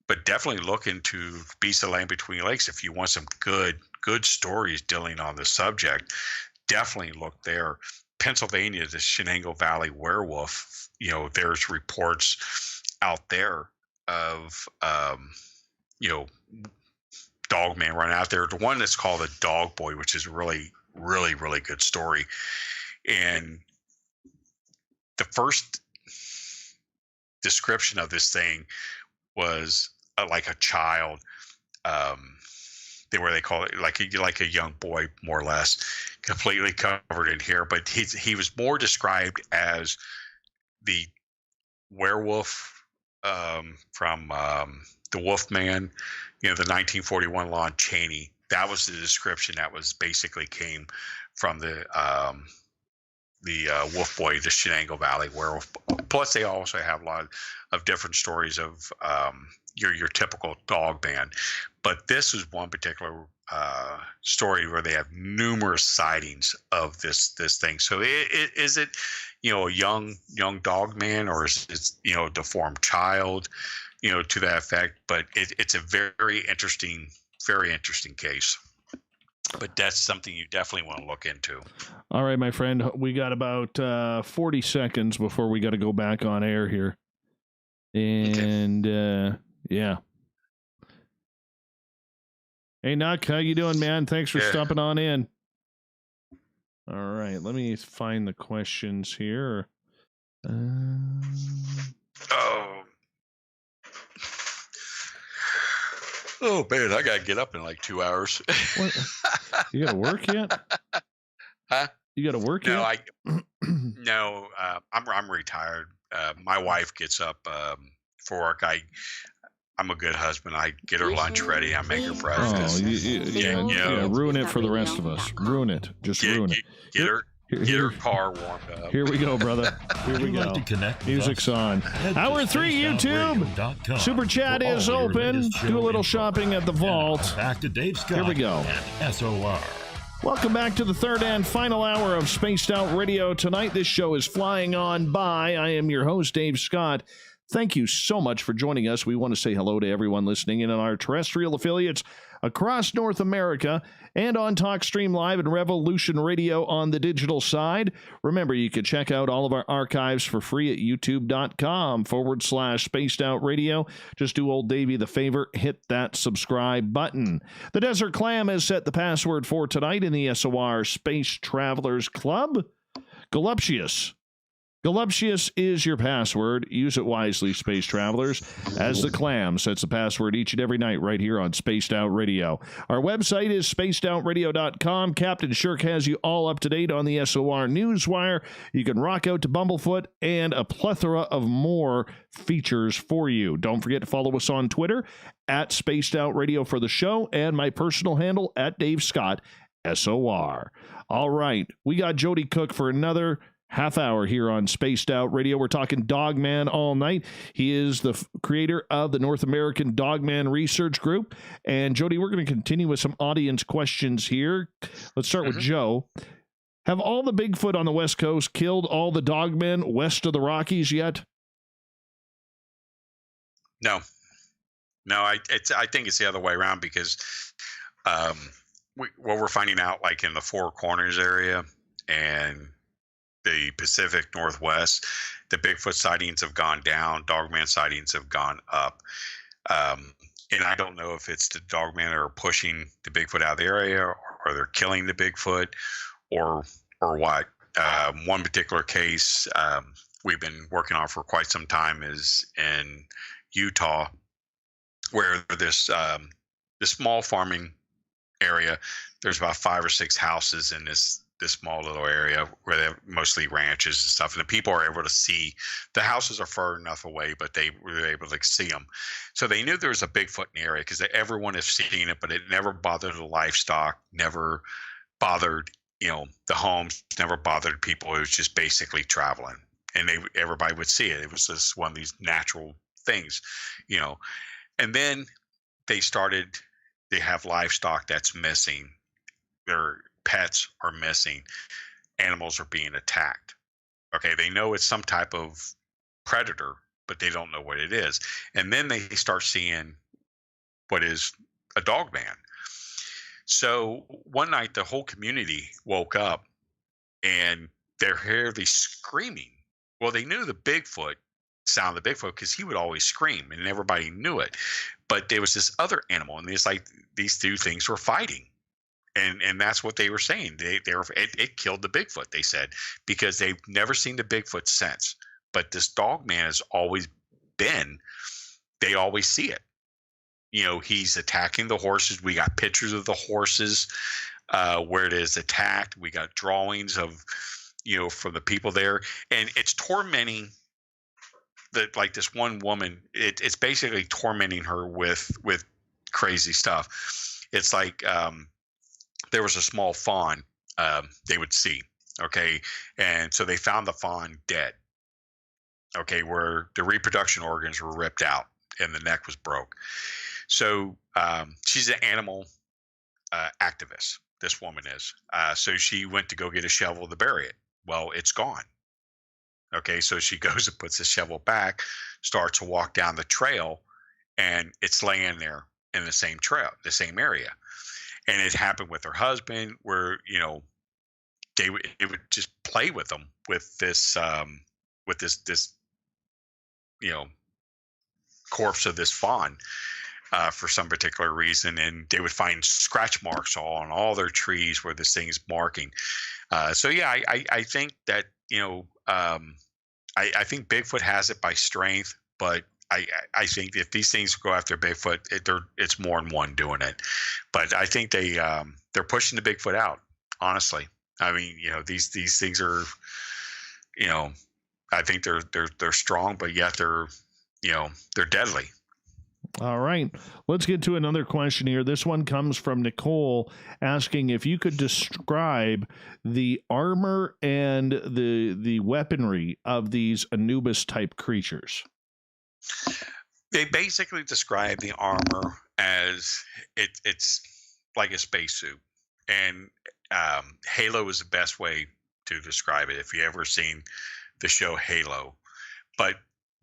But definitely look into Beast of Land Between the Lakes if you want some good stories dealing on the subject. Definitely look there. Pennsylvania, the Shenango Valley werewolf, there's reports out there of Dogman running out there. The one that's called a Dog Boy, which is really, really, really good story. And the first description of this thing was like a child, where they call it like a young boy, more or less, completely covered in hair. But he was more described as the werewolf from the Wolfman, the 1941 Lon Chaney. That was the description that was basically came from the Wolf Boy, the Shenango Valley werewolf. Plus, they also have a lot of different stories of your typical dog band. But this is one particular story where they have numerous sightings of this thing. So is it a young dog man, or is it a deformed child, to that effect? But it's a very interesting case. But that's something you definitely want to look into. All right, my friend, we got about 40 seconds before we got to go back on air here. And yeah. Hey, Nuck, how you doing, man? Thanks for stopping on in. All right, let me find the questions here. Oh, man, I got to get up in like 2 hours. What? You got to work yet? Huh? You got to work yet? No, I'm retired. My wife gets up for work. I'm a good husband. I get her lunch ready. I make her breakfast. Oh, ruin it for the rest of us. Ruin it. Just ruin it. Get her car warmed up. Here we go, brother. Here we go. Music's on. Hour 3, YouTube. Super chat is open. Do a little shopping at the vault. Back to Dave Scott. Here we go. And SOR. Welcome back to the third and final hour of Spaced Out Radio tonight. This show is flying on by. I am your host, Dave Scott. Thank you so much for joining us. We want to say hello to everyone listening in on our terrestrial affiliates across North America and on TalkStream Live and Revolution Radio on the digital side. Remember, you can check out all of our archives for free at youtube.com/Spaced Out Radio. Just do old Davey the favor, hit that subscribe button. The Desert Clam has set the password for tonight in the SOR Space Travelers Club. Galuptious. Galuptious is your password. Use it wisely, Space Travelers, as the Clam sets the password each and every night right here on Spaced Out Radio. Our website is spacedoutradio.com. Captain Shirk has you all up to date on the SOR Newswire. You can rock out to Bumblefoot and a plethora of more features for you. Don't forget to follow us on Twitter at Spaced Out Radio for the show and my personal handle at Dave Scott, SOR. All right, we got Joedy Cook for another half hour here on Spaced Out Radio. We're talking Dogman all night. He is the creator of the North American Dogman Research Group. And Joedy, we're going to continue with some audience questions here. Let's start with Joe. Have all the Bigfoot on the West Coast killed all the dogmen west of the Rockies yet? No, I think it's the other way around, because what we're finding out, like in the Four Corners area and the Pacific Northwest, the Bigfoot sightings have gone down, dogman sightings have gone up. And I don't know if it's the dogmen are pushing the Bigfoot out of the area, or they're killing the Bigfoot, or what. One particular case we've been working on for quite some time is in Utah, where this small farming area. There's about 5 or 6 houses in this small little area where they have mostly ranches and stuff, and the people are able to see. The houses are far enough away, but they were able to see them. So they knew there was a Bigfoot in the area because everyone has seen it, but it never bothered the livestock, never bothered the homes, never bothered people. It was just basically traveling, and everybody would see it. It was just one of these natural things, And then they have livestock that's missing. Their pets are missing. Animals are being attacked. Okay, they know it's some type of predator, but they don't know what it is. And then they start seeing what is a dogman. So one night the whole community woke up and they're hearing these screaming. Well, they knew the Bigfoot sound of the Bigfoot because he would always scream, and everybody knew it. But there was this other animal, and it's like these two things were fighting. And that's what they were saying. It killed the Bigfoot, they said, because they've never seen the Bigfoot since. But this dogman has always been, they always see it. He's attacking the horses. We got pictures of the horses where it is attacked. We got drawings of, from the people there. And it's tormenting like this one woman. It's basically tormenting her with crazy stuff. It's like there was a small fawn they would see, okay? And so they found the fawn dead, okay, where the reproduction organs were ripped out and the neck was broke. So she's an animal activist, this woman is. So she went to go get a shovel to bury it. Well, it's gone. Okay, so she goes and puts the shovel back, starts to walk down the trail, and it's laying there in the same trail, the same area. And it happened with her husband, where it would just play with them with this corpse of this fawn for some particular reason, and they would find scratch marks on all their trees where this thing's marking. So yeah, I think that I think Bigfoot has it by strength, but I think if these things go after Bigfoot, it's more than one doing it. But I think they're pushing the Bigfoot out. Honestly, I mean, these things are, I think they're strong, but yet they're deadly. All right, let's get to another question here. This one comes from Nicole, asking if you could describe the armor and the weaponry of these Anubis type creatures. They basically describe the armor as it's like a spacesuit, and Halo is the best way to describe it. If you ever seen the show Halo, but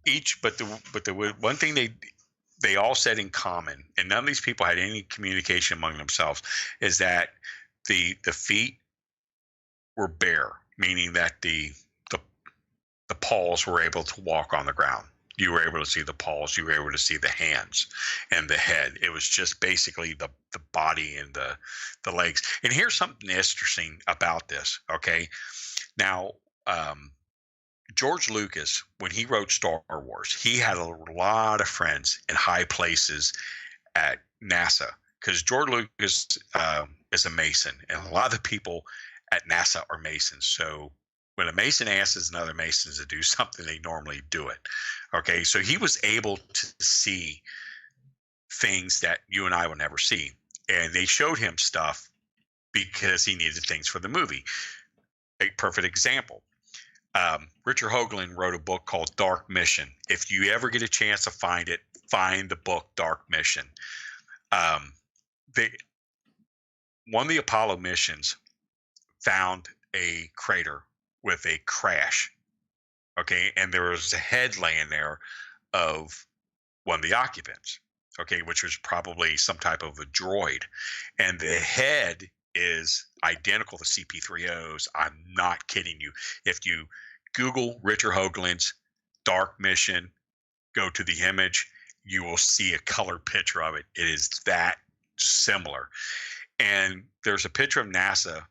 the one thing they all said in common, and none of these people had any communication among themselves, is that the feet were bare, meaning that the paws were able to walk on the ground. You were able to see the paws, you were able to see the hands and the head. It was just basically the body and the legs. And here's something interesting about this, okay? Now, George Lucas, when he wrote Star Wars, he had a lot of friends in high places at NASA, because George Lucas is a Mason, and a lot of the people at NASA are Masons. So when a Mason asks another Mason to do something, they normally do it. Okay, so he was able to see things that you and I will never see. And they showed him stuff because he needed things for the movie. A perfect example. Richard Hoagland wrote a book called Dark Mission. If you ever get a chance to find it, find the book Dark Mission. One of the Apollo missions found a crater with a crash. Okay, and there was a head laying there of one of the occupants. Okay, which was probably some type of a droid, and the head is identical to CP3O's. I'm not kidding you. If you Google Richard Hoagland's Dark Mission, go to the image, you will see a color picture of it. It is that similar. And there's a picture of NASA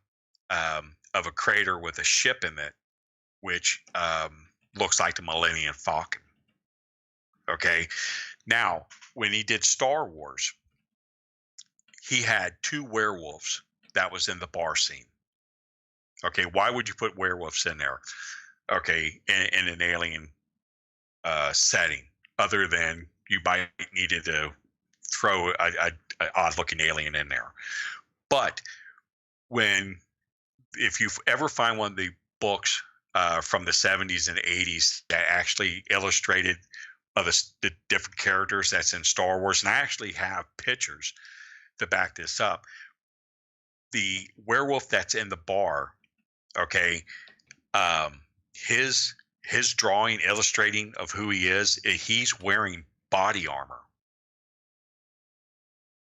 of a crater with a ship in it, which looks like the Millennium Falcon. Okay. Now, when he did Star Wars, he had 2 werewolves that was in the bar scene. Okay. Why would you put werewolves in there? Okay. In an alien setting, other than you might needed to throw a odd looking alien in there. But if you ever find one of the books from the 70s and 80s that actually illustrated the different characters that's in Star Wars, and I actually have pictures to back this up. The werewolf that's in the bar, okay, his drawing illustrating of who he is, he's wearing body armor.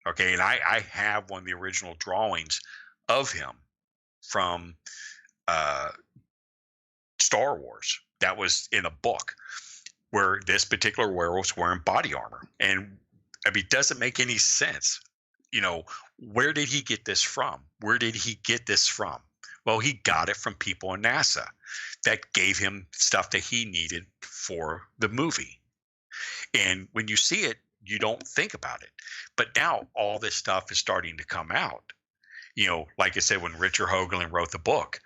Okay, and I have one of the original drawings of him from Star Wars that was in a book where this particular werewolf's wearing body armor. And I mean, it doesn't make any sense. Where did he get this from? Where did he get this from? Well, he got it from people in NASA that gave him stuff that he needed for the movie. And when you see it, you don't think about it. But now all this stuff is starting to come out. Like I said, when Richard Hoagland wrote the book,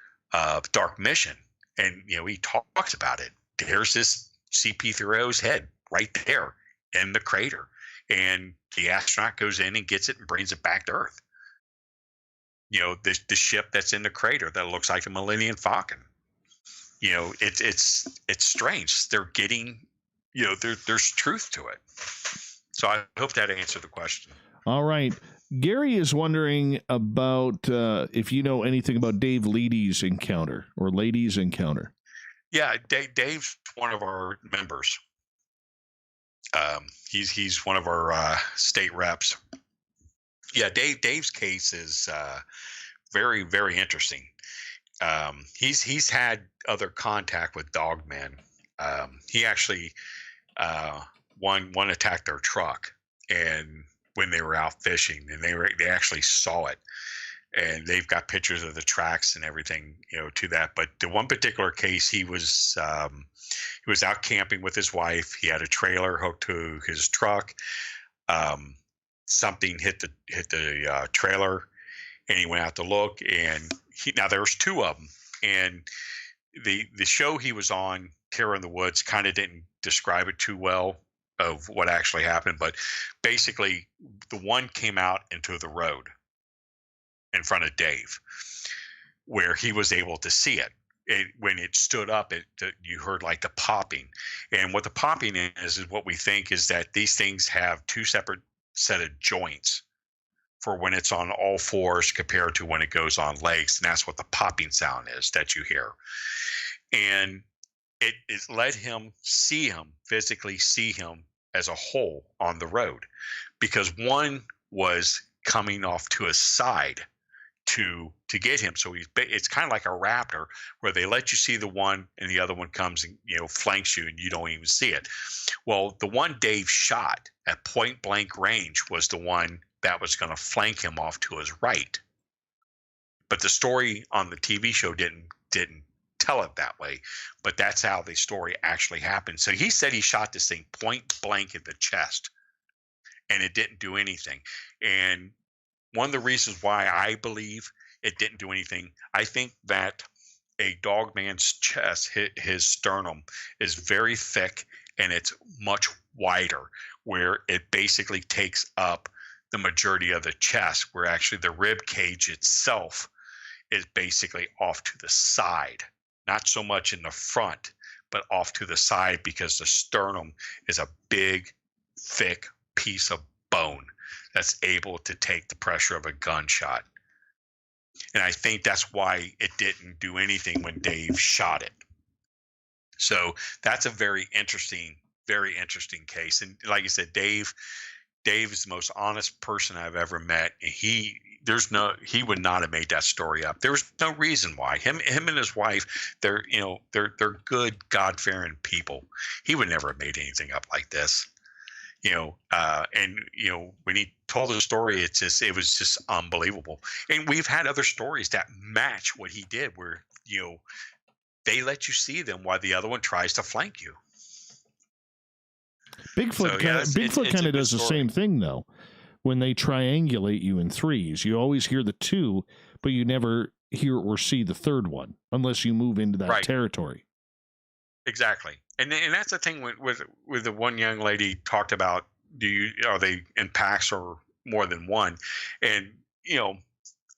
Dark Mission, and, he talks about it. There's this CP3O's head right there in the crater. And the astronaut goes in and gets it and brings it back to Earth. The ship that's in the crater that looks like the Millennium Falcon. It's strange. They're getting, there's truth to it. So I hope that answered the question. All right. Gary is wondering about if you know anything about Dave Leedy's encounter or Lady's encounter. Yeah, Dave's one of our members. He's one of our state reps. Yeah, Dave's case is very, very interesting. He's had other contact with dogmen. He actually one attacked their truck, and when they were out fishing, and they actually saw it, and they've got pictures of the tracks and everything, to that. But the one particular case, he was out camping with his wife. He had a trailer hooked to his truck. Something hit the trailer, and he went out to look. And now there was 2 of them, and the show he was on, Terror in the Woods, kind of didn't describe it too well of what actually happened. But basically, the one came out into the road in front of Dave, where he was able to see it. When it stood up, you heard like the popping. And what the popping is what we think is that these things have 2 separate set of joints for when it's on all fours compared to when it goes on legs. And that's what the popping sound is that you hear. And it let him physically see him as a whole on the road, because one was coming off to his side to get him. So it's kind of like a raptor, where they let you see the one and the other one comes and flanks you and you don't even see it. Well, the one Dave shot at point blank range was the one that was going to flank him off to his right. But the story on the TV show didn't tell it that way, but that's how the story actually happened. So he said he shot this thing point blank in the chest, and it didn't do anything. And one of the reasons why I believe it didn't do anything, I think that a dogman's chest, his sternum, is very thick and it's much wider, where it basically takes up the majority of the chest, where actually the rib cage itself is basically off to the side, not so much in the front, but off to the side, because the sternum is a big, thick piece of bone that's able to take the pressure of a gunshot. And I think that's why it didn't do anything when Dave shot it. So that's a very interesting case. And like I said, Dave is the most honest person I've ever met. And he would not have made that story up. There was no reason why. Him and his wife, they're good, God-fearing people. He would never have made anything up like this. And when he told the story, it was just unbelievable. And we've had other stories that match what he did, where they let you see them while the other one tries to flank you. Bigfoot kind of does the same thing, though. When they triangulate you in threes, you always hear the two, but you never hear or see the third one unless you move into that territory. Exactly. And that's the thing with the one young lady talked about, are they in packs or more than one? And,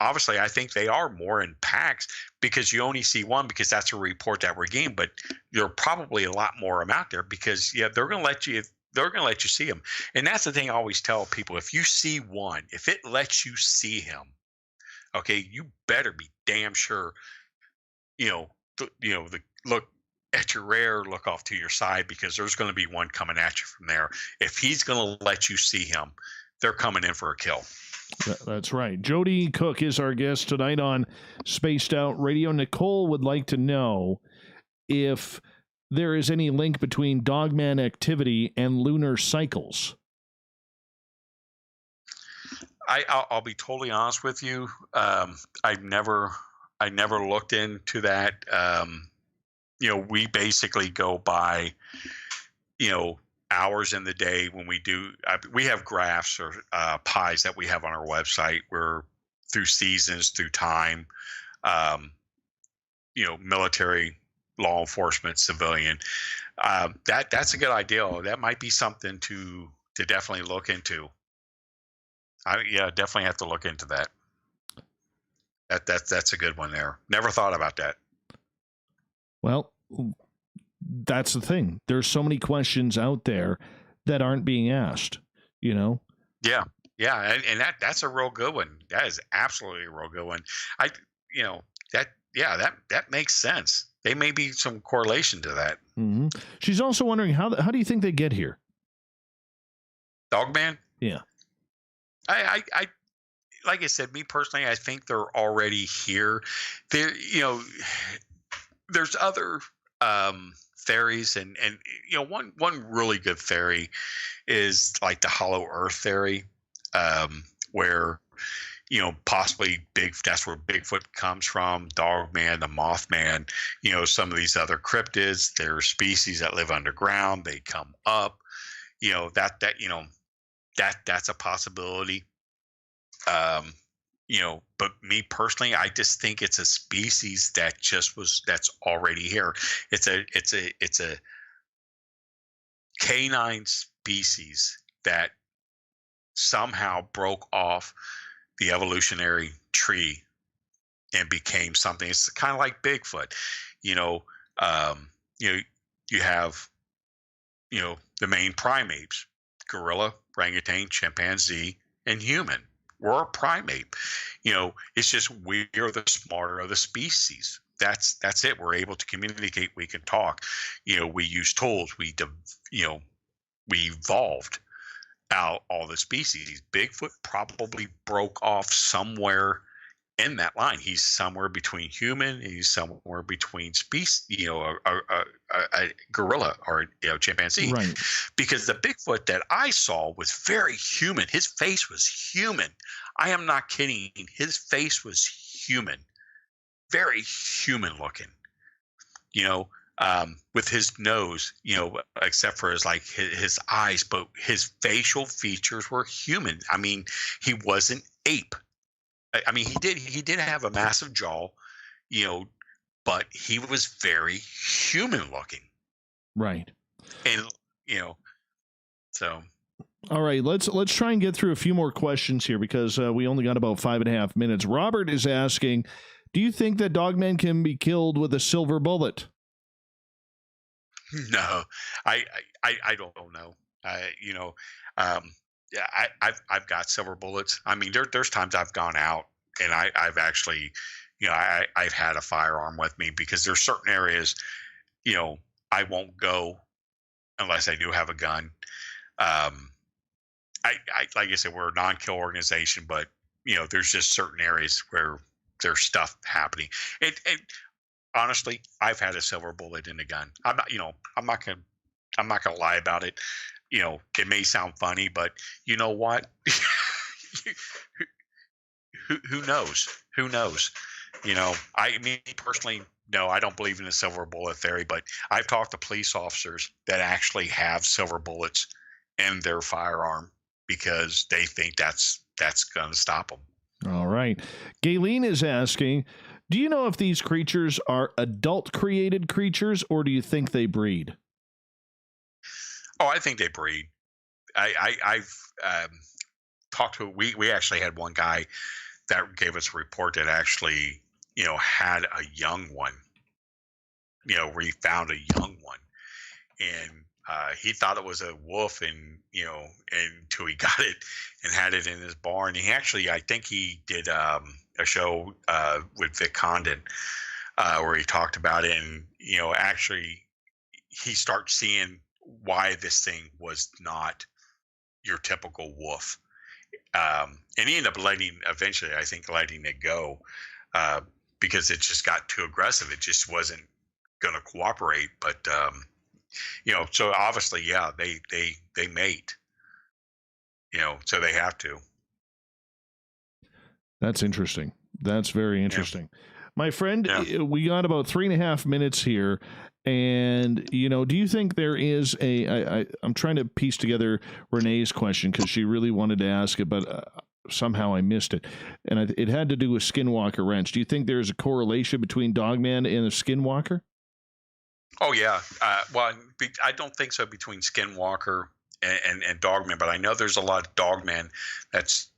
obviously I think they are more in packs because you only see one because that's a report that we're getting, but there are probably a lot more of them out there because they're going to let you see them. And that's the thing I always tell people. If you see one, if it lets you see him, okay, you better be damn sure, look at your rear, look off to your side, because there's going to be one coming at you from there. If he's going to let you see him, they're coming in for a kill. That's right. Joedy Cook is our guest tonight on Spaced Out Radio. Nicole would like to know if there is any link between dogman activity and lunar cycles. I'll be totally honest with you. I never looked into that. We basically go by, hours in the day when we do. We have graphs or pies that we have on our website. We're through seasons, through time, military, law enforcement, civilian. That's a good idea. That might be something to definitely look into. Definitely have to look into that. That's a good one there. Never thought about that. Well, that's the thing. There's so many questions out there that aren't being asked, Yeah. And that's a real good one. That is absolutely a real good one. That makes sense. There may be some correlation to that. Mm-hmm. She's also wondering how do you think they get here? Dogman? Yeah. I like I said, me personally, I think they're already here. There's other theories, and one really good theory is like the hollow earth theory, where possibly that's where Bigfoot comes from, Dogman, the Mothman, some of these other cryptids. There are species that live underground, they come up, that's a possibility. But me personally, I just think it's a species that's already here. It's a canine species that somehow broke off the evolutionary tree and became something. It's kind of like Bigfoot. You have the main primates: gorilla, orangutan, chimpanzee, and human. We're a primate. It's just we are the smarter of the species. That's it. We're able to communicate. We can talk. We use tools. We evolved out all the species. Bigfoot probably broke off somewhere in that line. He's somewhere between human. He's somewhere between species. A gorilla or chimpanzee. Right. Because the Bigfoot that I saw was very human. His face was human. I am not kidding. His face was human, very human looking. With his nose, except for his eyes, but his facial features were human. I mean, he wasn't ape. I mean, he did have a massive jaw, but he was very human looking. Right. And so. All right, let's try and get through a few more questions here because we only got about 5.5 minutes. Robert is asking, do you think that dogmen can be killed with a silver bullet? No, I don't know. I've got silver bullets. I mean, there's times I've gone out and I've actually, I've had a firearm with me because there's certain areas, I won't go unless I do have a gun. Like I said, we're a non-kill organization, but there's just certain areas where there's stuff happening. And honestly, I've had a silver bullet in a gun. I'm not gonna lie about it. it may sound funny, but you know what? who knows? Who knows? I mean, personally, no, I don't believe in the silver bullet theory, but I've talked to police officers that actually have silver bullets in their firearm because they think that's going to stop them. All right. Gayleen is asking, do you know if these creatures are adult-created creatures, or do you think they breed? Oh, I think they breed. I've talked to, we actually had one guy that gave us a report that actually, had a young one, where he found a young one, and he thought it was a wolf, and until he got it and had it in his barn. He actually, I think he did a show with Vic Condon where he talked about it, and actually he starts seeing why this thing was not your typical wolf, and he ended up eventually I think letting it go because it just got too aggressive. It just wasn't going to cooperate, but so obviously, yeah, they mate, so they have to. That's interesting. That's very interesting. Yeah. My friend, we got about 3.5 minutes here. And, do you think there is I'm trying to piece together Renee's question because she really wanted to ask it, but somehow I missed it. And it had to do with Skinwalker Ranch. Do you think there's a correlation between Dogman and a Skinwalker? Oh, yeah. Well, I don't think so between Skinwalker and Dogman, but I know there's a lot of Dogmen that's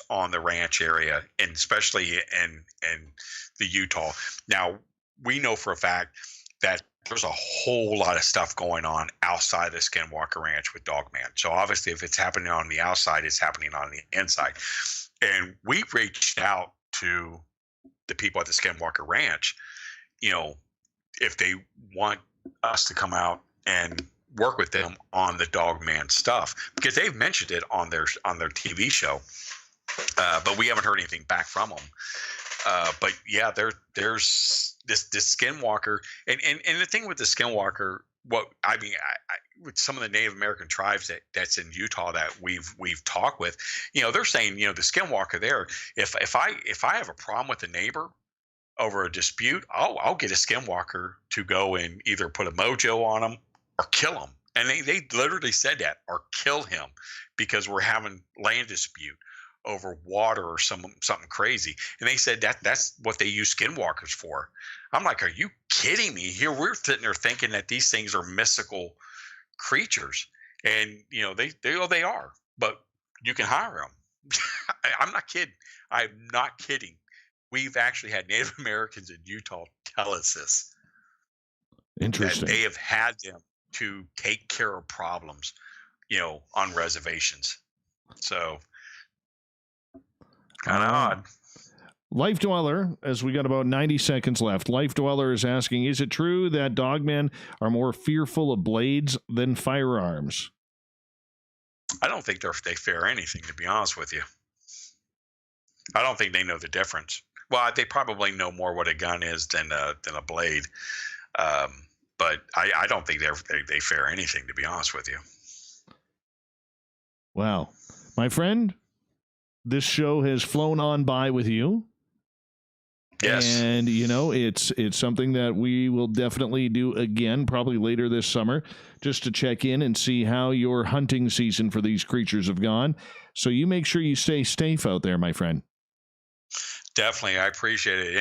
on the ranch area, and especially in the Utah. Now, we know for a fact that there's a whole lot of stuff going on outside the Skinwalker Ranch with Dogman. So obviously, if it's happening on the outside, it's happening on the inside. And we reached out to the people at the Skinwalker Ranch, if they want us to come out and work with them on the Dogman stuff, because they've mentioned it on their TV show, but we haven't heard anything back from them. But yeah, there's this Skinwalker, and the thing with the Skinwalker, with some of the Native American tribes that's in Utah that we've talked with, they're saying, the Skinwalker there, if I have a problem with a neighbor over a dispute, I'll get a Skinwalker to go and either put a mojo on him or kill him. And they literally said that, or kill him, because we're having land dispute over water or something crazy. And they said that's what they use Skinwalkers for. I'm like, are you kidding me? Here we're sitting there thinking that these things are mystical creatures, and they are, but you can hire them. I'm not kidding. I'm not kidding. We've actually had Native Americans in Utah tell us this. Interesting. That they have had them to take care of problems, on reservations. So kind of odd. Life Dweller, as we got about 90 seconds left, Life Dweller is asking, is it true that dogmen are more fearful of blades than firearms? I don't think they fear anything, to be honest with you. I don't think they know the difference. Well, they probably know more what a gun is than a blade. But I don't think they fear anything, to be honest with you. Wow. My friend, this show has flown on by with you. Yes. And, it's something that we will definitely do again, probably later this summer, just to check in and see how your hunting season for these creatures have gone. So you make sure you stay safe out there, my friend. Definitely. I appreciate it.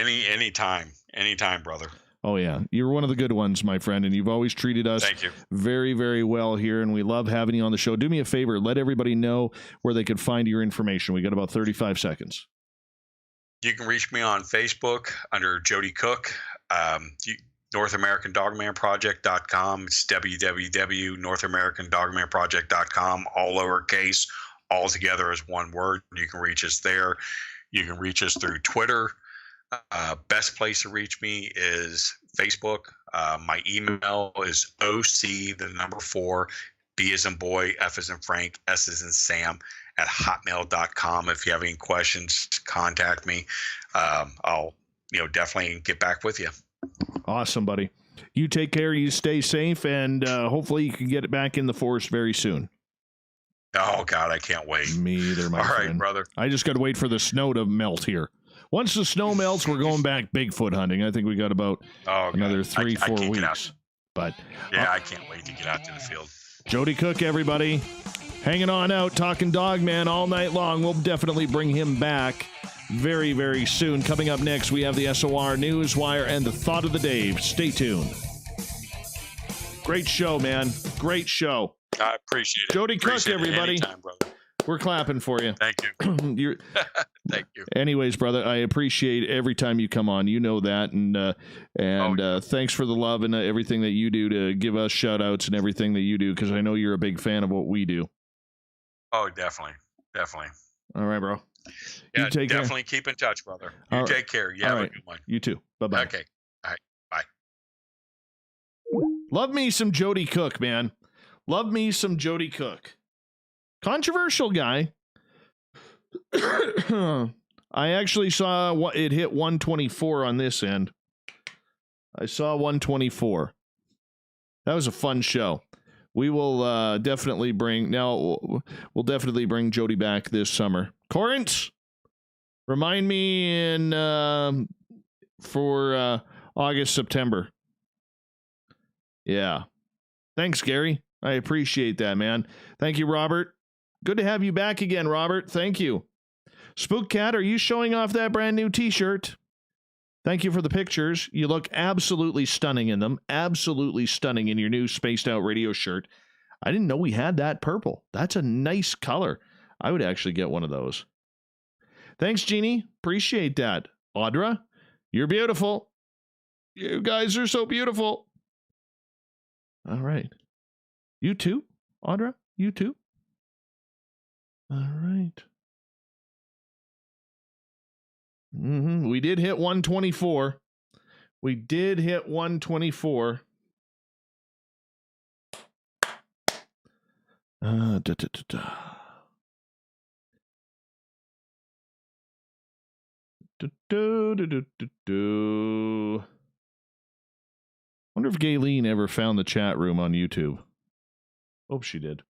Anytime, brother. Oh, yeah. You're one of the good ones, my friend, and you've always treated us very, very well here, and we love having you on the show. Do me a favor. Let everybody know where they can find your information. We got about 35 seconds. You can reach me on Facebook under Joedy Cook, North American Dogman Project.com. It's www.NorthAmericanDogmanProject.com, all lowercase, all together as one word. You can reach us there. You can reach us through Twitter. Best place to reach me is Facebook. My email is OC4, B as in boy, F as in Frank, S as in Sam, @hotmail.com. If you have any questions, contact me. I'll definitely get back with you. Awesome, buddy. You take care. You stay safe, and hopefully you can get it back in the forest very soon. Oh, God, I can't wait. Me either, my All friend. right, brother. I just got to wait for the snow to melt here. Once the snow melts, we're going back Bigfoot hunting. I think we got about another 3-4 weeks. But yeah, I can't wait to get out to the field. Joedy Cook, everybody, hanging on out, talking Dogman all night long. We'll definitely bring him back very, very soon. Coming up next, we have the SOR Newswire and the Thought of the Day. Stay tuned. Great show, man. Great show. I appreciate it. Joedy Cook, everybody. Anytime, brother. We're clapping for you. Thank you. Thank you. Anyways, brother, I appreciate every time you come on. You know that, and thanks for the love and everything that you do to give us shout outs and everything that you do, because I know you're a big fan of what we do. Oh, definitely. All right, bro. Yeah, you take definitely care. Keep in touch, brother. You take care. You have a good one. You too. Bye-bye. Okay. All right. Bye. Love me some Joedy Cook, man. Love me some Joedy Cook. Controversial guy. I actually saw it hit 124 on this end. I saw 124. That was a fun show. We will definitely bring Joedy back this summer. Corinth, remind me for August, September. Yeah. Thanks, Gary. I appreciate that, man. Thank you, Robert. Good to have you back again, Robert. Thank you. Spook Cat, are you showing off that brand new t-shirt? Thank you for the pictures. You look absolutely stunning in them. Absolutely stunning in your new Spaced Out Radio shirt. I didn't know we had that purple. That's a nice color. I would actually get one of those. Thanks, Jeannie. Appreciate that. Audra, you're beautiful. You guys are so beautiful. All right. You too, Audra? You too? All right. We did hit 124. We did hit 124. Wonder if Gayleen ever found the chat room on YouTube. Hope she did.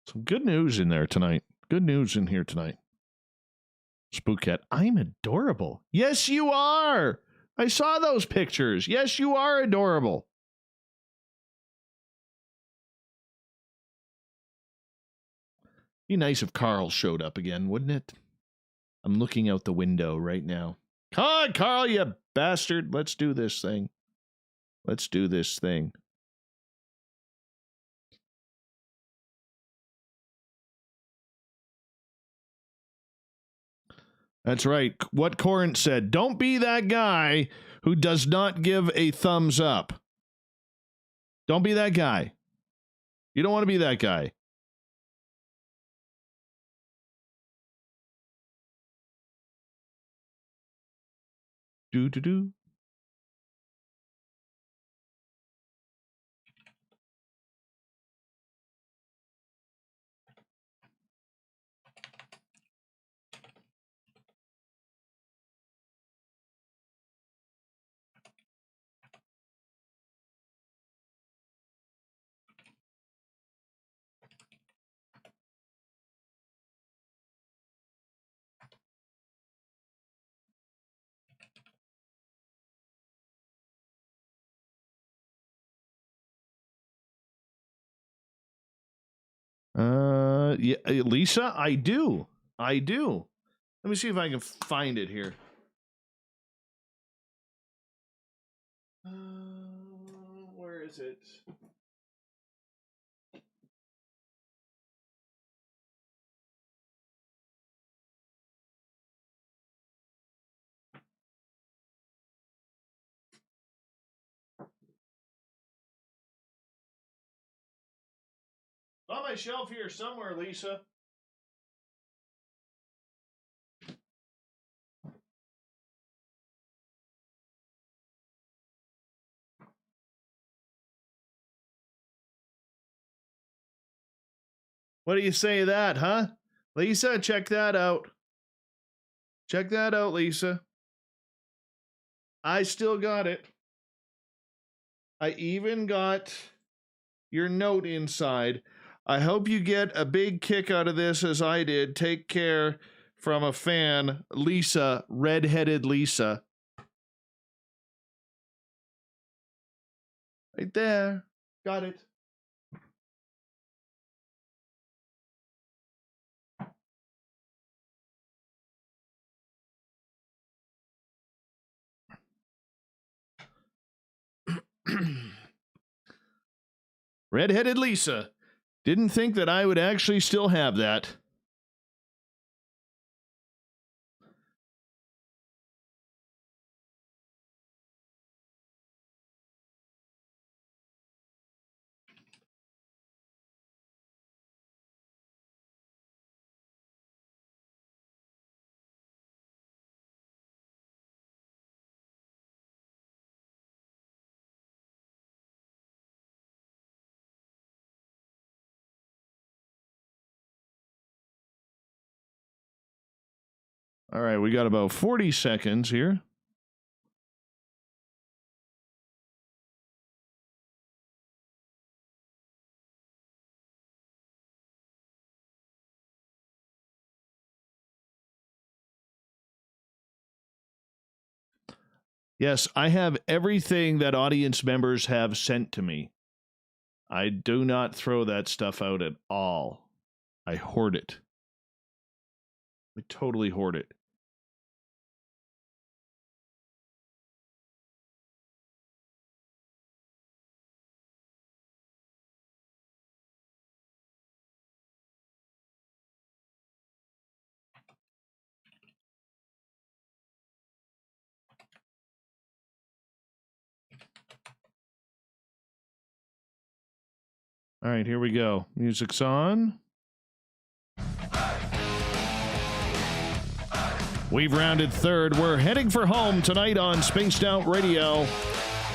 Some good news in there tonight. Good news in here tonight. Spookcat, I'm adorable. Yes, you are. I saw those pictures. Yes, you are adorable. Be nice if Carl showed up again, wouldn't it? I'm looking out the window right now. Come on, Carl, you bastard. Let's do this thing. Let's do this thing. That's right. What Corinth said. Don't be that guy who does not give a thumbs up. Don't be that guy. You don't want to be that guy. Do. Yeah, Lisa, I do. Let me see if I can find it here. Where is it? On my shelf here somewhere, Lisa. What do you say to that, huh? Lisa, check that out. Check that out, Lisa. I still got it. I even got your note inside. I hope you get a big kick out of this as I did. Take care, from a fan, Lisa, redheaded Lisa. Right there. Got it. Redheaded Lisa. Didn't think that I would actually still have that. All right, we got about 40 seconds here. Yes, I have everything that audience members have sent to me. I do not throw that stuff out at all. I hoard it. I totally hoard it. All right, here we go. Music's on. We've rounded third. We're heading for home tonight on Spaced Out Radio.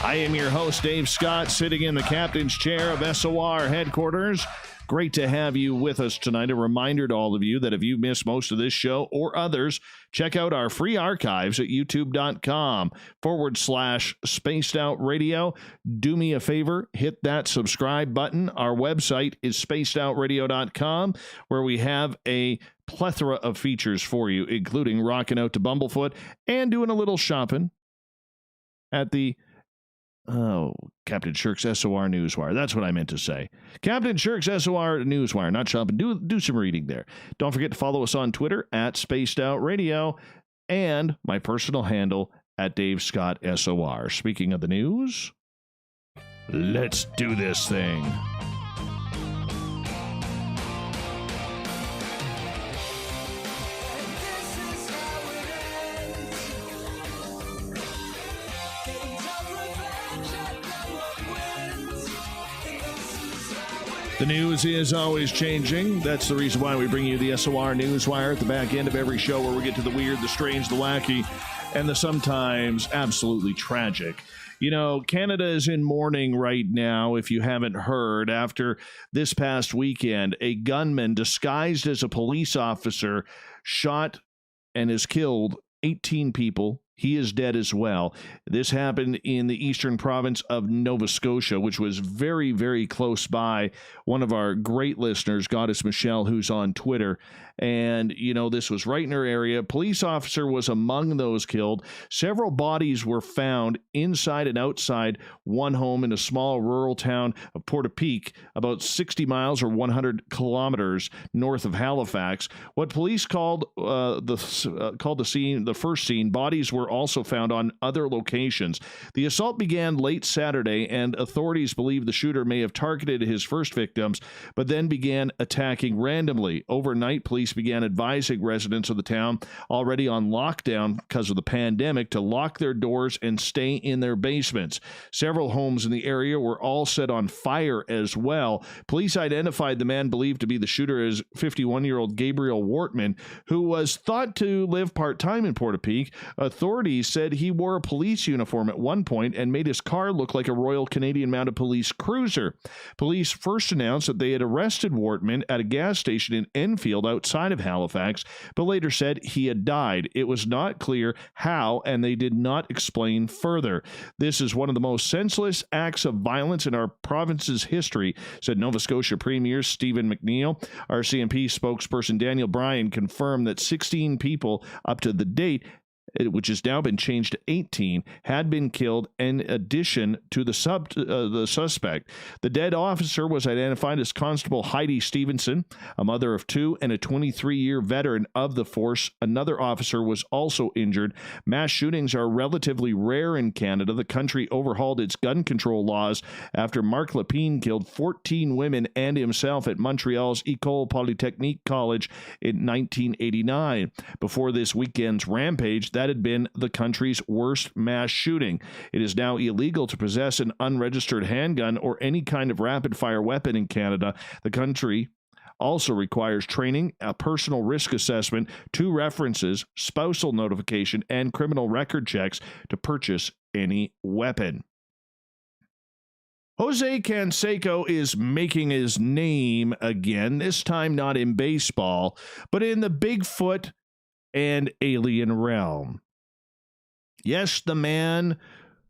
I am your host, Dave Scott, sitting in the captain's chair of SOR headquarters. Great to have you with us tonight. A reminder to all of you that if you missed most of this show or others, check out our free archives at youtube.com/Spaced Out Radio. Do me a favor, hit that subscribe button. Our website is spacedoutradio.com, where we have a plethora of features for you, including rocking out to Bumblefoot and doing a little shopping at the Captain Shirk's SOR Newswire. That's what I meant to say. Captain Shirk's SOR Newswire, not shopping. Do some reading there. Don't forget to follow us on Twitter at Spaced Out Radio and my personal handle at Dave Scott SOR. Speaking of the news, let's do this thing. The news is always changing. That's the reason why we bring you the SOR Newswire at the back end of every show, where we get to the weird, the strange, the wacky, and the sometimes absolutely tragic. You know, Canada is in mourning right now, if you haven't heard, after this past weekend, a gunman disguised as a police officer shot and has killed 18 people. He is dead as well. This happened in the eastern province of Nova Scotia, which was very, very close by. One of our great listeners, Goddess Michelle, who's on Twitter. And, you know, this was right in her area. Police officer was among those killed. Several bodies were found inside and outside one home in a small rural town of Portapique, about 60 miles or 100 kilometers north of Halifax. What police called the scene, the first scene, bodies were also found on other locations. The assault began late Saturday, and authorities believe the shooter may have targeted his first victims, but then began attacking randomly. Overnight, police began advising residents of the town already on lockdown because of the pandemic to lock their doors and stay in their basements. Several homes in the area were all set on fire as well. Police identified the man believed to be the shooter as 51-year-old Gabriel Wortman, who was thought to live part-time in Portapique. Authorities authorities said he wore a police uniform at one point and made his car look like a Royal Canadian Mounted Police cruiser. Police first announced that they had arrested Wortman at a gas station in Enfield outside of Halifax, but later said he had died. It was not clear how, and they did not explain further. This is one of the most senseless acts of violence in our province's history, said Nova Scotia Premier Stephen McNeil. RCMP spokesperson Daniel Bryan confirmed that 16 people up to the date, which has now been changed to 18, had been killed in addition to the suspect. The dead officer was identified as Constable Heidi Stevenson, a mother of two and a 23-year veteran of the force. Another officer was also injured. Mass shootings are relatively rare in Canada. The country overhauled its gun control laws after Marc Lepine killed 14 women and himself at Montreal's École Polytechnique College in 1989. Before this weekend's rampage, that had been the country's worst mass shooting. It is now illegal to possess an unregistered handgun or any kind of rapid-fire weapon in Canada. The country also requires training, a personal risk assessment, 2 references, spousal notification, and criminal record checks to purchase any weapon. Jose Canseco is making his name again, this time not in baseball, but in the Bigfoot and alien realm. Yes, the man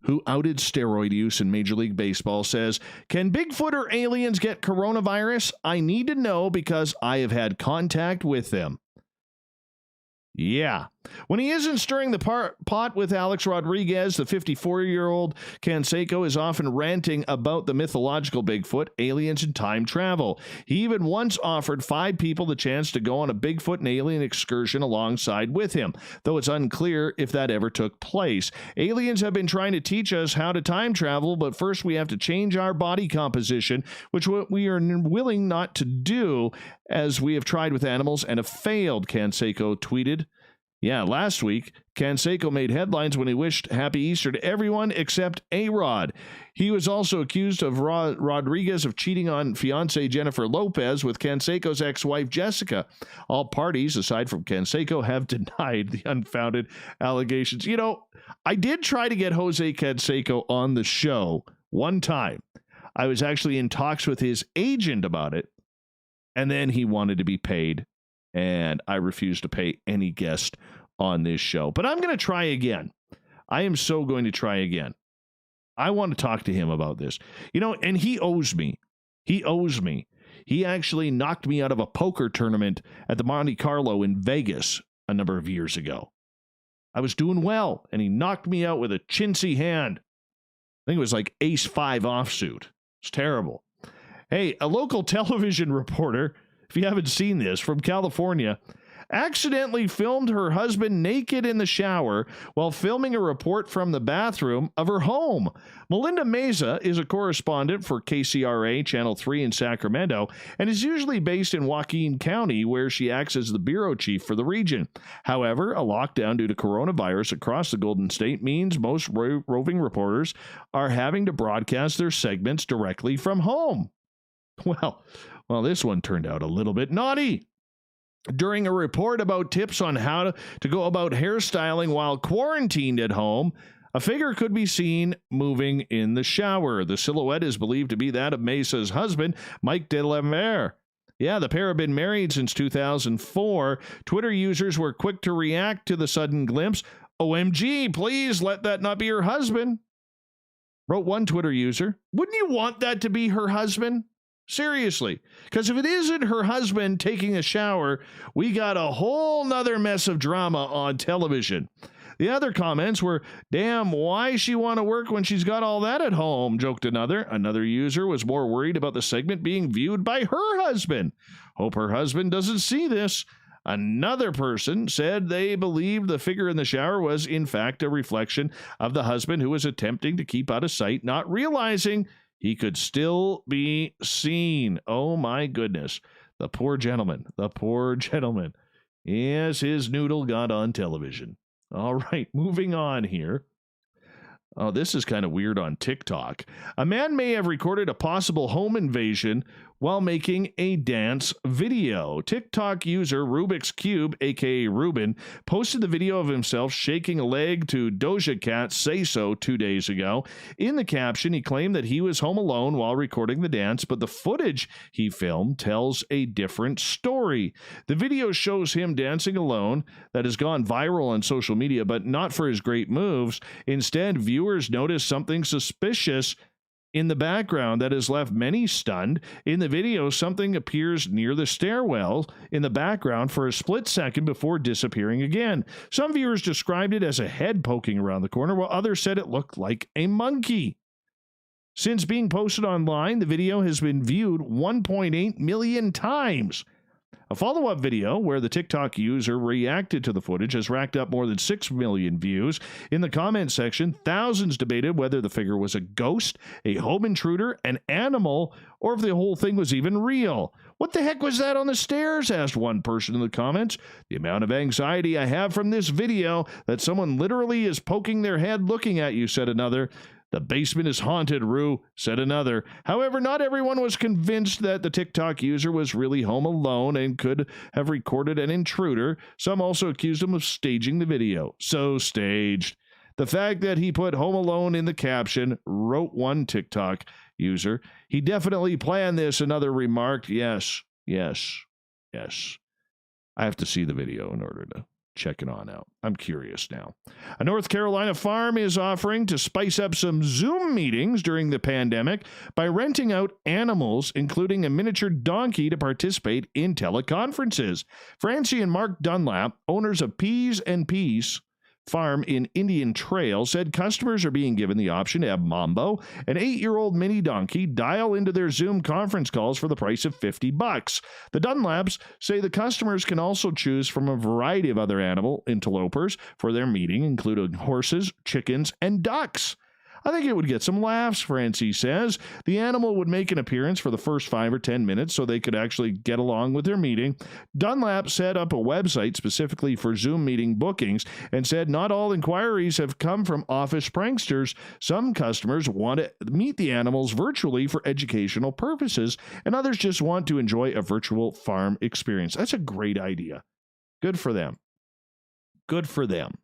who outed steroid use in Major League Baseball says, "Can Bigfoot or aliens get coronavirus? I need to know because I have had contact with them." Yeah. When he isn't stirring the pot with Alex Rodriguez, the 54-year-old Canseco is often ranting about the mythological Bigfoot, aliens, and time travel. He even once offered 5 people the chance to go on a Bigfoot and alien excursion alongside with him, though it's unclear if that ever took place. Aliens have been trying to teach us how to time travel, but first we have to change our body composition, which we are willing not to do, as we have tried with animals and have failed, Canseco tweeted. Yeah, last week, Canseco made headlines when he wished Happy Easter to everyone except A-Rod. He was also accused of Rodriguez of cheating on fiancée Jennifer Lopez with Canseco's ex-wife Jessica. All parties, aside from Canseco, have denied the unfounded allegations. You know, I did try to get Jose Canseco on the show one time. I was actually in talks with his agent about it, and then he wanted to be paid. And I refuse to pay any guest on this show. But I'm going to try again. I am so going to try again. I want to talk to him about this. You know, and he owes me. He owes me. He actually knocked me out of a poker tournament at the Monte Carlo in Vegas a number of years ago. I was doing well, and he knocked me out with a chintzy hand. I think it was like ace-5 offsuit. It's terrible. Hey, a local television reporter, if you haven't seen this, from California, accidentally filmed her husband naked in the shower while filming a report from the bathroom of her home. Melinda Meza is a correspondent for KCRA Channel 3 in Sacramento and is usually based in Joaquin County, where she acts as the bureau chief for the region. However, a lockdown due to coronavirus across the Golden State means most roving reporters are having to broadcast their segments directly from home. Well, this one turned out a little bit naughty. During a report about tips on how to go about hairstyling while quarantined at home, a figure could be seen moving in the shower. The silhouette is believed to be that of Mesa's husband, Mike Delamere. Yeah, the pair have been married since 2004. Twitter users were quick to react to the sudden glimpse. OMG, please let that not be her husband, wrote one Twitter user. Wouldn't you want that to be her husband? Seriously, because if it isn't her husband taking a shower, we got a whole nother mess of drama on television. The other comments were, "Damn, why she want to work when she's got all that at home?" joked another. Another user was more worried about the segment being viewed by her husband. "Hope her husband doesn't see this." Another person said they believed the figure in the shower was, in fact, a reflection of the husband who was attempting to keep out of sight, not realizing he could still be seen. Oh, my goodness. The poor gentleman. The poor gentleman. Yes, his noodle got on television. All right, moving on here. Oh, this is kind of weird on TikTok. A man may have recorded a possible home invasion while making a dance video. TikTok user Rubik's Cube, aka Ruben, posted the video of himself shaking a leg to Doja Cat's Say So 2 days ago. In the caption, he claimed that he was home alone while recording the dance, but the footage he filmed tells a different story. The video shows him dancing alone that has gone viral on social media, but not for his great moves. Instead, viewers notice something suspicious in the background that has left many stunned. In the video, something appears near the stairwell in the background for a split second before disappearing again. Some viewers described it as a head poking around the corner, while others said it looked like a monkey. Since being posted online, the video has been viewed 1.8 million times. A follow-up video where the TikTok user reacted to the footage has racked up more than 6 million views. In the comment section, thousands debated whether the figure was a ghost, a home intruder, an animal, or if the whole thing was even real. "What the heck was that on the stairs?" asked one person in the comments. "The amount of anxiety I have from this video that someone literally is poking their head looking at you," said another. "The basement is haunted, Rue," said another. However, not everyone was convinced that the TikTok user was really home alone and could have recorded an intruder. Some also accused him of staging the video. So staged. The fact that he put home alone in the caption, wrote one TikTok user. "He definitely planned this," another remarked. Yes. I have to see the video in order to check it on out. I'm curious now. A North Carolina farm is offering to spice up some Zoom meetings during the pandemic by renting out animals, including a miniature donkey, to participate in teleconferences. Francie and Mark Dunlap, owners of Peas and Peas Farm in Indian Trail, said customers are being given the option to have Mambo, an 8-year-old mini donkey, dial into their Zoom conference calls for the price of $50. The Dunlaps say the customers can also choose from a variety of other animal interlopers for their meeting, including horses, chickens, and ducks. "I think it would get some laughs," Francie says. "The animal would make an appearance for the first 5 or 10 minutes so they could actually get along with their meeting." Dunlap set up a website specifically for Zoom meeting bookings and said not all inquiries have come from office pranksters. Some customers want to meet the animals virtually for educational purposes, and others just want to enjoy a virtual farm experience. That's a great idea. Good for them. Good for them.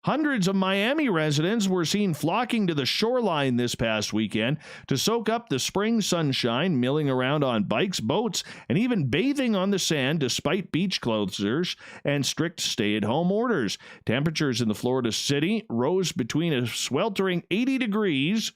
Hundreds of Miami residents were seen flocking to the shoreline this past weekend to soak up the spring sunshine, milling around on bikes, boats, and even bathing on the sand despite beach closures and strict stay-at-home orders. Temperatures in the Florida city rose between a sweltering 80 degrees.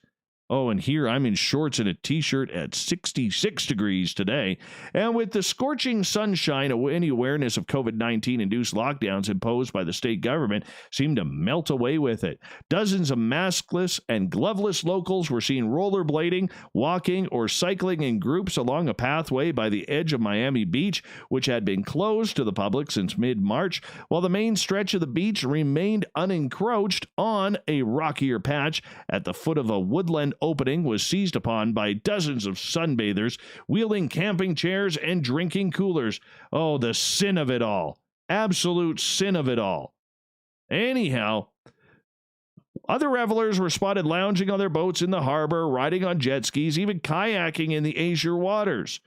Oh, and here I'm in shorts and a t-shirt at 66 degrees today. And with the scorching sunshine, any awareness of COVID-19 induced lockdowns imposed by the state government seemed to melt away with it. Dozens of maskless and gloveless locals were seen rollerblading, walking, or cycling in groups along a pathway by the edge of Miami Beach, which had been closed to the public since mid-March, while the main stretch of the beach remained unencroached. On a rockier patch at the foot of a woodland opening was seized upon by dozens of sunbathers wielding camping chairs and drinking coolers. Oh, the sin of it all. Absolute sin of it all. Anyhow, other revelers were spotted lounging on their boats in the harbor, riding on jet skis, even kayaking in the azure waters.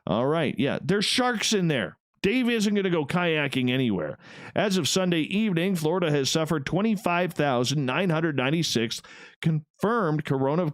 All right, yeah, there's sharks in there. Dave isn't going to go kayaking anywhere. As of Sunday evening, Florida has suffered 25,996 confirmed corona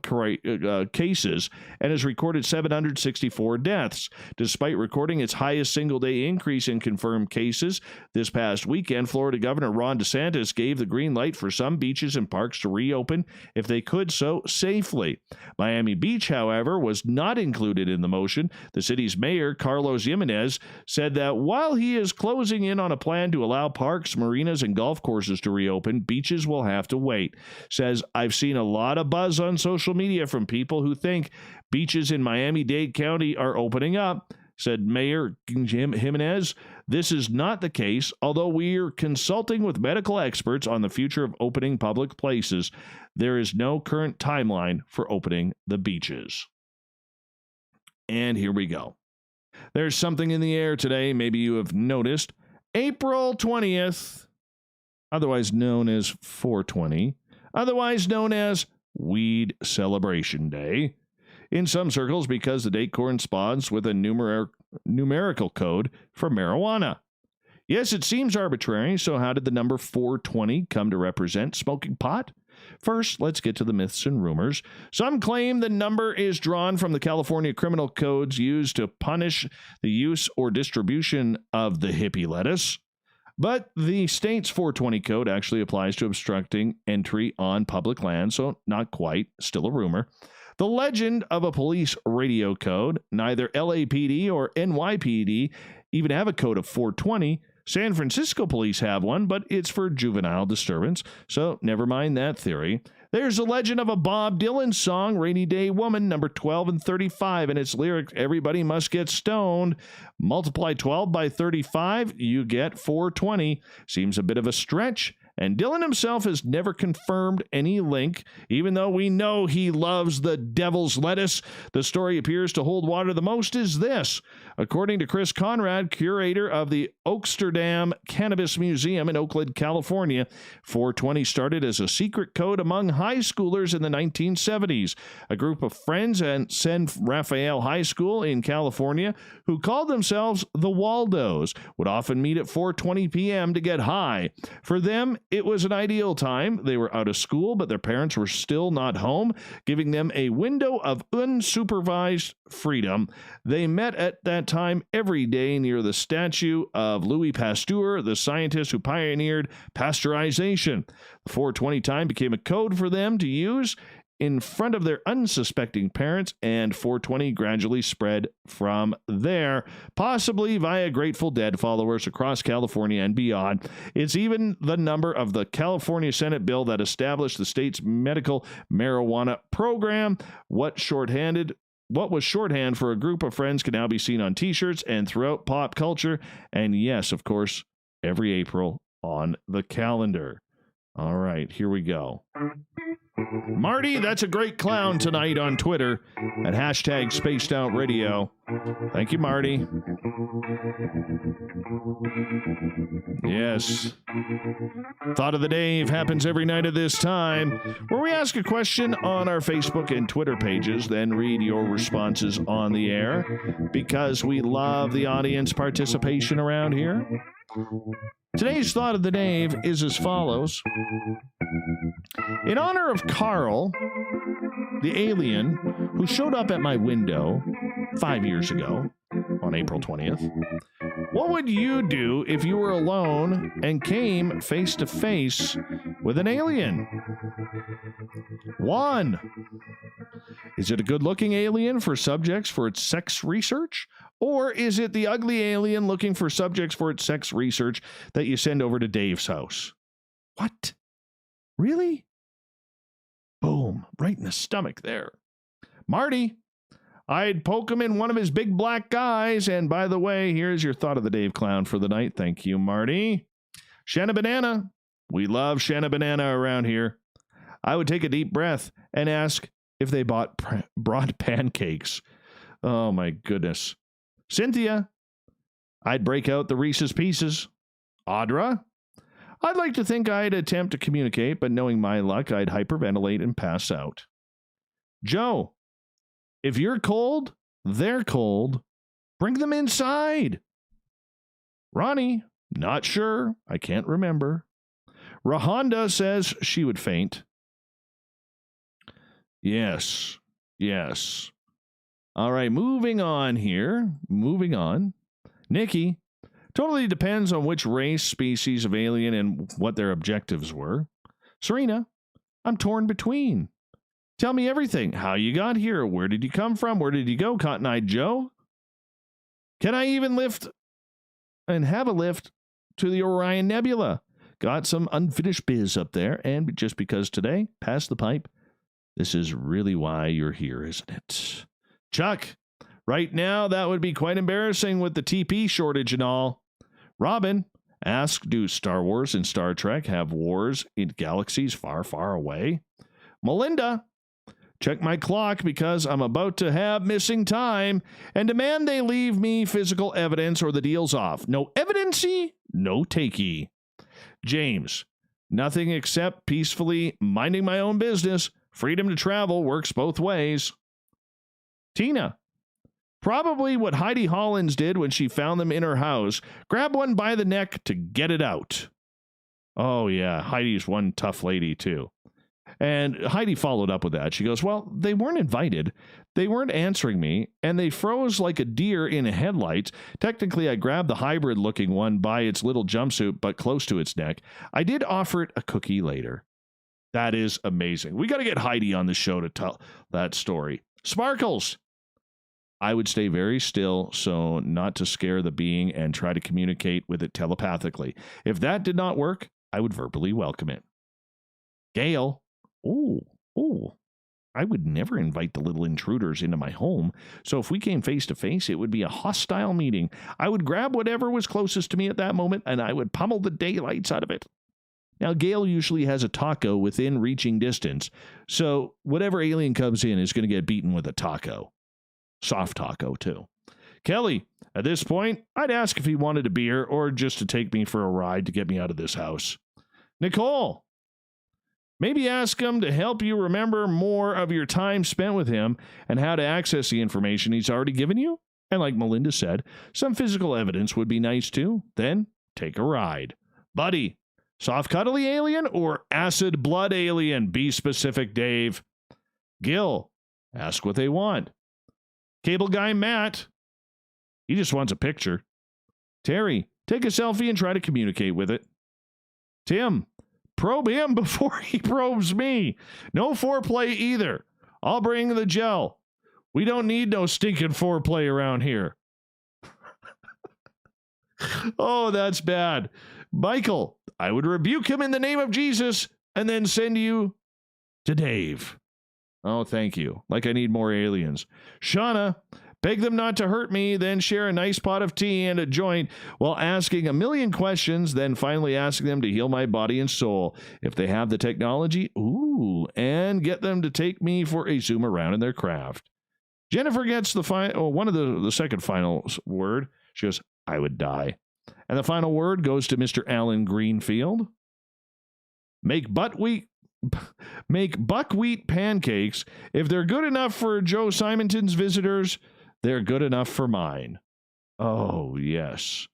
cases and has recorded 764 deaths. Despite recording its highest single-day increase in confirmed cases this past weekend, Florida Governor Ron DeSantis gave the green light for some beaches and parks to reopen if they could so safely. Miami Beach, however, was not included in the motion. The city's mayor, Carlos Jimenez, said that while he is closing in on a plan to allow parks, marinas, and golf courses to reopen, beaches will have to wait. Says, "I've seen a lot of buzz on social media from people who think beaches in Miami-Dade County are opening up," said Mayor Jimenez. "This is not the case, although we're consulting with medical experts on the future of opening public places. There is no current timeline for opening the beaches." And here we go. There's something in the air today, maybe you have noticed. April 20th, otherwise known as 420, otherwise known as Weed Celebration Day. in some circles because the date corresponds with a numerical code for marijuana. Yes, it seems arbitrary, so how did the number 420 come to represent smoking pot? First, let's get to the myths and rumors. Some claim the number is drawn from the California criminal codes used to punish the use or distribution of the hippie lettuce. But the state's 420 code actually applies to obstructing entry on public land, so not quite, still a rumor. The legend of a police radio code, neither LAPD or NYPD even have a code of 420. San Francisco police have one, but it's for juvenile disturbance, so never mind that theory. There's a legend of a Bob Dylan song, Rainy Day Woman, number 12 and 35, and its lyric, everybody must get stoned. Multiply 12 by 35, you get 420. Seems a bit of a stretch, and Dylan himself has never confirmed any link, even though we know he loves the devil's lettuce. The story appears to hold water the most is this. According to Chris Conrad, curator of the Oaksterdam Cannabis Museum in Oakland, California, 420 started as a secret code among high schoolers in the 1970s. A group of friends at San Rafael High School in California, who called themselves the Waldos, would often meet at 4:20 p.m. to get high. For them, it was an ideal time. They were out of school, but their parents were still not home, giving them a window of unsupervised freedom. They met at that time every day near the statue of Louis Pasteur, the scientist who pioneered pasteurization. The 420 time became a code for them to use in front of their unsuspecting parents, and 420 gradually spread from there, possibly via Grateful Dead followers across California and beyond. It's even the number of the California Senate bill that established the state's medical marijuana program. What was shorthand for a group of friends can now be seen on t-shirts and throughout pop culture, and yes, of course, every April on the calendar. All right, here we go. Marty, that's a great clown tonight on Twitter at hashtag Spaced Out Radio. Thank you, Marty. Yes. Thought of the Dave happens every night at this time, where we ask a question on our Facebook and Twitter pages, then read your responses on the air, because we love the audience participation around here. Today's Thought of the Dave is as follows. In honor of Carl, the alien who showed up at my window 5 years ago on April 20th, what would you do if you were alone and came face to face with an alien? 1. Is it a good-looking alien for subjects for its sex research? Or is it the ugly alien looking for subjects for its sex research that you send over to Dave's house? What? Really? Boom, right in the stomach there. Marty, I'd poke him in one of his big black eyes. And by the way, here's your Thought of the Dave clown for the night. Thank you, Marty. Shanna Banana. We love Shanna Banana around here. I would take a deep breath and ask if they brought pancakes. Oh, my goodness. Cynthia, I'd break out the Reese's Pieces. Audra, I'd like to think I'd attempt to communicate, but knowing my luck, I'd hyperventilate and pass out. Joe, if you're cold, they're cold. Bring them inside. Ronnie, not sure. I can't remember. Rahonda says she would faint. Yes. All right, moving on here. Nikki, totally depends on which race, species of alien, and what their objectives were. Serena, I'm torn between. Tell me everything. How you got here? Where did you come from? Where did you go, Cotton-Eyed Joe? Can I even lift and have a lift to the Orion Nebula? Got some unfinished biz up there, and just because today, pass the pipe, this is really why you're here, isn't it? Chuck, right now that would be quite embarrassing with the TP shortage and all. Robin, ask, do Star Wars and Star Trek have wars in galaxies far, far away? Melinda, check my clock because I'm about to have missing time and demand they leave me physical evidence or the deal's off. No evidency, no takey. James, nothing except peacefully minding my own business. Freedom to travel works both ways. Tina. Probably what Heidi Hollins did when she found them in her house. Grab one by the neck to get it out. Oh, yeah. Heidi's one tough lady, too. And Heidi followed up with that. She goes, well, they weren't invited. They weren't answering me, and they froze like a deer in headlights. Technically, I grabbed the hybrid-looking one by its little jumpsuit, but close to its neck. I did offer it a cookie later. That is amazing. We got to get Heidi on the show to tell that story. Sparkles. I would stay very still so not to scare the being and try to communicate with it telepathically. If that did not work, I would verbally welcome it. Gail. Oh, I would never invite the little intruders into my home, so if we came face to face, it would be a hostile meeting. I would grab whatever was closest to me at that moment, and I would pummel the daylights out of it. Now, Gail usually has a taco within reaching distance, so whatever alien comes in is going to get beaten with a taco. Soft taco, too. Kelly, at this point, I'd ask if he wanted a beer or just to take me for a ride to get me out of this house. Nicole. Maybe ask him to help you remember more of your time spent with him and how to access the information he's already given you. And like Melinda said, some physical evidence would be nice too. Then take a ride. Buddy, soft cuddly alien or acid blood alien? Be specific, Dave. Gil, ask what they want. Cable guy Matt, he just wants a picture. Terry, take a selfie and try to communicate with it. Tim, probe him before he probes me. No foreplay either. I'll bring the gel. We don't need no stinking foreplay around here. Oh, that's bad. Michael, I would rebuke him in the name of Jesus and then send you to Dave. Oh, thank you. Like I need more aliens. Shauna, beg them not to hurt me, then share a nice pot of tea and a joint while asking a million questions, then finally asking them to heal my body and soul. If they have the technology, and get them to take me for a zoom around in their craft. Jennifer gets one of the second final word. She goes, I would die. And the final word goes to Mr. Alan Greenfield. Make buckwheat pancakes. If they're good enough for Joe Simonton's visitors, they're good enough for mine. Oh, yes.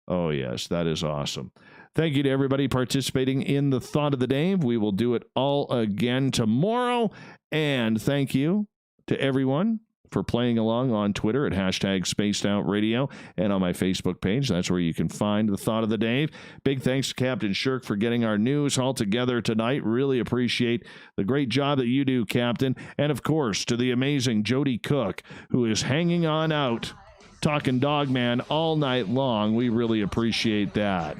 Oh, yes. That is awesome. Thank you to everybody participating in the Thought of the Day. We will do it all again tomorrow. And thank you to everyone for playing along on Twitter at #SpacedOutRadio and on my Facebook page. That's where you can find the Thought of the Day. Big thanks to Captain Shirk for getting our news all together tonight. Really appreciate the great job that you do, Captain. And, of course, to the amazing Joedy Cook, who is hanging on out, talking Dogman all night long. We really appreciate that.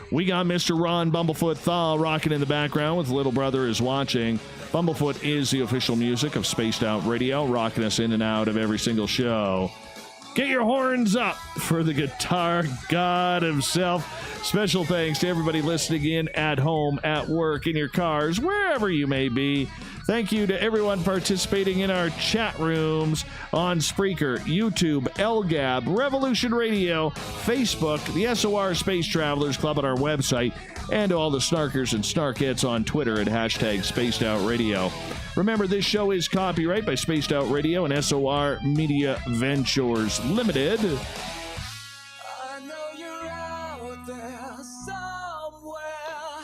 We got Mr. Ron Bumblefoot Thaw rocking in the background with Little Brother is Watching. Bumblefoot is the official music of Spaced Out Radio, rocking us in and out of every single show. Get your horns up for the guitar god himself. Special thanks to everybody listening in at home, at work, in your cars, wherever you may be. Thank you to everyone participating in our chat rooms on Spreaker, YouTube, LGAB, Revolution Radio, Facebook, the SOR Space Travelers Club on our website, and to all the snarkers and snarkettes on Twitter at #SpacedOutRadio. Remember, this show is copyright by Spaced Out Radio and SOR Media Ventures Limited.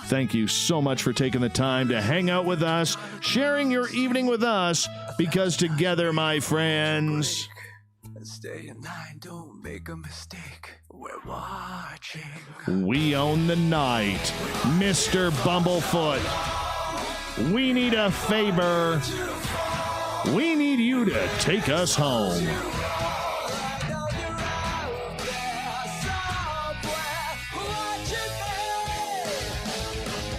Thank you so much for taking the time to hang out with us, sharing your evening with us, because together, my friends, stay in line, don't make a mistake. We're watching. We own the night, Mr. Bumblefoot. We need a favor. We need you to take us home.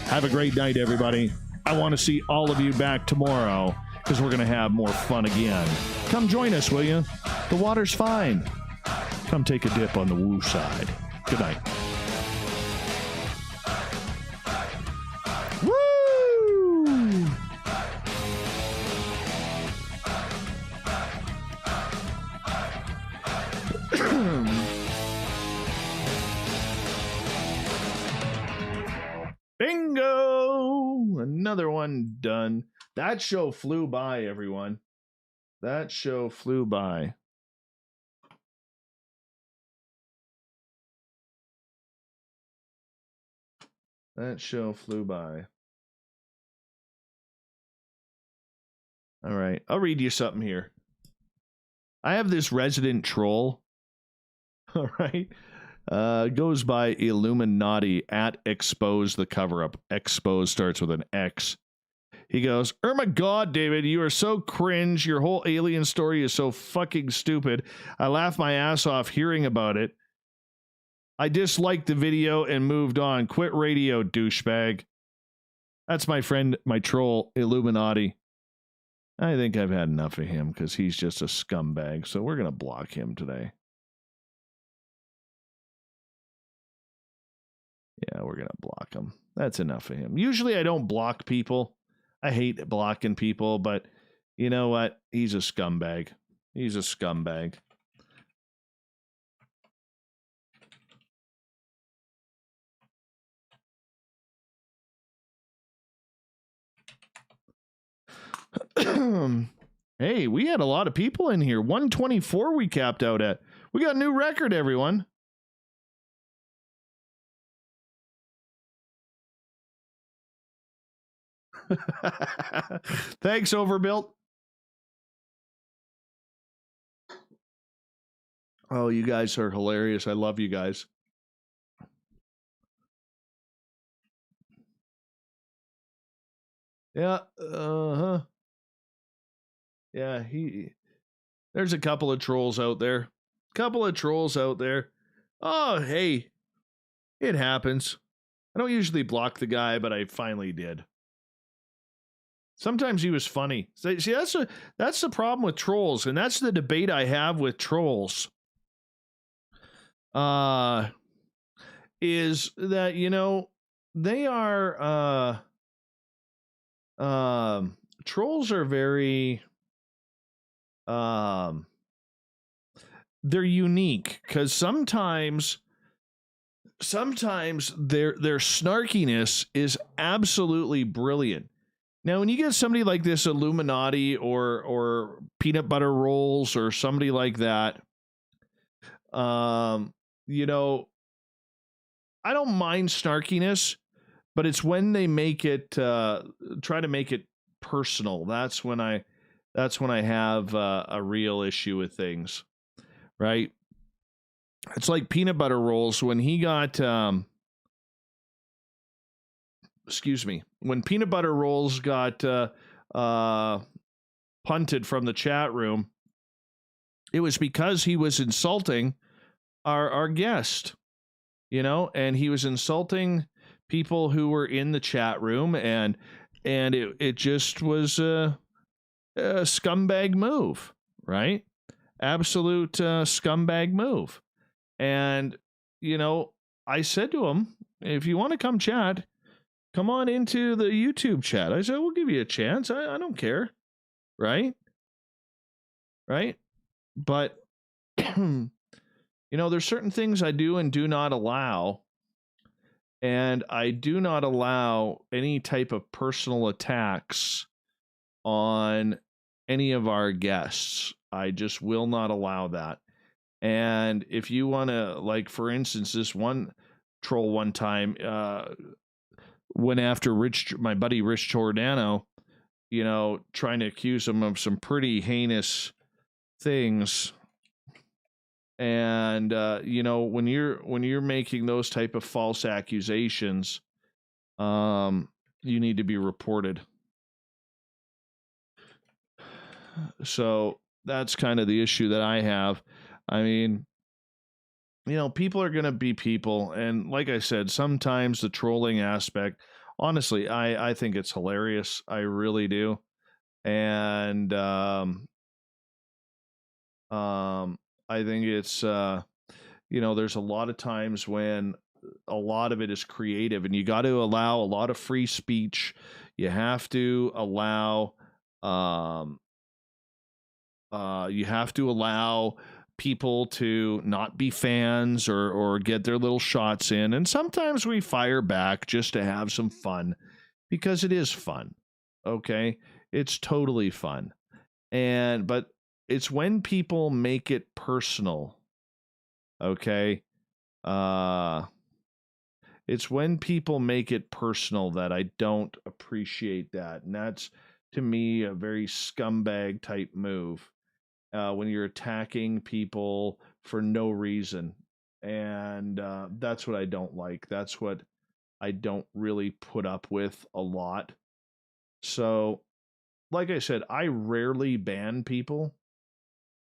Have a great night, everybody. I want to see all of you back tomorrow because we're going to have more fun again. Come join us, will you? The water's fine. Come take a dip on the woo side. Good night. Woo! Bingo! Another one done. That show flew by, everyone. That show flew by. That show flew by. All right. I'll read you something here. I have this resident troll. All right. Goes by Illuminati at Expose the Cover-Up. Expose starts with an X. He goes, "Oh my God, David, you are so cringe. Your whole alien story is so fucking stupid. I laughed my ass off hearing about it. I disliked the video and moved on. Quit radio, douchebag." That's my friend, my troll, Illuminati. I think I've had enough of him because he's just a scumbag. So we're going to block him today. Yeah, we're going to block him. That's enough of him. Usually I don't block people. I hate blocking people, but you know what? He's a scumbag. He's a scumbag. Hey, we had a lot of people in here. 124 we capped out at. We got a new record, everyone. Thanks, Overbuilt. Oh, you guys are hilarious. I love you guys. Yeah, yeah, there's a couple of trolls out there. Oh, hey, it happens. I don't usually block the guy, but I finally did. Sometimes he was funny. See, that's the problem with trolls, and that's the debate I have with trolls. Is that, you know, they are trolls are very they're unique because sometimes their snarkiness is absolutely brilliant. Now, when you get somebody like this Illuminati or Peanut Butter Rolls or somebody like that, you know, I don't mind snarkiness, but it's when they make it try to make it personal. That's when I have a real issue with things, right? It's like Peanut Butter Rolls when he got when Peanut Butter Rolls got punted from the chat room. It was because he was insulting our guest, you know, and he was insulting people who were in the chat room, and it just was a scumbag move, right? Absolute scumbag move. And, you know, I said to him, if you want to come chat, come on into the YouTube chat. I said, we'll give you a chance. I don't care. Right? Right? But, you know, there's certain things I do and do not allow. And I do not allow any type of personal attacks on any of our guests. I just will not allow that. And if you want to, like, for instance, this one troll one time went after my buddy Rich Giordano, you know, trying to accuse him of some pretty heinous things. And you know, when you're making those type of false accusations, you need to be reported. So that's kind of the issue that I have. I mean, you know, people are going to be people. And like I said, sometimes the trolling aspect, honestly, I think it's hilarious. I really do. And I think it's, you know, there's a lot of times when a lot of it is creative, and you got to allow a lot of free speech. You have to allow, people to not be fans or get their little shots in. And sometimes we fire back just to have some fun, because it is fun. Okay. It's totally fun. But it's when people make it personal. Okay. It's when people make it personal that I don't appreciate that. And that's, to me, a very scumbag type move. When you're attacking people for no reason. And that's what I don't like. That's what I don't really put up with a lot. So, like I said, I rarely ban people.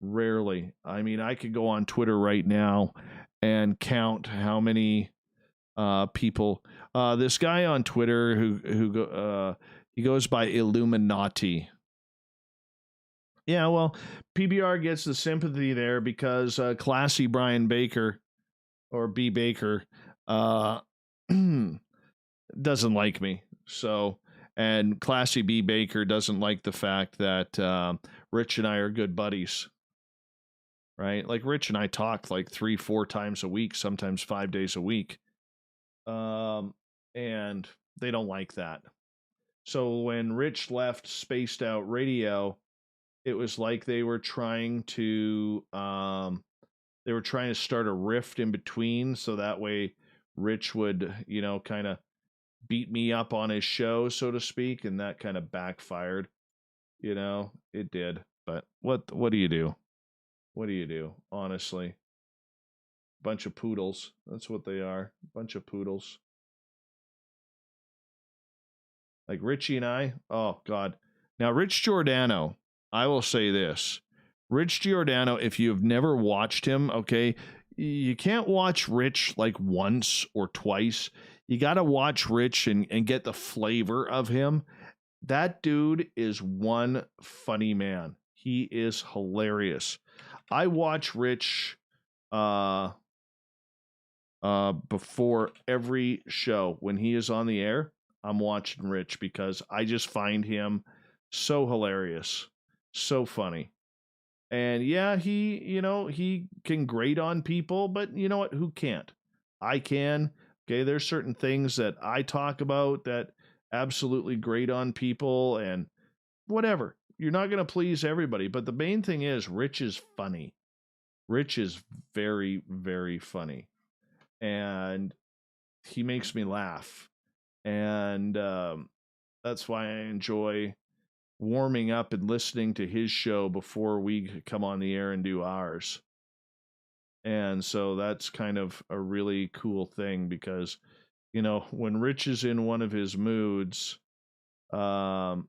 Rarely. I mean, I could go on Twitter right now and count how many people. This guy on Twitter he goes by Illuminati. Yeah, well, PBR gets the sympathy there because classy Brian Baker or B Baker doesn't like me. So, and classy B Baker doesn't like the fact that Rich and I are good buddies. Right? Like Rich and I talk like 3-4 times a week, sometimes 5 days a week. And they don't like that. So when Rich left Spaced Out Radio, it was like they were trying to start a rift in between, so that way Rich would, kind of beat me up on his show, so to speak, and that kind of backfired. It did. But what do you do? What do you do? Honestly. Bunch of poodles. That's what they are. Bunch of poodles. Like Richie and I. Oh, God. Now, Rich Giordano, I will say this. Rich Giordano, if you've never watched him, okay, you can't watch Rich like once or twice. You got to watch Rich and get the flavor of him. That dude is one funny man. He is hilarious. I watch Rich before every show. When he is on the air, I'm watching Rich because I just find him so hilarious, so funny. And yeah, he can grate on people, but you know what? Who can't? I can. Okay, there's certain things that I talk about that absolutely grate on people and whatever. You're not going to please everybody, but the main thing is Rich is funny. Rich is very, very funny. And he makes me laugh. And that's why I enjoy warming up and listening to his show before we come on the air and do ours. And so that's kind of a really cool thing because, when Rich is in one of his moods, and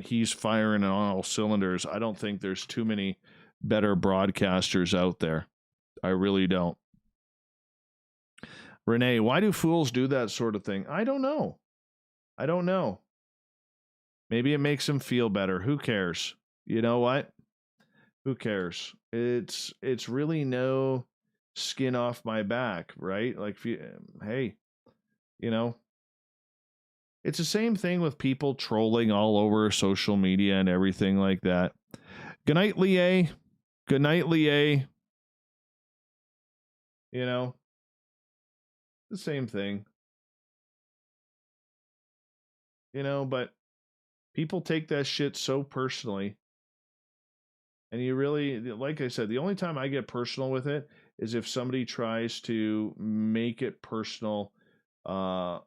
he's firing on all cylinders, I don't think there's too many better broadcasters out there. I really don't. Renee, why do fools do that sort of thing? I don't know. Maybe it makes them feel better. Who cares? You know what? Who cares? It's really no skin off my back, right? Like, hey, it's the same thing with people trolling all over social media and everything like that. Good night, Lie. Good night, Lie. The same thing. But people take that shit so personally. And you really, like I said, the only time I get personal with it is if somebody tries to make it personal, and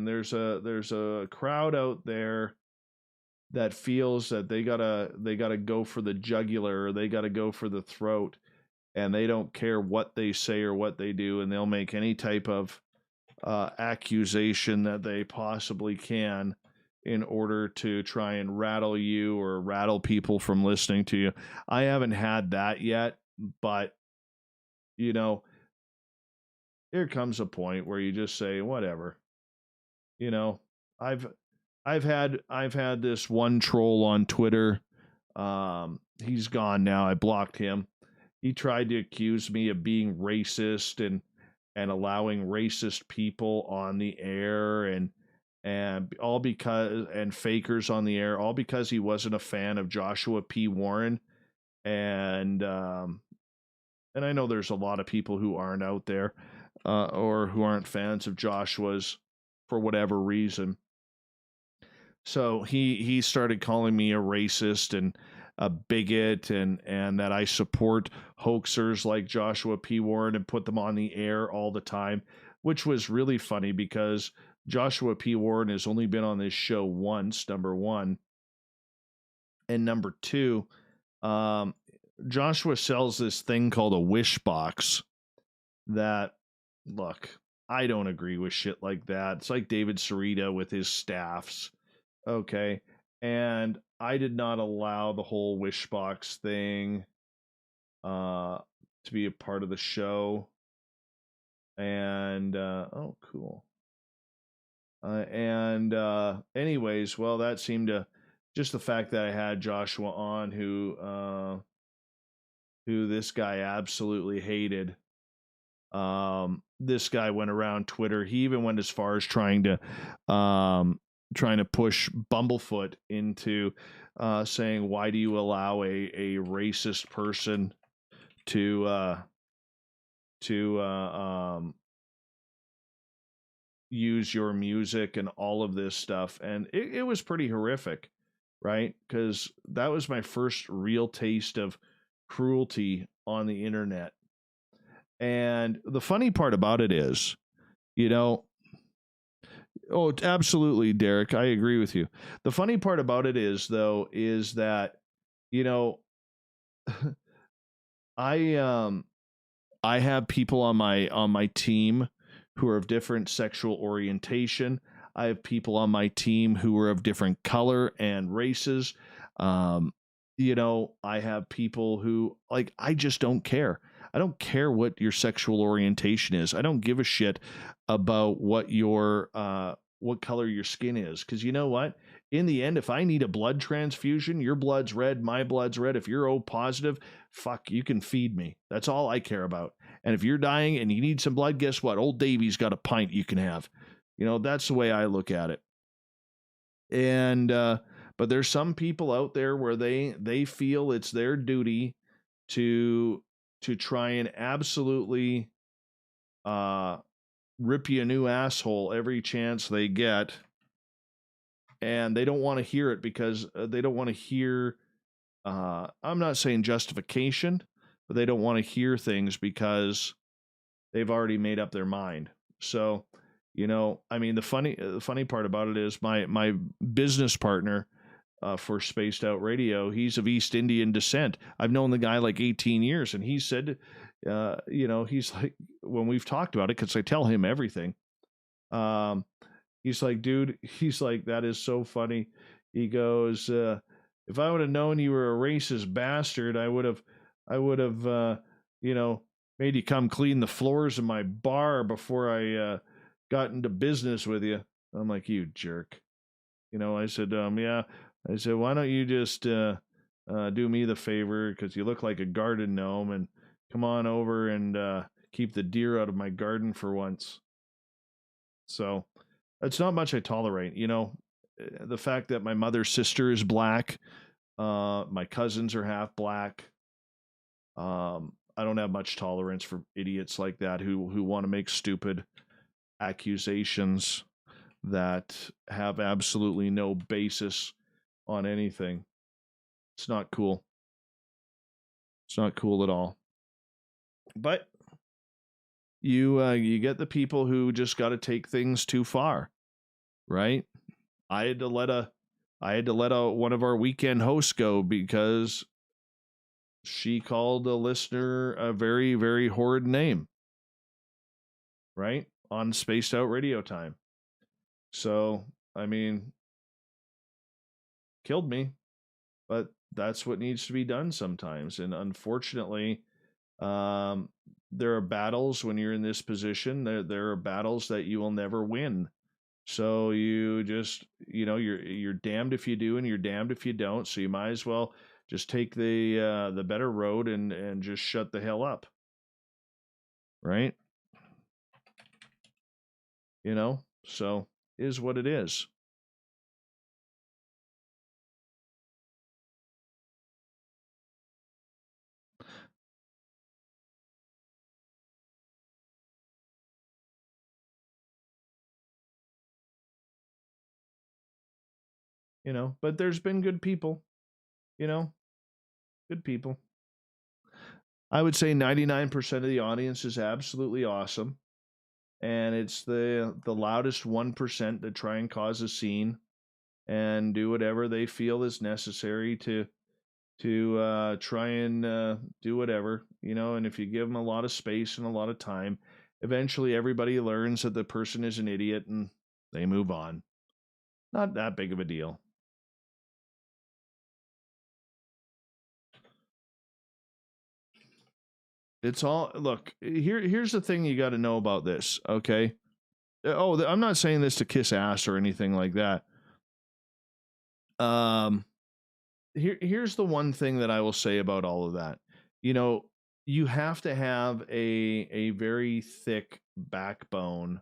there's a crowd out there that feels that they gotta go for the jugular or they gotta go for the throat, and they don't care what they say or what they do, and they'll make any type of accusation that they possibly can in order to try and rattle you or rattle people from listening to you. I haven't had that yet, but there comes a point where you just say whatever. I've had this one troll on Twitter. He's gone now. I blocked him. He tried to accuse me of being racist and allowing racist people on the air and all because, and fakers on the air, all because he wasn't a fan of Joshua P. Warren. And I know there's a lot of people who aren't out there, or who aren't fans of Joshua's for whatever reason. So he started calling me a racist and a bigot and that I support hoaxers like Joshua P. Warren and put them on the air all the time, which was really funny because Joshua P. Warren has only been on this show once, number one. And number two, Joshua sells this thing called a wish box that, look, I don't agree with shit like that. It's like David Sarita with his staffs. Okay. And I did not allow the whole wish box thing to be a part of the show. And oh, cool. Anyways, well, that seemed to just the fact that I had Joshua on who this guy absolutely hated. This guy went around Twitter. He even went as far as trying to push Bumblefoot into saying, why do you allow a racist person to use your music and all of this stuff? And it was pretty horrific, right? Because that was my first real taste of cruelty on the internet. And the funny part about it is, oh, absolutely, Derek, I agree with you. The funny part about it is, though, is that, I have people on my team who are of different sexual orientation. I have people on my team who are of different color and races. I have people who, like, I just don't care. I don't care what your sexual orientation is. I don't give a shit about what color your skin is. Because you know what? In the end, if I need a blood transfusion, your blood's red, my blood's red. If you're O positive, fuck, you can feed me. That's all I care about. And if you're dying and you need some blood, guess what? Old Davy's got a pint you can have. That's the way I look at it. And but there's some people out there where they feel it's their duty to try and absolutely rip you a new asshole every chance they get. And they don't want to hear it because they don't want to hear, I'm not saying justification, but they don't want to hear things because they've already made up their mind. So, I mean, the funny part about it is my business partner for Spaced Out Radio, he's of East Indian descent. I've known the guy like 18 years, and he said, he's like, when we've talked about it, because I tell him everything, he's like, dude, he's like, that is so funny. He goes, if I would have known you were a racist bastard, I would have, made you come clean the floors of my bar before I got into business with you. I'm like, you jerk. I said, yeah. I said, why don't you just do me the favor, because you look like a garden gnome, and come on over and keep the deer out of my garden for once. So it's not much I tolerate. The fact that my mother's sister is black, my cousins are half black. I don't have much tolerance for idiots like that who want to make stupid accusations that have absolutely no basis on anything. It's not cool. It's not cool at all. But you get the people who just got to take things too far, right? I had to let one of our weekend hosts go because she called a listener a very, very horrid name, right? On Spaced Out Radio time. So, I mean, killed me, but that's what needs to be done sometimes. And unfortunately, there are battles when you're in this position. There are battles that you will never win. So you just, you're damned if you do and you're damned if you don't. So you might as well just take the better road and just shut the hell up. Right? So is what it is. But there's been good people, Good people. I would say 99% of the audience is absolutely awesome. And it's the loudest 1% that try and cause a scene and do whatever they feel is necessary to try and do whatever, and if you give them a lot of space and a lot of time, eventually everybody learns that the person is an idiot and they move on. Not that big of a deal. It's all, look, here's the thing you got to know about this, okay? Oh, I'm not saying this to kiss ass or anything like that. Here's the one thing that I will say about all of that. You have to have a very thick backbone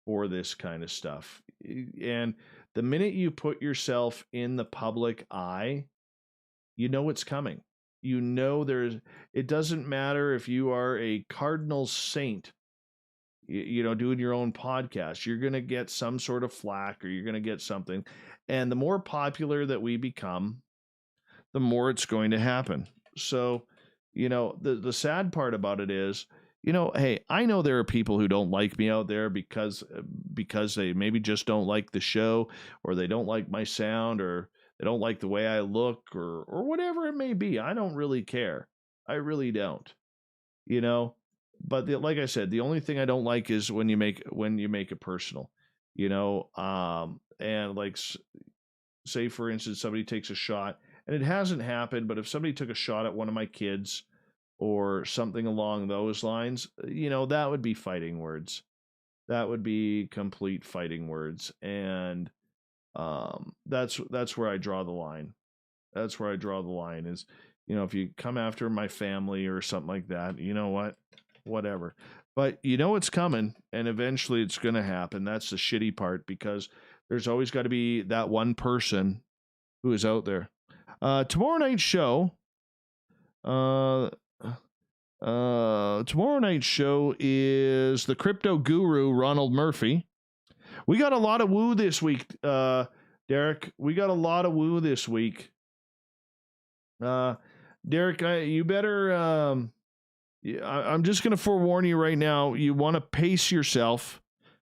for this kind of stuff. And the minute you put yourself in the public eye, you know it's coming. It doesn't matter if you are a cardinal saint, doing your own podcast, you're going to get some sort of flack or you're going to get something. And the more popular that we become, the more it's going to happen. So, the sad part about it is, hey, I know there are people who don't like me out there because they maybe just don't like the show, or they don't like my sound, or they don't like the way I look, or whatever it may be. I don't really care. I really don't. But like I said, the only thing I don't like is when you make it personal. And like, say for instance, somebody takes a shot, and it hasn't happened, but if somebody took a shot at one of my kids or something along those lines, that would be fighting words. That would be complete fighting words. And that's where I draw the line. That's where I draw the line is, if you come after my family or something like that, you know what? Whatever. But it's coming, and eventually it's going to happen. That's the shitty part, because there's always got to be that one person who is out there. Tomorrow night's show is the crypto guru Ronald Murphy. We got a lot of woo this week, Derek. We got a lot of woo this week. Derek, you better. I'm just going to forewarn you right now. You want to pace yourself.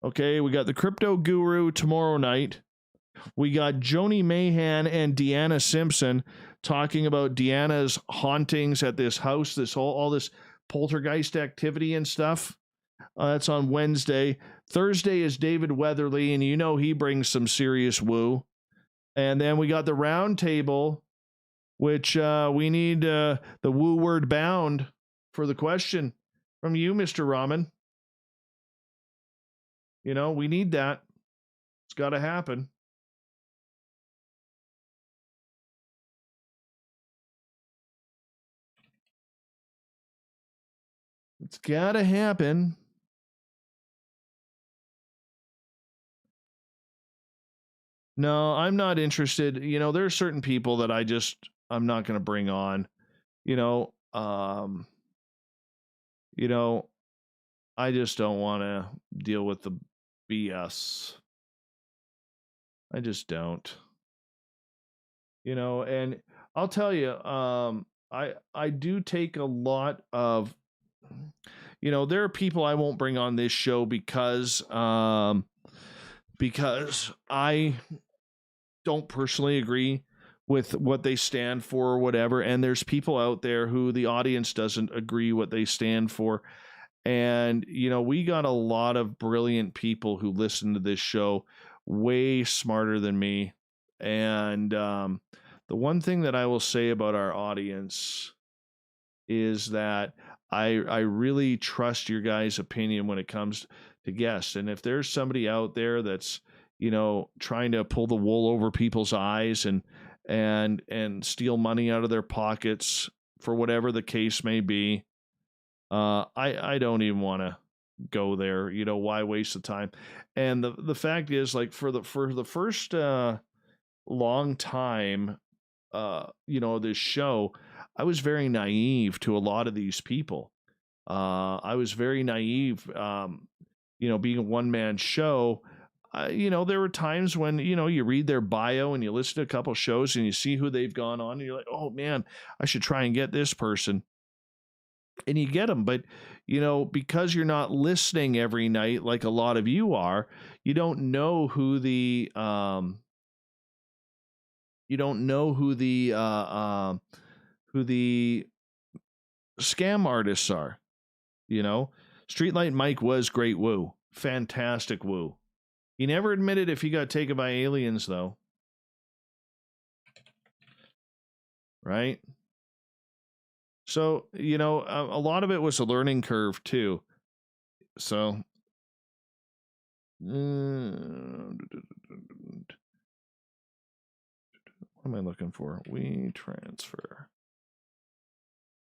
Okay, we got the crypto guru tomorrow night. We got Joni Mahan and Deanna Simpson talking about Deanna's hauntings at this house, all this poltergeist activity and stuff. That's on Wednesday. Thursday is David Weatherly, and he brings some serious woo. And then we got the round table, which we need the woo word bound for the question from you, Mr. Rahman. We need that. It's got to happen. It's got to happen. No, I'm not interested. There are certain people that I'm not going to bring on. I just don't want to deal with the BS. I just don't. And I'll tell you, I do take a lot of, there are people I won't bring on this show because I don't personally agree with what they stand for or whatever. And there's people out there who the audience doesn't agree what they stand for. And, we got a lot of brilliant people who listen to this show, way smarter than me. And the one thing that I will say about our audience is that I really trust your guys' opinion when it comes to guests. And if there's somebody out there that's, trying to pull the wool over people's eyes and steal money out of their pockets for whatever the case may be, I don't even want to go there. Why waste the time? And the fact is, like, for the first long time, this show, I was very naive to a lot of these people. I was very naive, being a one-man show. there were times when, you read their bio and you listen to a couple shows and you see who they've gone on and you're like, oh man, I should try and get this person. And you get them. But, because you're not listening every night, like a lot of you are, you don't know who the, who the scam artists are. Streetlight Mike was great woo. Fantastic woo. He never admitted if he got taken by aliens, though. Right? So, a lot of it was a learning curve, too. So, what am I looking for? We transfer.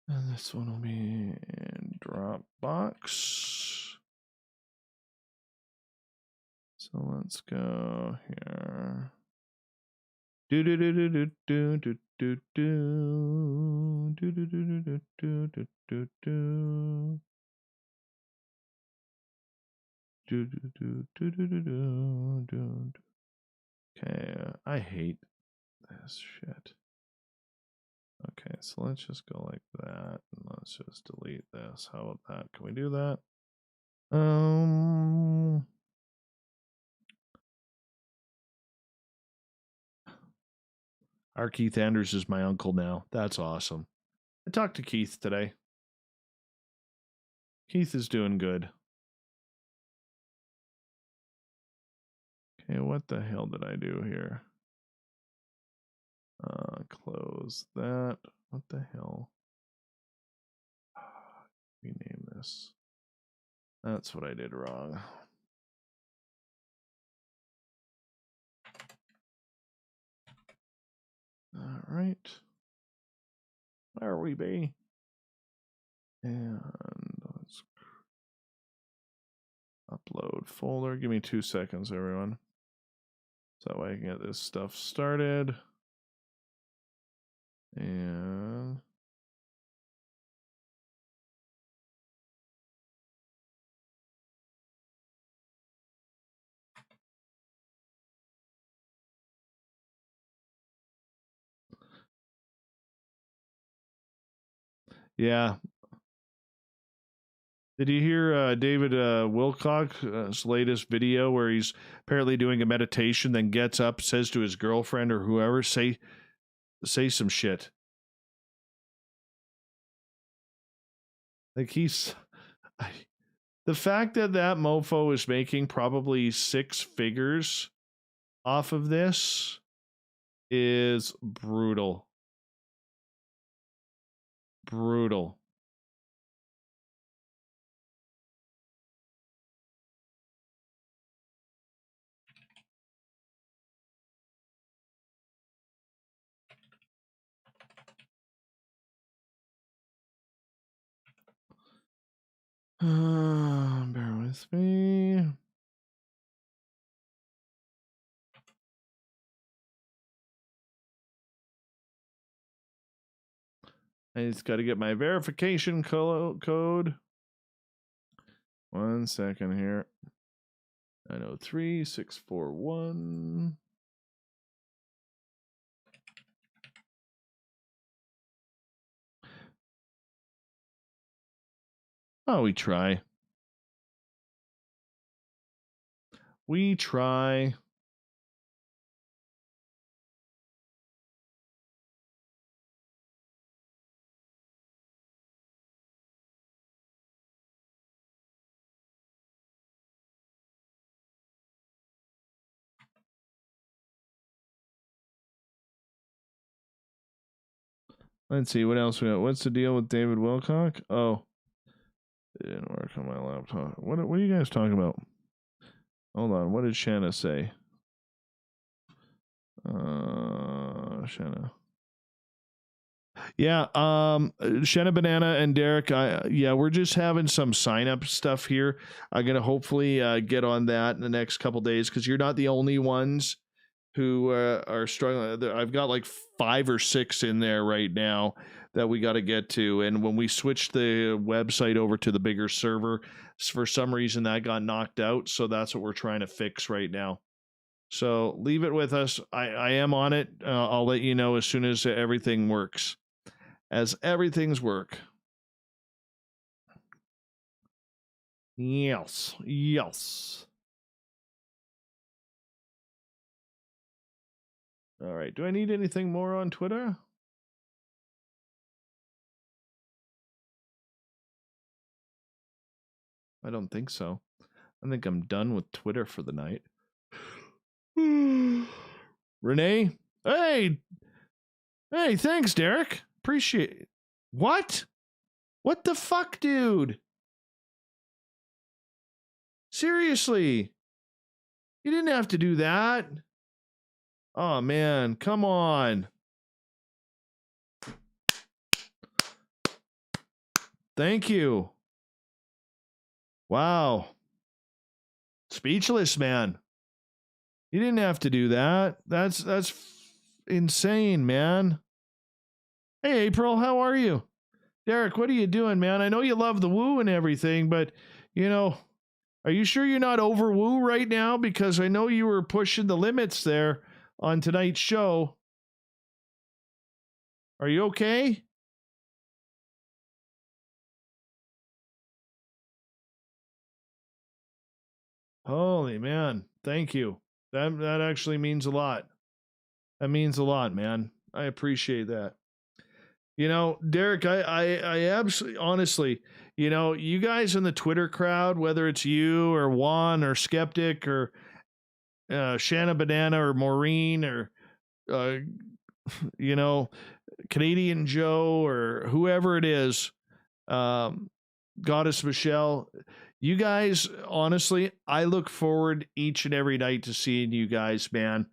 And this one will be in Dropbox. So let's go here. Do do do do do do do do do do do do do do do do. Do do do do do do do. Okay, I hate this shit. Okay, so let's just go like that, and let's just delete this. How about that? Can we do that? Our Keith Anders is my uncle now. That's awesome. I talked to Keith today. Keith is doing good. Okay, what the hell did I do here? Close that. What the hell? Rename this. That's what I did wrong. All right. Where are we be? And let's upload folder. Give me 2 seconds, everyone. So that way I can get this stuff started. And yeah. Did you hear David Wilcock's latest video where he's apparently doing a meditation, then gets up, says to his girlfriend or whoever, say some shit. Like the fact that mofo is making probably 6 figures off of this is brutal. Brutal. Bear with me. I just got to get my verification code. 1 second here. 903-641. Oh, we try. We try. Let's see what else we got. What's the deal with David Wilcock? Oh, it didn't work on my laptop. What are you guys talking about? Hold on. What did Shanna say? Shanna. Yeah, Shanna Banana and Derek, we're just having some sign up stuff here. I'm gonna hopefully get on that in the next couple days because you're not the only ones who are struggling. I've got like 5 or 6 in there right now that we got to get to. And when we switched the website over to the bigger server, for some reason that got knocked out. So that's what we're trying to fix right now. So leave it with us. I am on it. I'll let you know as soon as everything works. As everything's work. Yes. Yes. All right. Do I need anything more on Twitter? I don't think so. I think I'm done with Twitter for the night. Renee? Hey! Hey, thanks, Derek. Appreciate it. What? What the fuck, dude? Seriously? You didn't have to do that. Oh, man. Come on. Thank you. Wow. Speechless, man. You didn't have to do that. That's insane, man. Hey, April, how are you? Derek, what are you doing, man? I know you love the woo and everything, but, you know, are you sure you're not over woo right now? Because I know you were pushing the limits there on tonight's show. Are you okay? Holy man, thank you. That actually means a lot. That means a lot, man. I appreciate that. You know, Derek, I absolutely, honestly, you know, you guys in the Twitter crowd, whether it's you or Juan or Skeptic or Shanna Banana or Maureen or, you know, Canadian Joe or whoever it is, Goddess Michelle, you guys, honestly, I look forward each and every night to seeing you guys, man.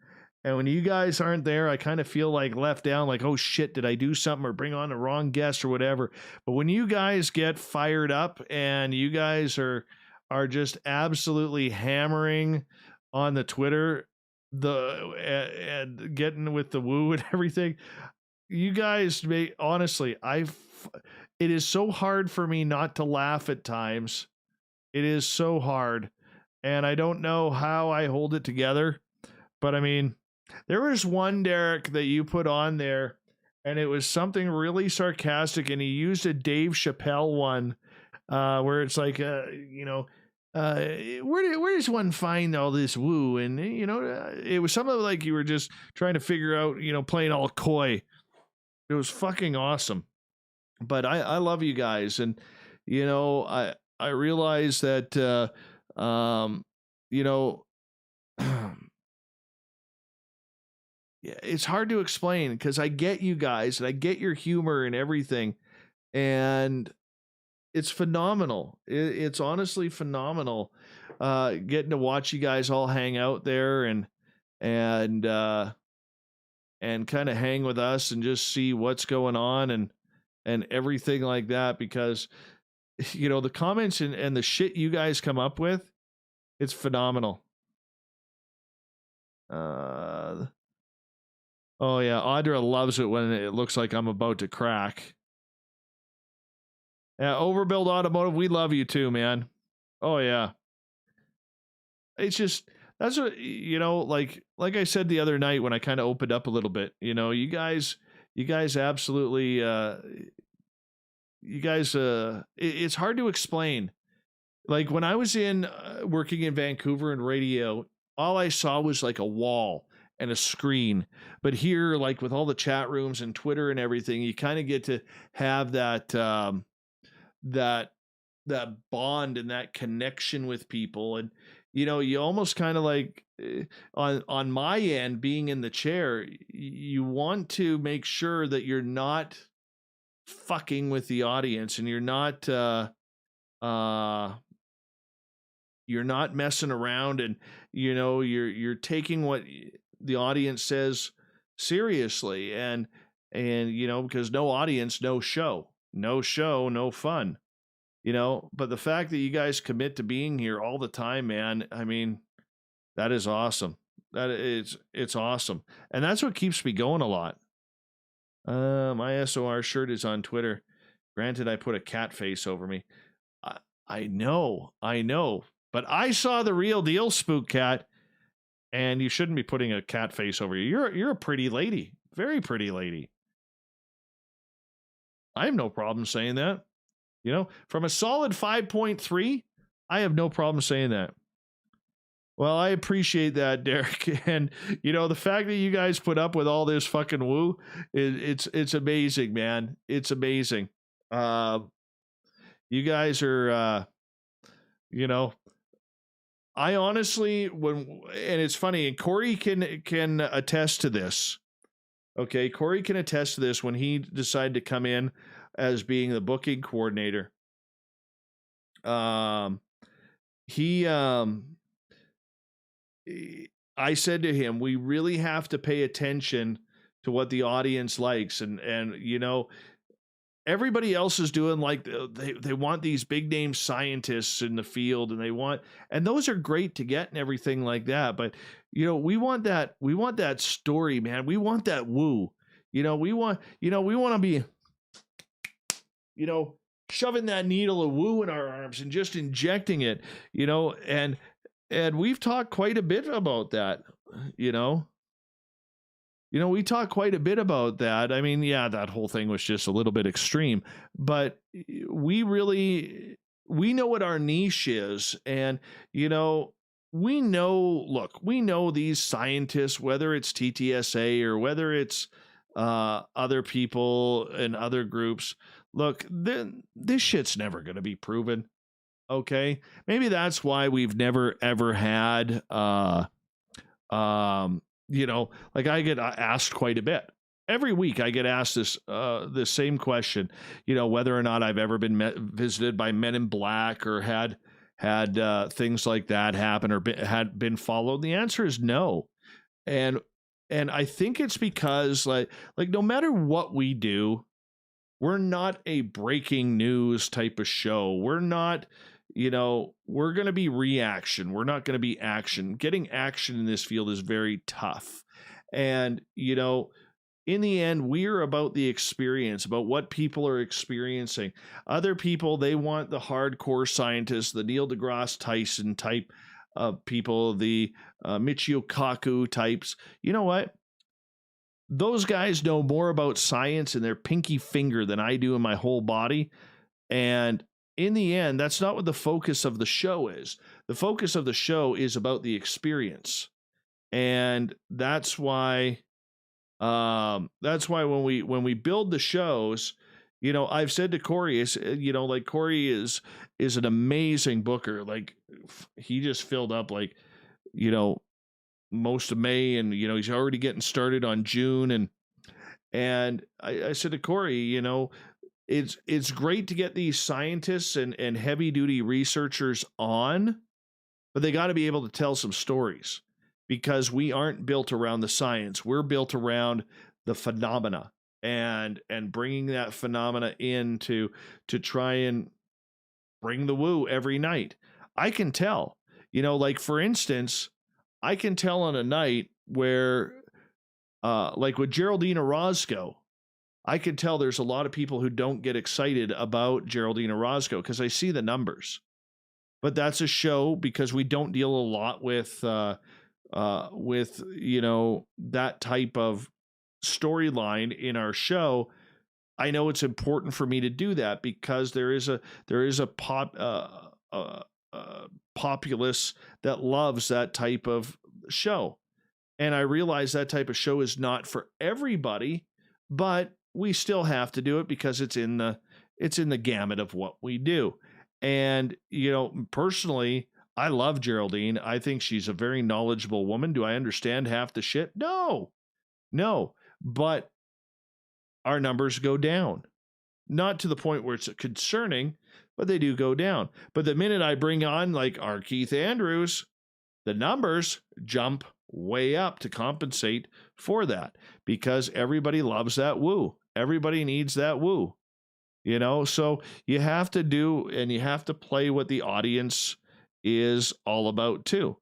And when you guys aren't there, I kind of feel like left down, like, oh shit, did I do something or bring on the wrong guest or whatever? But when you guys get fired up and you guys are just absolutely hammering on the Twitter, and getting with the woo and everything, you guys honestly, it is so hard for me not to laugh at times. It is so hard. And I don't know how I hold it together, but I mean, there was one, Derek, that you put on there, and it was something really sarcastic, and he used a Dave Chappelle one, where it's like, you know, where does one find all this woo? And, you know, it was something like you were just trying to figure out, you know, playing all coy. It was fucking awesome. But I love you guys, and, you know, I realize that, you know, yeah, it's hard to explain because I get you guys and I get your humor and everything, and it's phenomenal. It's honestly phenomenal, getting to watch you guys all hang out there and kind of hang with us and just see what's going on and everything like that, because, you know, the comments and the shit you guys come up with, it's phenomenal. Oh yeah, Audra loves it when it looks like I'm about to crack. Yeah, Overbuild Automotive, we love you too, man. Oh yeah. It's just, that's what, you know, like I said the other night when I kind of opened up a little bit, you know, you guys absolutely, it's hard to explain. Like when I was working in Vancouver in radio, all I saw was like a wall and a screen. But here, like with all the chat rooms and Twitter and everything, you kind of get to have that bond and that connection with people. And, you know, you almost kind of like, on my end, being in the chair, you want to make sure that you're not fucking with the audience, and you're not messing around, and, you know, you're taking what the audience says seriously, and you know, because no audience, no show, no fun, you know. But the fact that you guys commit to being here all the time, man, I mean, that is awesome. It's awesome. And that's what keeps me going a lot. My SOR shirt is on Twitter. Granted, I put a cat face over me. I know. But I saw the real deal, Spook Cat, and you shouldn't be putting a cat face over you. You're a pretty lady. Very pretty lady. I have no problem saying that. You know, from a solid 5.3, I have no problem saying that. Well, I appreciate that, Derek. And, you know, the fact that you guys put up with all this fucking woo, it's amazing, man. It's amazing. You guys are, you know, I honestly, and it's funny, and Corey can attest to this. Okay, Corey can attest to this when he decided to come in as being the booking coordinator. I said to him, we really have to pay attention to what the audience likes. And you know, everybody else is doing like they want these big name scientists in the field, and those are great to get and everything like that. But, you know, we want that story, man. We want that woo. You know, we want to be, you know, shoving that needle of woo in our arms and just injecting it, you know, and we've talked quite a bit about that, you know. You know, we talked quite a bit about that. I mean, yeah, that whole thing was just a little bit extreme, but we know what our niche is. And, you know, we know these scientists, whether it's TTSA or whether it's other people and other groups. Look, this shit's never going to be proven. Okay. Maybe that's why we've never, ever had, you know, like I get asked quite a bit. Every week I get asked this same question, you know, whether or not I've ever been visited by Men in Black or had things like that happen or had been followed. The answer is no. And I think it's because like no matter what we do, we're not a breaking news type of show. We're not, you know, we're going to be reaction. We're not going to be action. Getting action in this field is very tough. And, you know, in the end, we're about the experience, about what people are experiencing. Other people, they want the hardcore scientists, the Neil deGrasse Tyson type of people, the Michio Kaku types. You know what? Those guys know more about science in their pinky finger than I do in my whole body. And in the end, that's not what the focus of the show is. The focus of the show is about the experience. And that's why when we build the shows, you know, I've said to Corey, you know, like Corey is an amazing booker. Like he just filled up like, you know, most of May, and, you know, he's already getting started on June. And I said to Corey, you know, it's great to get these scientists and heavy duty researchers on, but they got to be able to tell some stories, because we aren't built around the science. We're built around the phenomena and bringing that phenomena in to try and bring the woo every night. I can tell, you know, like for instance, I can tell on a night where, like with Geraldine Orozco, I can tell there's a lot of people who don't get excited about Geraldine Orozco because I see the numbers. But that's a show because we don't deal a lot with you know, that type of storyline in our show. I know it's important for me to do that because there is a populace that loves that type of show. And I realize that type of show is not for everybody, but we still have to do it because it's in the gamut of what we do. And, you know, personally, I love Geraldine. I think she's a very knowledgeable woman. Do I understand half the shit? No. But our numbers go down. Not to the point where it's concerning, but they do go down. But the minute I bring on like our Keith Andrews, the numbers jump way up to compensate for that because everybody loves that woo. Everybody needs that woo, you know? So you have to do, and you have to play what the audience is all about too.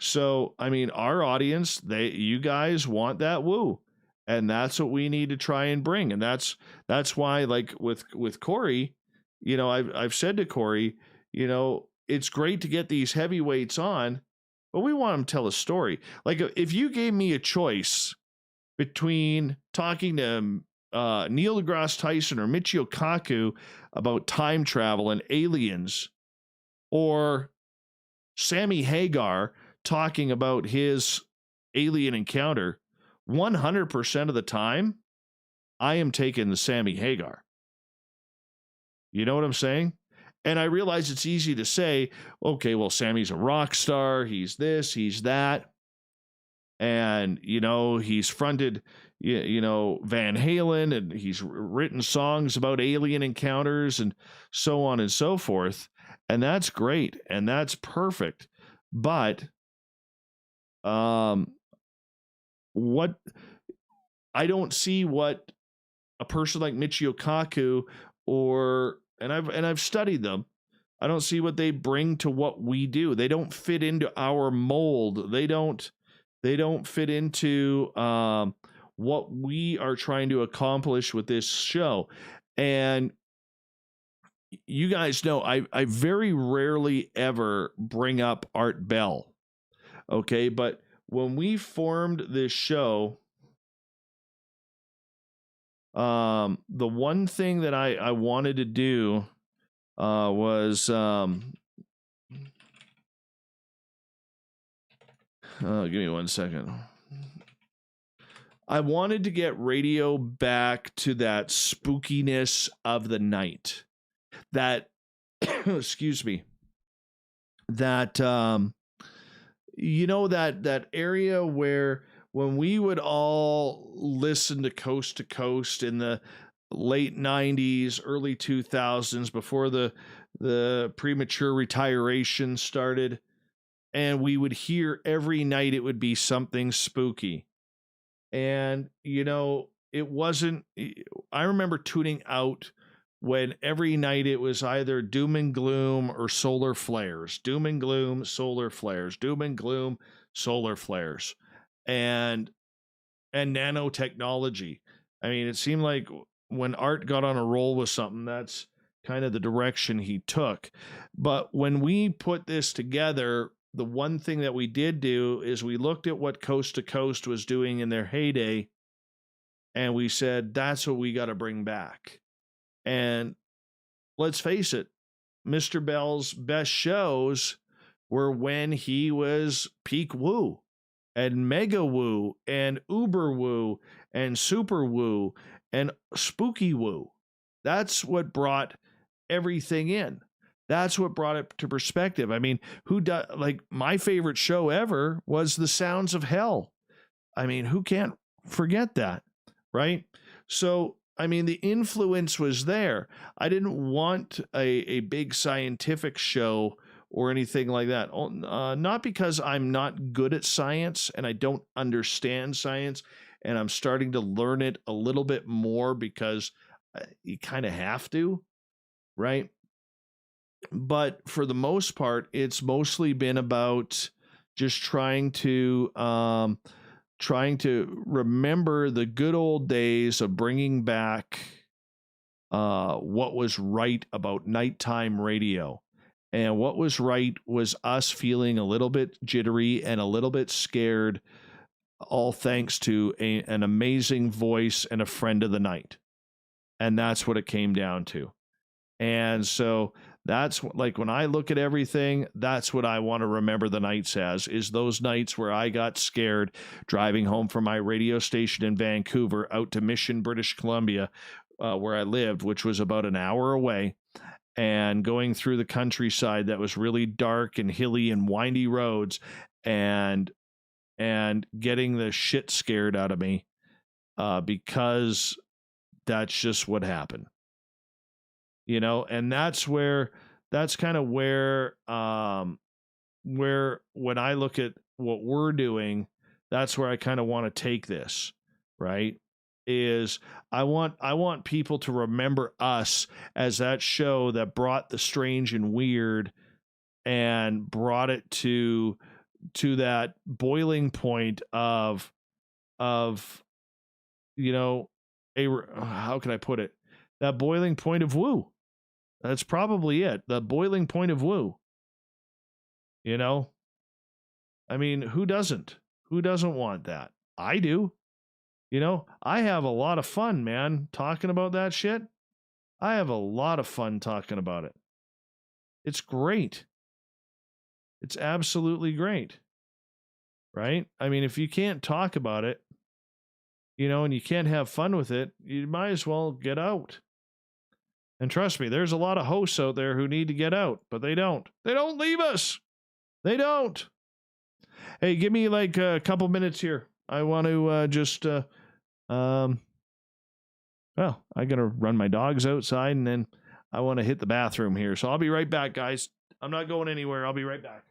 So, I mean, our audience, you guys want that woo. And that's what we need to try and bring. And that's why, like with Corey, you know, I've said to Corey, you know, it's great to get these heavyweights on, but we want them to tell a story. Like if you gave me a choice between talking to Neil deGrasse Tyson or Michio Kaku about time travel and aliens, or Sammy Hagar talking about his alien encounter, 100% of the time, I am taking the Sammy Hagar. You know what I'm saying? And I realize it's easy to say, okay, well, Sammy's a rock star. He's this, he's that. And, you know, he's fronted, you know, Van Halen, and he's written songs about alien encounters and so on and so forth. And that's great. And that's perfect. But, what I don't see what a person like Michio Kaku and I've studied them. I don't see what they bring to what we do. They don't fit into our mold. They don't fit into what we are trying to accomplish with this show. And you guys know I very rarely ever bring up Art Bell. Okay, but when we formed this show, the one thing that I wanted to do was give me 1 second. I wanted to get radio back to that spookiness of the night. That excuse me. That you know, that area where when we would all listen to Coast in the late 90s, early 2000s, before the premature retiration started, and we would hear every night it would be something spooky. And, you know, it wasn't, I remember tuning out when every night it was either doom and gloom or solar flares, doom and gloom, solar flares, doom and gloom, solar flares, and nanotechnology. I mean, it seemed like when Art got on a roll with something, that's kind of the direction he took. But when we put this together, the one thing that we did do is we looked at what Coast to Coast was doing in their heyday, and we said, that's what we got to bring back. And let's face it, Mr. Bell's best shows were when he was peak woo and mega woo and uber woo and super woo and spooky woo. That's what brought everything in. That's what brought it to perspective. I mean, like my favorite show ever was The Sounds of Hell. I mean, who can't forget that, right? So, I mean, the influence was there. I didn't want a big scientific show or anything like that. Not because I'm not good at science and I don't understand science, and I'm starting to learn it a little bit more because you kind of have to, right? But for the most part, it's mostly been about just trying to remember the good old days of bringing back what was right about nighttime radio. And what was right was us feeling a little bit jittery and a little bit scared, all thanks to an amazing voice and a friend of the night. And that's what it came down to. And so that's like, when I look at everything, that's what I want to remember the nights as, is those nights where I got scared driving home from my radio station in Vancouver out to Mission, British Columbia, where I lived, which was about an hour away, and going through the countryside that was really dark and hilly and windy roads, and getting the shit scared out of me because that's just what happened. You know, and that's kind of where when I look at what we're doing, that's where I kind of want to take this, right? Is I want people to remember us as that show that brought the strange and weird and brought it to to that boiling point of how can I put it? That boiling point of woo. That's probably it. The boiling point of woo. I mean, who doesn't? Who doesn't want that? I do. I have a lot of fun, man, talking about that shit. I have a lot of fun talking about it. It's great. It's absolutely great. Right? I mean, if you can't talk about it, and you can't have fun with it, you might as well get out. And trust me, there's a lot of hosts out there who need to get out, but they don't. They don't leave us. They don't. Hey, give me like a couple minutes here. I want to I got to run my dogs outside, and then I want to hit the bathroom here. So I'll be right back, guys. I'm not going anywhere. I'll be right back.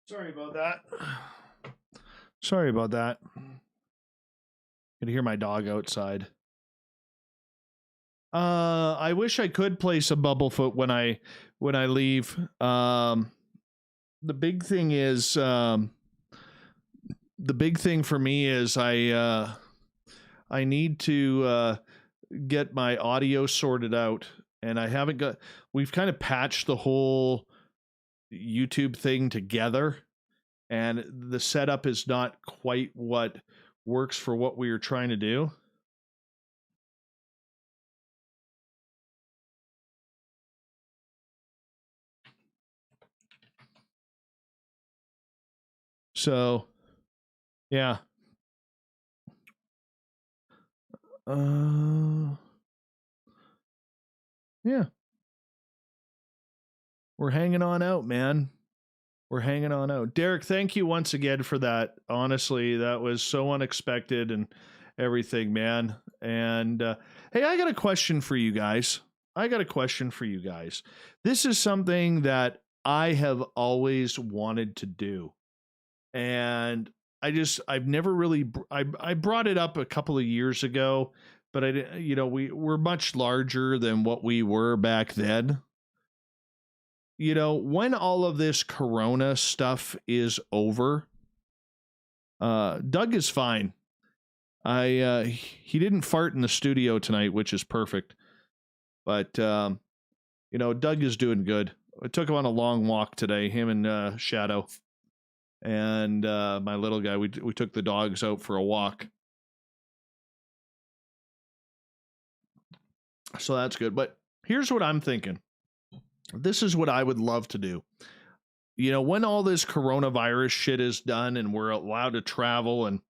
Sorry about that. Sorry about that. Can hear my dog outside. I wish I could play some Bubblefoot when I leave. The big thing is the big thing for me is I need to get my audio sorted out, and I haven't got. We've kind of patched the whole YouTube thing together, and the setup is not quite what works for what we were trying to do. So, yeah. Yeah. We're hanging on out, man. We're hanging on out. Derek, thank you once again for that. Honestly, that was so unexpected and everything, man. And hey, I got a question for you guys. This is something that I have always wanted to do. And I've never really, I brought it up a couple of years ago, but we're much larger than what we were back then. When all of this Corona stuff is over, Doug is fine. He didn't fart in the studio tonight, which is perfect. But, Doug is doing good. I took him on a long walk today, him and Shadow. And my little guy, we took the dogs out for a walk. So that's good. But here's what I'm thinking. This is what I would love to do. When all this coronavirus shit is done and we're allowed to travel and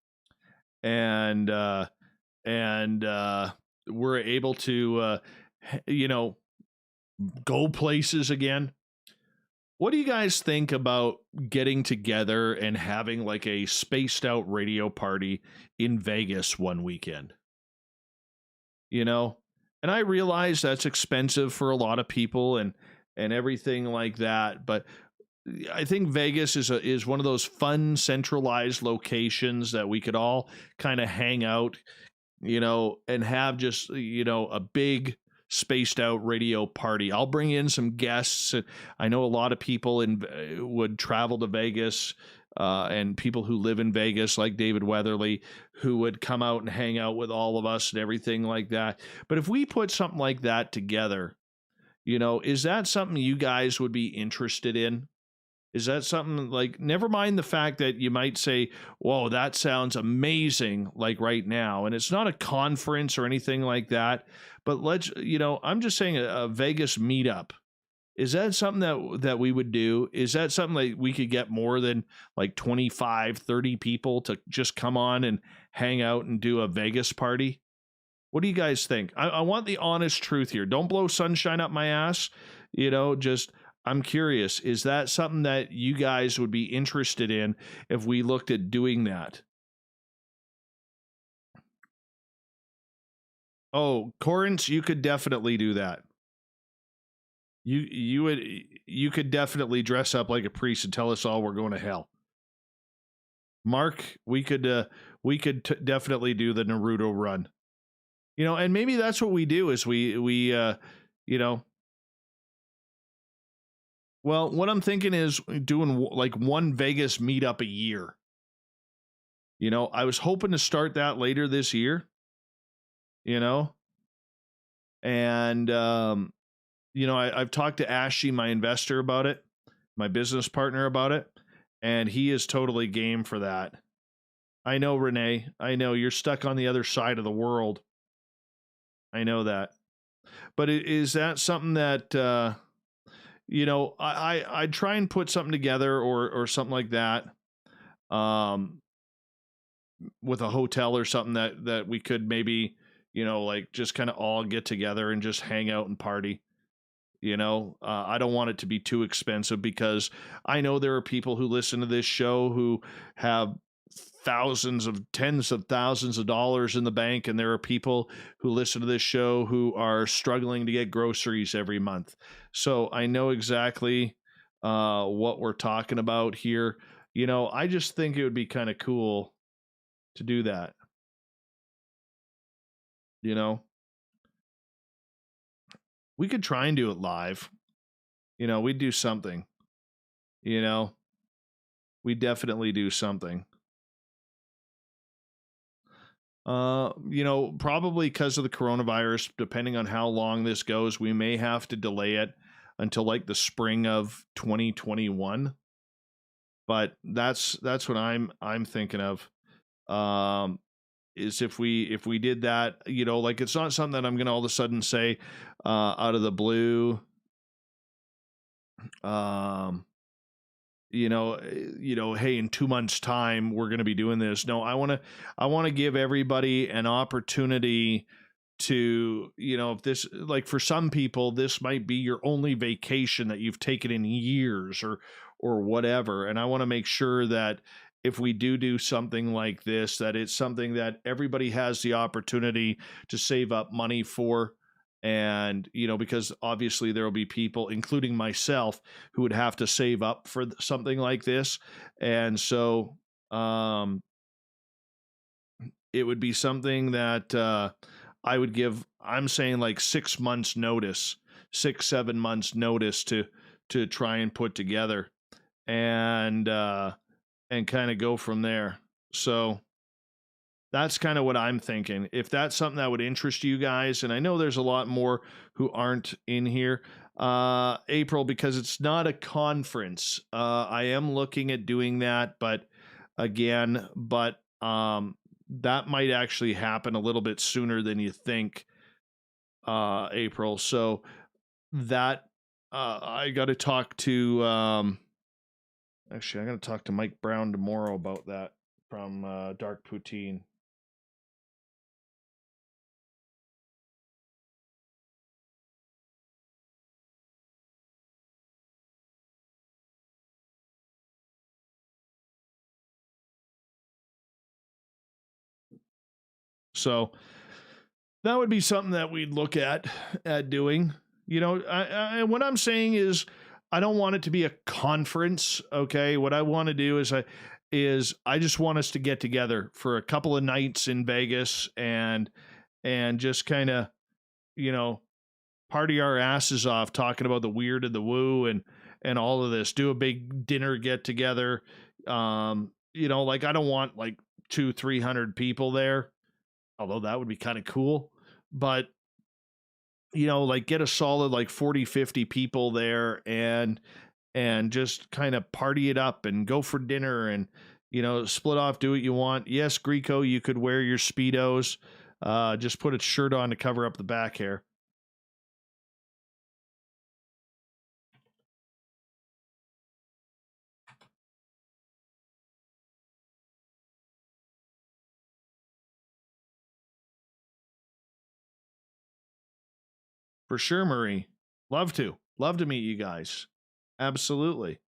we're able to, go places again. What do you guys think about getting together and having like a spaced out radio party in Vegas one weekend? And I realize that's expensive for a lot of people and everything like that, but I think Vegas is one of those fun centralized locations that we could all kind of hang out, and have just, a big spaced out radio party. I'll bring in some guests. I know a lot of people would travel to Vegas, and people who live in Vegas, like David Weatherly, who would come out and hang out with all of us and everything like that. But if we put something like that together, is that something you guys would be interested in? Is that something like, never mind the fact that you might say, whoa, that sounds amazing, like right now. And it's not a conference or anything like that, but I'm just saying a Vegas meetup. Is that something that we would do? Is that something that we could get more than like 25, 30 people to just come on and hang out and do a Vegas party? What do you guys think? I want the honest truth here. Don't blow sunshine up my ass. I'm curious. Is that something that you guys would be interested in if we looked at doing that? Oh, Corrance, you could definitely do that. You could definitely dress up like a priest and tell us all we're going to hell. Mark, we could definitely do the Naruto run. And maybe that's what we do is well, what I'm thinking is doing like one Vegas meetup a year. I was hoping to start that later this year, and, I've talked to Ashley, my investor, about it, my business partner, about it, and he is totally game for that. I know, Renee, I know you're stuck on the other side of the world. I know that. But is that something that, I'd try and put something together or something like that, with a hotel or something that we could maybe, like just kind of all get together and just hang out and party. I don't want it to be too expensive, because I know there are people who listen to this show who have tens of thousands of dollars in the bank, and there are people who listen to this show who are struggling to get groceries every month. So I know exactly what we're talking about here. You know, I just think it would be kind of cool to do that. You know, we could try and do it live. You know, we'd do something. You know, we definitely do something. You know, probably because of the coronavirus, depending on how long this goes, we may have to delay it until like the spring of 2021. But that's what I'm thinking of. Is if we did that, you know, like it's not something that I'm gonna all of a sudden say out of the blue. You know, hey, in 2 months' time, we're going to be doing this. No, I want to give everybody an opportunity to, you know, if this, like for some people, this might be your only vacation that you've taken in years or whatever. And I want to make sure that if we do something like this, that it's something that everybody has the opportunity to save up money for. And, you know, because obviously there will be people, including myself, who would have to save up for something like this. And so it would be something that I would give, I'm saying like 6 months notice, 6-7 months notice to try and put together and kind of go from there. So that's kind of what I'm thinking. If that's something that would interest you guys, and I know there's a lot more who aren't in here, April, because it's not a conference. I am looking at doing that, but that might actually happen a little bit sooner than you think, April. So that I got to talk to. Actually, I'm going to talk to Mike Brown tomorrow about that from Dark Poutine. So that would be something that we'd look at doing. You know, I what I'm saying is I don't want it to be a conference. Okay, what I want to do is I just want us to get together for a couple of nights in Vegas and just kind of, you know, party our asses off talking about the weird and the woo and all of this. Do a big dinner get together. You know, like I don't want like 200-300 people there, although that would be kind of cool. But, you know, like get a solid like 40-50 people there and just kind of party it up and go for dinner and, you know, split off, do what you want. Yes, Greco, you could wear your Speedos. Just put a shirt on to cover up the back hair. For sure, Marie. Love to meet you guys. Absolutely.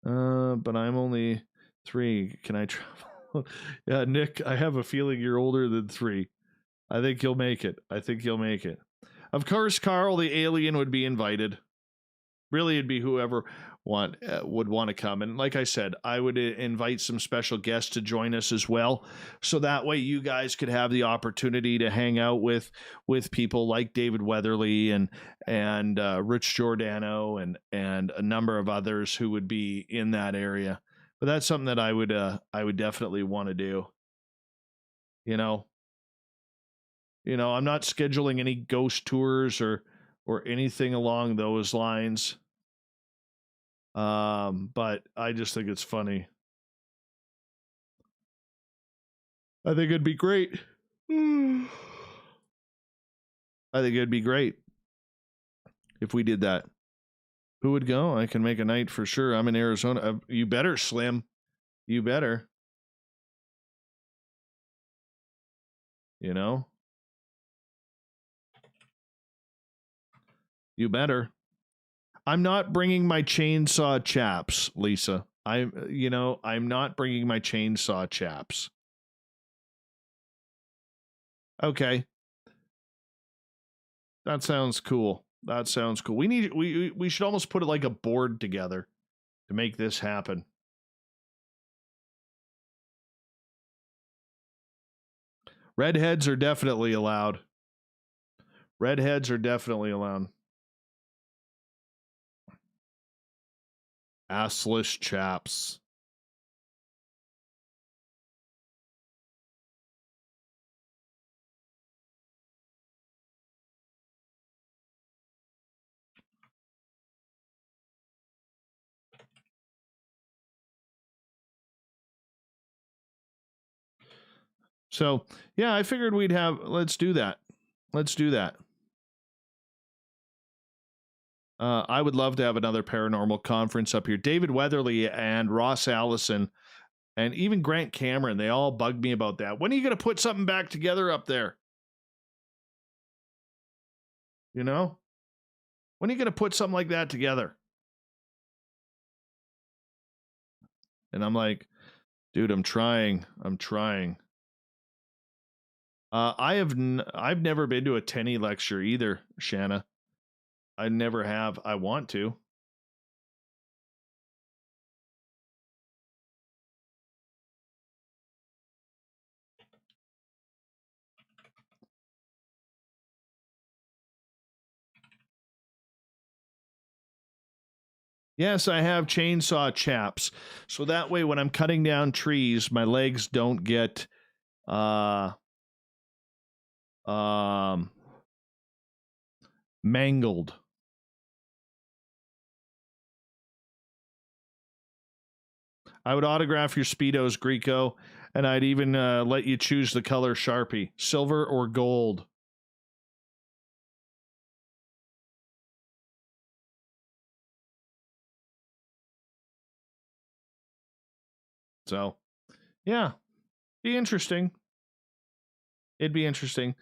But I'm only 3. Can I travel? Yeah, Nick, I have a feeling you're older than 3. I think you'll make it. Of course, Carl, the alien, would be invited. Really, it'd be whoever would want to come. And like I said, I would invite some special guests to join us as well. So that way you guys could have the opportunity to hang out with people like David Weatherly and Rich Giordano and a number of others who would be in that area. But that's something that I would definitely want to do. You know, I'm not scheduling any ghost tours or anything along those lines. But I just think it's funny. I think it'd be great. I think it'd be great if we did that. Who would go? I can make a night for sure. I'm in Arizona. You better, Slim. You better. You know? You better. I'm not bringing my chainsaw chaps, Lisa. I'm not bringing my chainsaw chaps. Okay. That sounds cool. That sounds cool. We should almost put it like a board together to make this happen. Redheads are definitely allowed. Redheads are definitely allowed. Assless chaps. So, yeah, I figured let's do that. Let's do that. I would love to have another paranormal conference up here. David Weatherly and Ross Allison and even Grant Cameron, they all bug me about that. When are you going to put something back together up there? You know? When are you going to put something like that together? And I'm like, dude, I'm trying. I've never been to a Tenney lecture either, Shanna. I never have. I want to. Yes, I have chainsaw chaps. So that way when I'm cutting down trees, my legs don't get mangled. I would autograph your Speedos, Greco, and I'd even let you choose the color Sharpie, silver or gold. So, yeah, be interesting. It'd be interesting.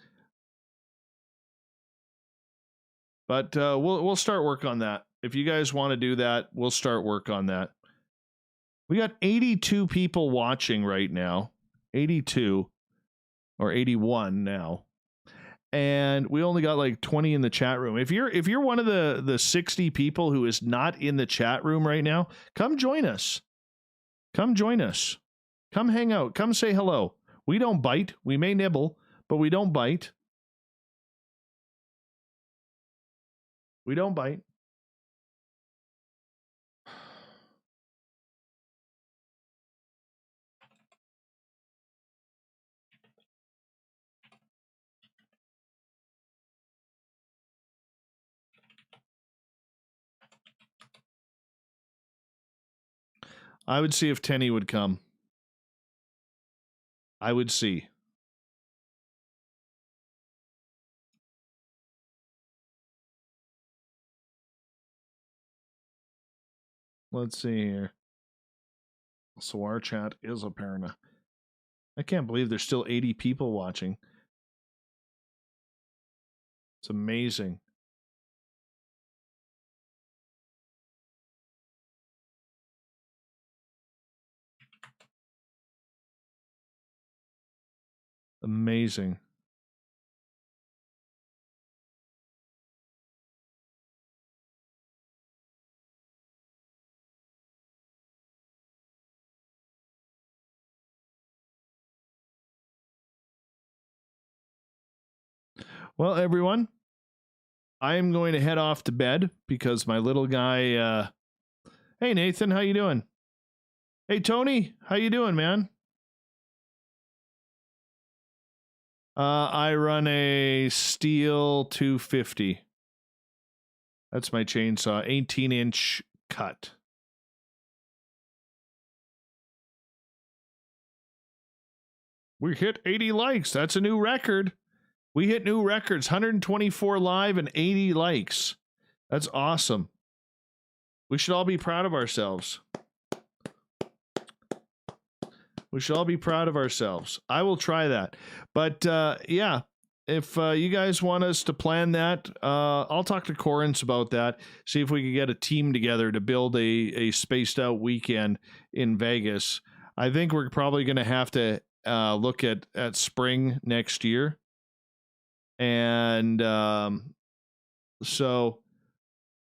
But we'll start work on that. If you guys want to do that, we'll start work on that. We got 82 people watching right now. 82 or 81 now. And we only got like 20 in the chat room. If you're one of the 60 people who is not in the chat room right now, come join us. Come join us. Come hang out. Come say hello. We don't bite. We may nibble, but we don't bite. We don't bite. I would see if Tenny would come. I would see. Let's see here. So our chat is a parana. I can't believe there's still 80 people watching. It's amazing. Amazing. Well, everyone, I am going to head off to bed because my little guy, hey, Nathan, how you doing? Hey, Tony, how you doing, man? I run a Steel 250. That's my chainsaw, 18-inch cut. We hit 80 likes. That's a new record. We hit new records, 124 live and 80 likes. That's awesome. We should all be proud of ourselves. We should all be proud of ourselves. I will try that. But yeah, if you guys want us to plan that, I'll talk to Corrins about that. See if we can get a team together to build a spaced out weekend in Vegas. I think we're probably going to have to look at spring next year. And So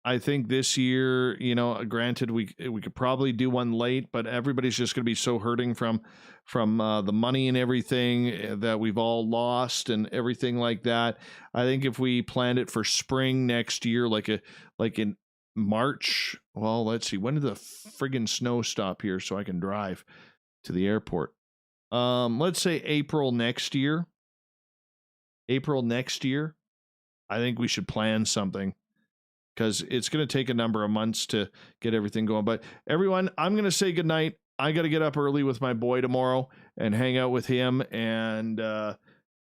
I think this year, you know, granted we could probably do one late, but everybody's just going to be so hurting from the money and everything that we've all lost and everything like that. I think if we planned it for spring next year, like in March, well, let's see, when did the friggin' snow stop here so I can drive to the airport? Let's say April next year. I think we should plan something, because it's going to take a number of months to get everything going. But everyone, I'm going to say goodnight. I got to get up early with my boy tomorrow and hang out with him, and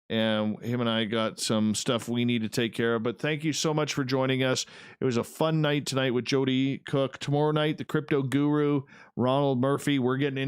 him and I got some stuff we need to take care of. But thank you so much for joining us. It was a fun night tonight with Joedy Cook. Tomorrow night, the crypto guru, Ronald Murphy. We're getting into